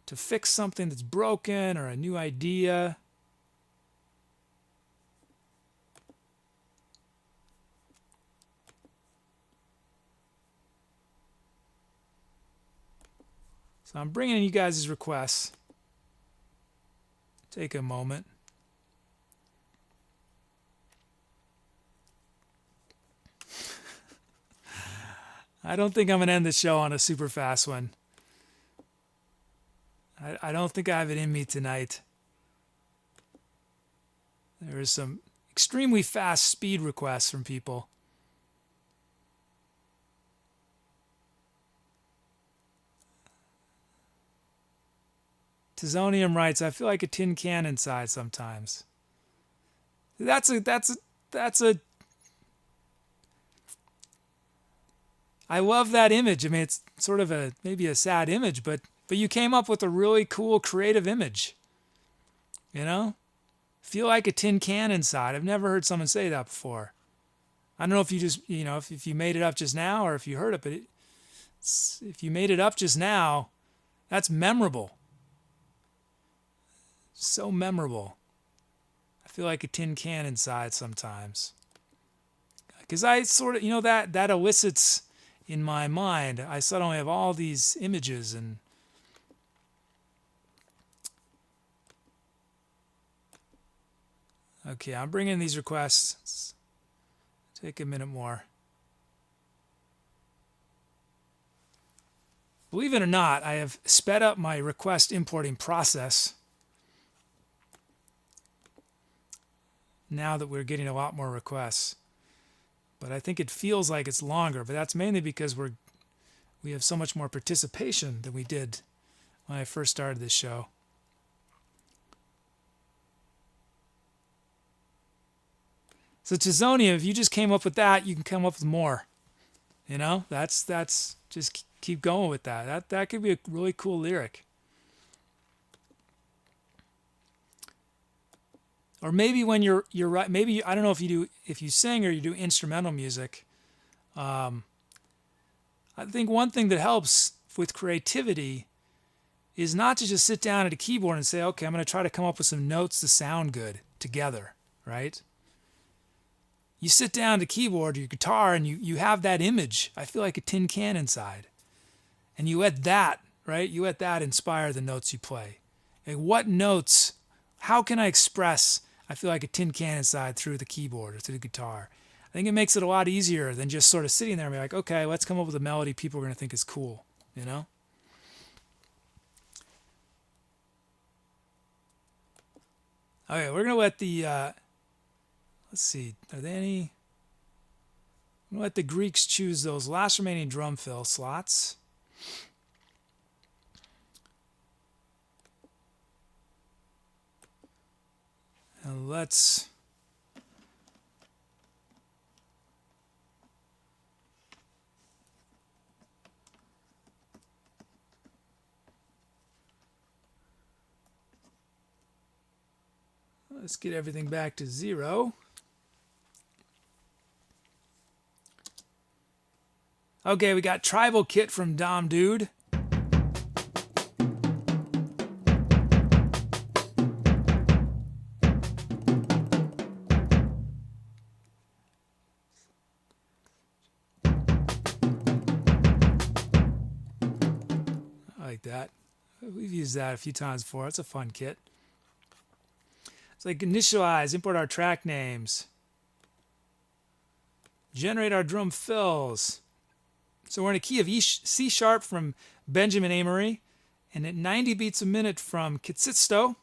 S1: to fix something that's broken or a new idea. So I'm bringing you guys' requests. Take a moment. I don't think I'm going to end the show on a super fast one. I don't think I have it in me tonight. There is some extremely fast speed requests from people. Tizonium writes, I feel like a tin can inside sometimes. That's a I love that image. I mean, it's sort of maybe a sad image, but you came up with a really cool creative image. Feel like a tin can inside. I've never heard someone say that before. I don't know if you just, if you made it up just now or if you heard it, but if you made it up just now, that's memorable. So memorable. I feel like a tin can inside sometimes. Because I sort of, that elicits in my mind, I suddenly have all these images and okay, I'm bringing these requests. Take a minute more. Believe it or not, I have sped up my request importing process now that we're getting a lot more requests. But I think it feels like it's longer, but that's mainly because we have so much more participation than we did when I first started this show. So Tizonia, if you just came up with that, you can come up with more. You know, that's just keep going with that. That could be a really cool lyric. Or maybe when you're right, maybe I don't know if you sing or you do instrumental music. I think one thing that helps with creativity is not to just sit down at a keyboard and say, okay, I'm going to try to come up with some notes to sound good together, right? You sit down at a keyboard or your guitar and you have that image. I feel like a tin can inside. And you let that, right? You let that inspire the notes you play. Like what notes, how can I express I feel like a tin can inside through the keyboard or through the guitar? I think it makes it a lot easier than just sort of sitting there and be like, okay, let's come up with a melody people are going to think is cool, you know? Okay, we're going to let the, let's see, are there any? I'm going to let the Greeks choose those last remaining drum fill slots. And let's get everything back to 0. Okay, we got Tribal Kit from Dom Dude. I like that. We've used that a few times before. It's a fun kit. It's like initialize, import our track names, generate our drum fills. So we're in a key of C sharp from Benjamin Amory, and at 90 beats a minute from Kitsisto.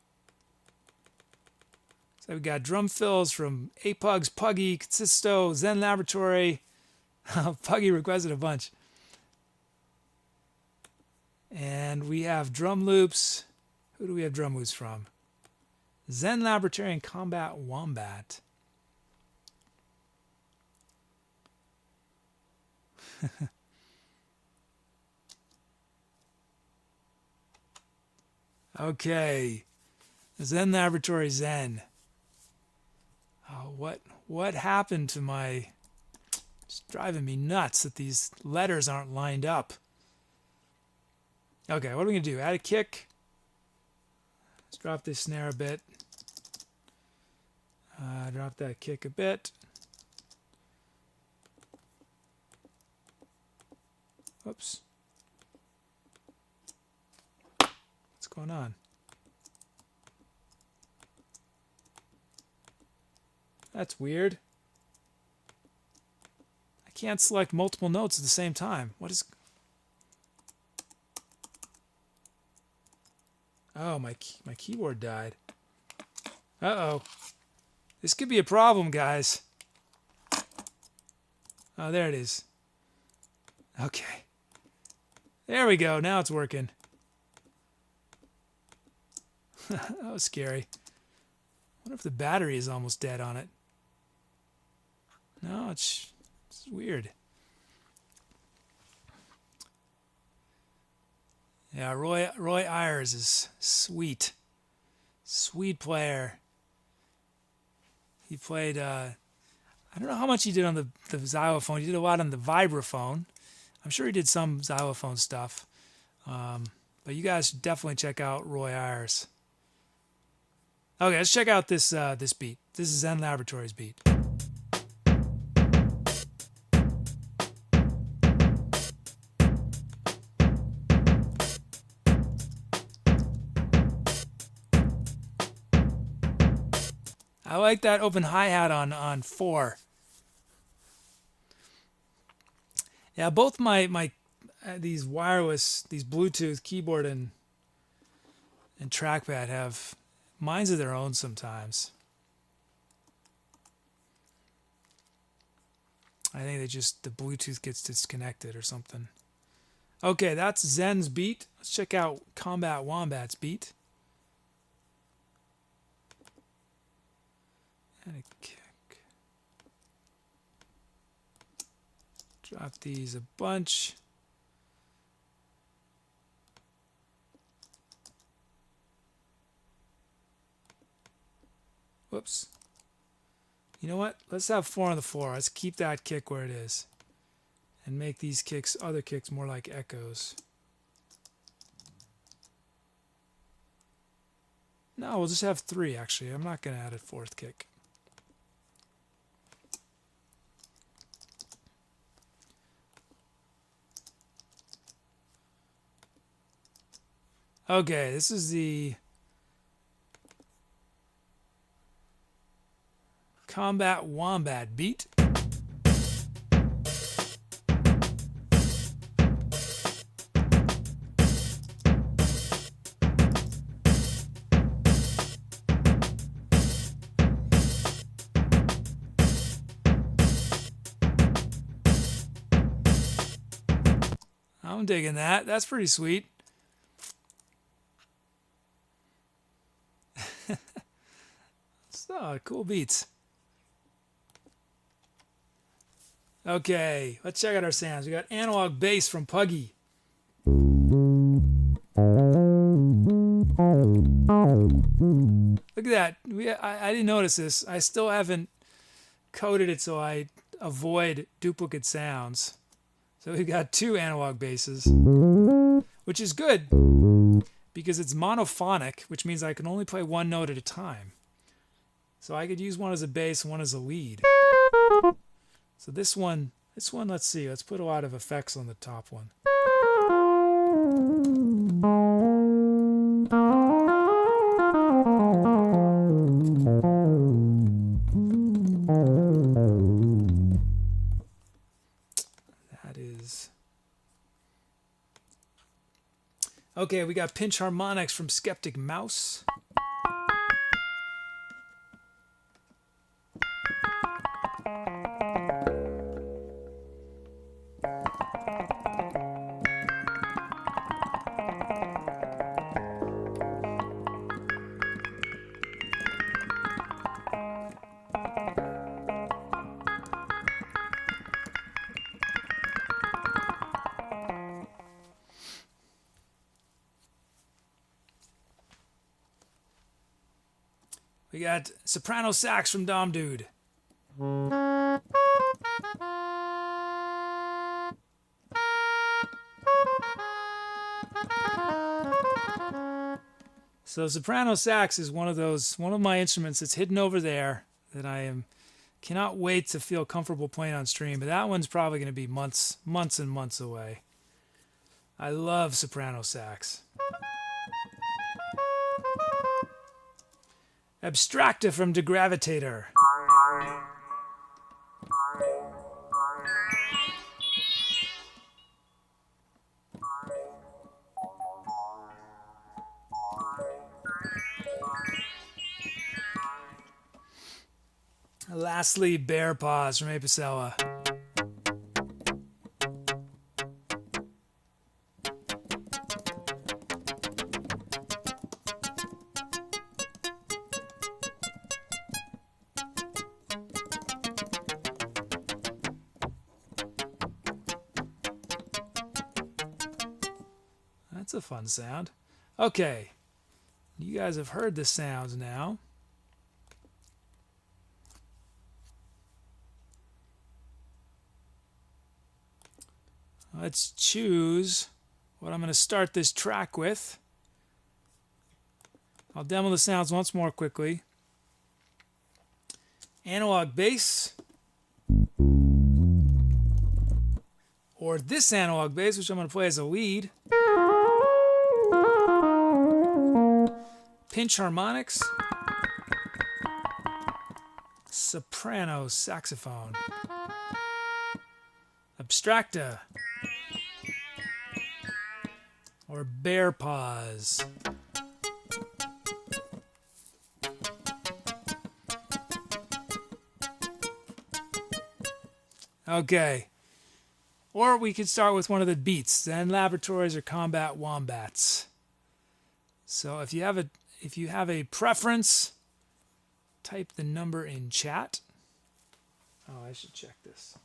S1: So we've got drum fills from Apugs, Puggy, Kitsisto, Zen Laboratory. Puggy requested a bunch. And we have drum loops. Who do we have drum loops from? Zen Laboratory and Combat Wombat. Okay. Zen Laboratory Zen. Oh, what happened to my... It's driving me nuts that these letters aren't lined up. Okay, what are we going to do? Add a kick. Let's drop this snare a bit. Drop that kick a bit. Oops. What's going on? That's weird. I can't select multiple notes at the same time. What is... Oh, my keyboard died. Uh-oh. This could be a problem, guys. Oh, there it is. Okay. There we go. Now it's working. That was scary. I wonder if the battery is almost dead on it. No, it's weird. Yeah, Roy Ayers is sweet. Sweet player. He played, I don't know how much he did on the xylophone. He did a lot on the vibraphone. I'm sure he did some xylophone stuff. But you guys should definitely check out Roy Ayers. Okay, let's check out this beat. This is Zen Laboratory's beat. I like that open hi-hat on 4. Yeah, both my these Bluetooth keyboard and trackpad have minds of their own sometimes. I think the Bluetooth gets disconnected or something. Okay, that's Zen's beat. Let's check out Combat Wombat's beat. And a kick. Drop these a bunch. Whoops. You know what? Let's have 4 on the floor. Let's keep that kick where it is. And make these kicks, other kicks, more like echoes. No, we'll just have 3 actually. I'm not going to add a 4th kick. Okay, this is the Combat Wombat beat. I'm digging that. That's pretty sweet. So, cool beats. Okay, let's check out our sounds. We got analog bass from Puggy. Look at that. I didn't notice this. I still haven't coded it so I avoid duplicate sounds. So we've got 2 analog basses, which is good because it's monophonic, which means I can only play 1 note at a time. So I could use one as a bass and one as a lead. So this one, let's see. Let's put a lot of effects on the top one. That is... Okay, we got pinch harmonics from Skeptic Mouse. We got soprano sax from Dom Dude. So soprano sax is one of my instruments that's hidden over there that cannot wait to feel comfortable playing on stream, but that one's probably going to be months and months away. I love soprano sax. Abstracta from Degravitator. Lastly, Bear Paws from Apicella. That's a fun sound. Okay, you guys have heard the sounds now. Let's choose what I'm going to start this track with. I'll demo the sounds once more quickly. Analog bass. Or this analog bass, which I'm going to play as a lead. Pinch harmonics. Soprano saxophone. Abstracta. Or Bear Paws. Okay. Or we could start with one of the beats, Zen Laboratories or Combat Wombats. So if you have a preference, type the number in chat. Oh, I should check this.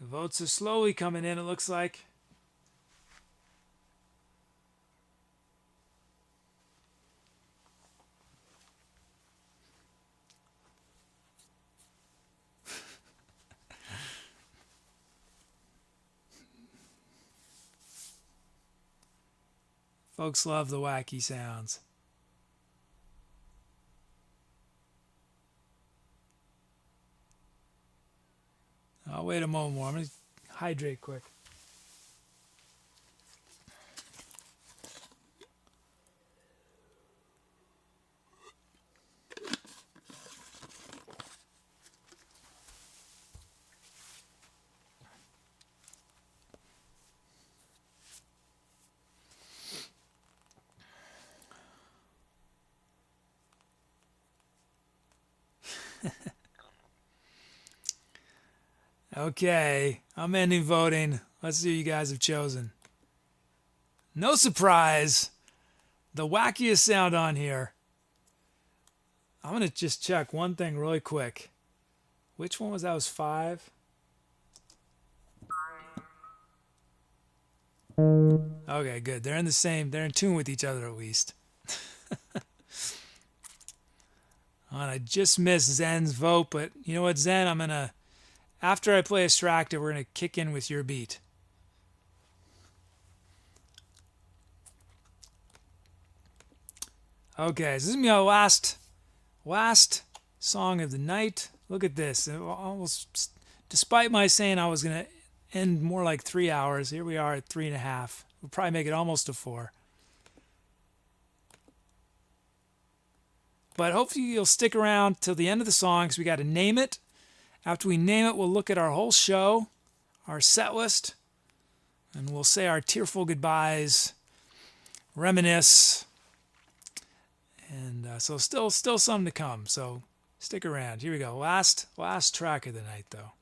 S1: votes are slowly coming in, it looks like. Folks love the wacky sounds. I'll wait a moment more. I'm going to hydrate quick. Okay, I'm ending voting. Let's see what you guys have chosen. No surprise, the wackiest sound on here. I'm going to just check one thing really quick. Which one was that? Was 5? Okay, good. They're in tune with each other at least. And I just missed Zen's vote, but you know what, Zen? After I play Extractor, we're going to kick in with your beat. Okay, so this is going to be our last song of the night. Look at this. Almost, despite my saying I was going to end more like 3 hours, here we are at 3.5. We'll probably make it almost to 4. But hopefully you'll stick around till the end of the song because we got to name it. After we name it, we'll look at our whole show, our set list, and we'll say our tearful goodbyes, reminisce, and so still some to come. So stick around. Here we go. Last track of the night, though.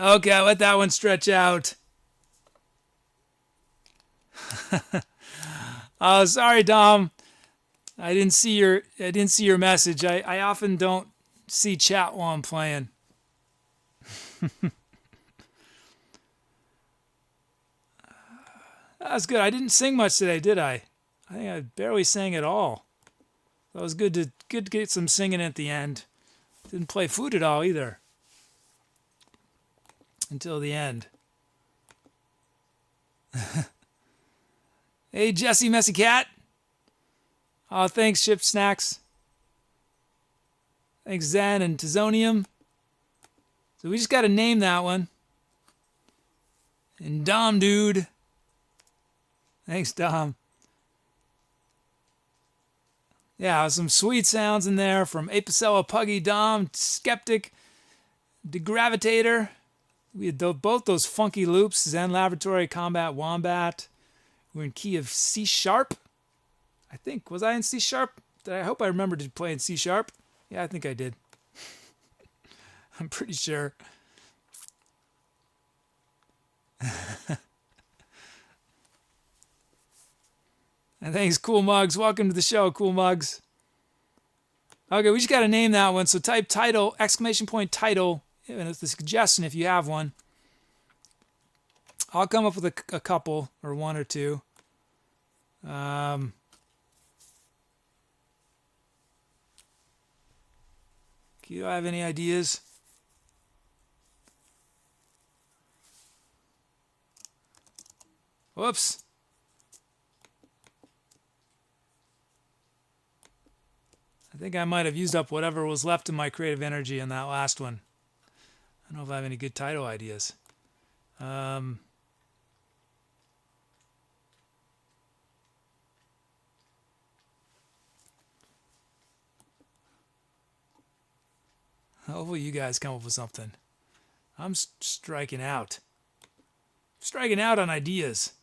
S1: Okay, let that one stretch out. Oh, sorry, Dom. I didn't see your message. I often don't see chat while I'm playing. That's good. I didn't sing much today, did I? I think I barely sang at all. That was good to get some singing at the end. Didn't play flute at all either. Until the end. Hey, Jesse Messy Cat. Oh, thanks, Ship Snacks. Thanks, Zen and Tizonium. So we just got to name that one. And Dom Dude. Thanks, Dom. Yeah, some sweet sounds in there from Apicella, Puggy, Dom, Skeptic, Degravitator. We had both those funky loops. Zen Laboratory, Combat, Wombat. We're in key of C sharp. I think. Was I in C sharp? I hope I remembered to play in C sharp. Yeah, I think I did. I'm pretty sure. And thanks, Cool Mugs. Welcome to the show, Cool Mugs. Okay, we just got to name that one. So type title, exclamation point title, and it's the suggestion if you have one. I'll come up with a couple or one or two. Do you have any ideas? Whoops. I think I might have used up whatever was left of my creative energy in that last one. I don't know if I have any good title ideas. Hopefully you guys come up with something. I'm striking out. Striking out on ideas.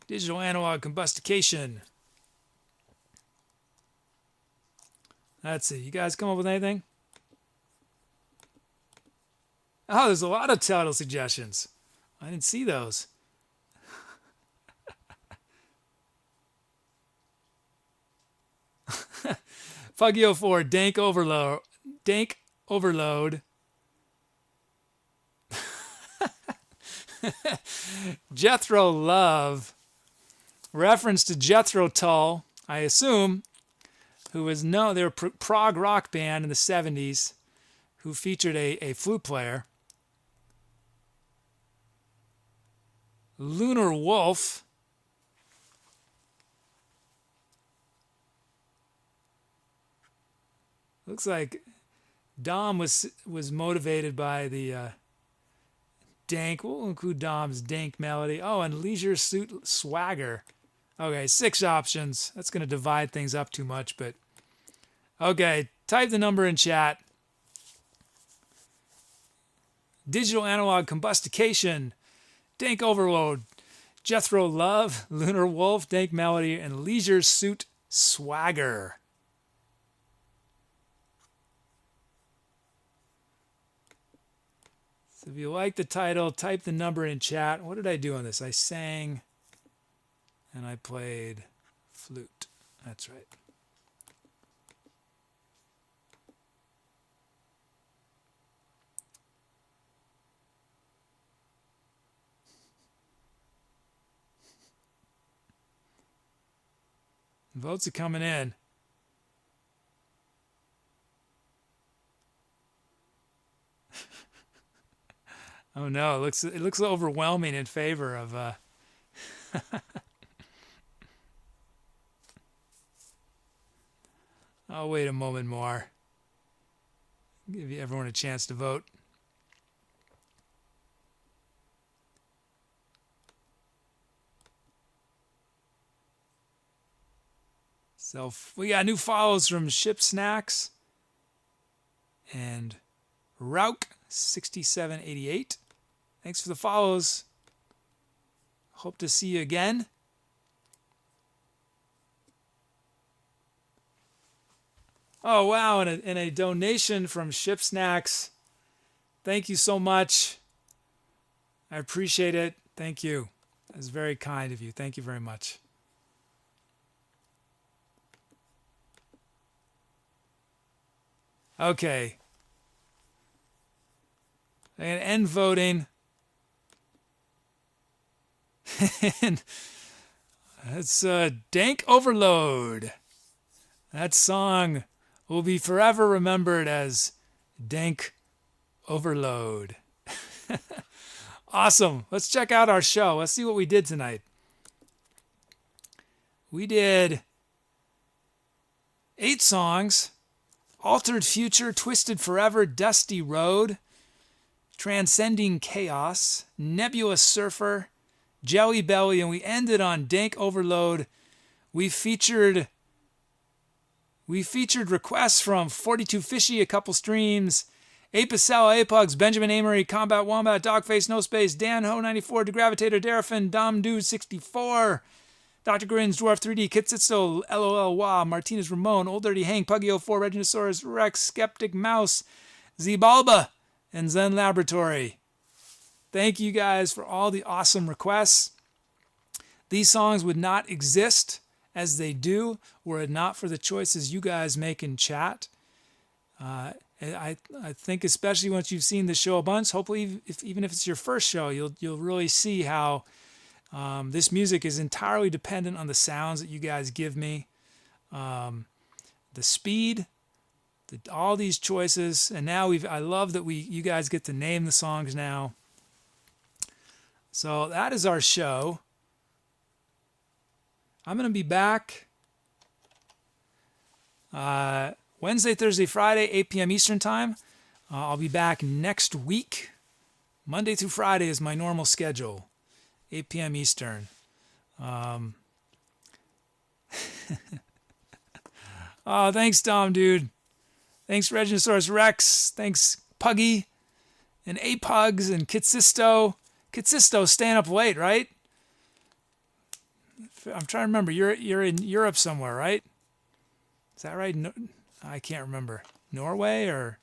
S1: Digital analog combustication. Let's see. You guys come up with anything? Oh, there's a lot of title suggestions. I didn't see those. Fugio4, Dank Overload. Dank Overload. Jethro Love. Reference to Jethro Tull, I assume, who was they were a prog rock band in the 70s who featured a flute player. Lunar Wolf. Looks like Dom was motivated by the dank. We'll include Dom's dank melody. Oh, and Leisure Suit Swagger. Okay, 6 options. That's going to divide things up too much, but okay. Type the number in chat. Digital analog combustication, Dank Overload, Jethro Love, Lunar Wolf, Dank Melody, and Leisure Suit Swagger. So if you like the title, type the number in chat. What did I do on this? I sang and I played flute. That's right. Votes are coming in. Oh no, it looks overwhelming in favor of I'll wait a moment more. Give everyone a chance to vote. So we got new follows from Ship Snacks and Rauk6788. Thanks for the follows. Hope to see you again. Oh, wow, and a donation from Ship Snacks. Thank you so much. I appreciate it. Thank you. That's very kind of you. Thank you very much. Okay. I'm going to end voting. And it's Dank Overload. That song will be forever remembered as Dank Overload. Awesome. Let's check out our show. Let's see what we did tonight. We did 8 songs. Altered Future, Twisted Forever, Dusty Road, Transcending Chaos, Nebula Surfer, Jelly Belly, and we ended on Dank Overload. We featured requests from 42 Fishy, a couple streams, Apicella, Apugs, Benjamin Amory, Combat Wombat, Dogface, No Space, Dan Ho 94, Degravitator, Darafin, Dom Dude 64, Dr. Grins, Dwarf 3D, Kitsitso, LOL Wah, Martinez Ramon, Old Dirty Hank, Puggy 04, reginasaurusREX, Skeptic Mouse, Zbalba, and Zen Laboratory. Thank you guys for all the awesome requests. These songs would not exist as they do were it not for the choices you guys make in chat. I think especially once you've seen the show a bunch, hopefully even if it's your first show, you'll really see how this music is entirely dependent on the sounds that you guys give me, the speed, all these choices, and now I love that you guys get to name the songs now. So that is our show. I'm going to be back Wednesday, Thursday, Friday, 8 p.m. Eastern Time. I'll be back next week. Monday through Friday is my normal schedule, 8 p.m. Eastern. Oh, thanks, Dom, dude. Thanks, reginasaurusREX. Thanks, Puggy and Apugs and Kitsisto. Kitsisto staying up late, right? I'm trying to remember. You're in Europe somewhere, right? Is that right? No, I can't remember. Norway or...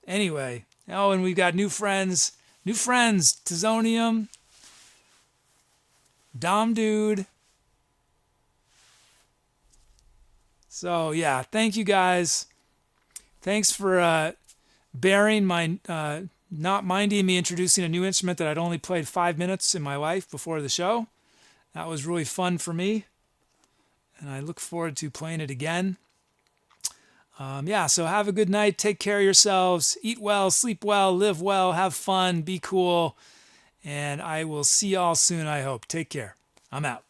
S1: Anyway. Oh, and we've got new friends. New friends. Tizonium. Dom Dude. So, yeah. Thank you, guys. Thanks for bearing my... not minding me introducing a new instrument that I'd only played 5 minutes in my life before the show. That was really fun for me. And I look forward to playing it again. Yeah, so have a good night. Take care of yourselves. Eat well, sleep well, live well, have fun, be cool. And I will see y'all soon, I hope. Take care. I'm out.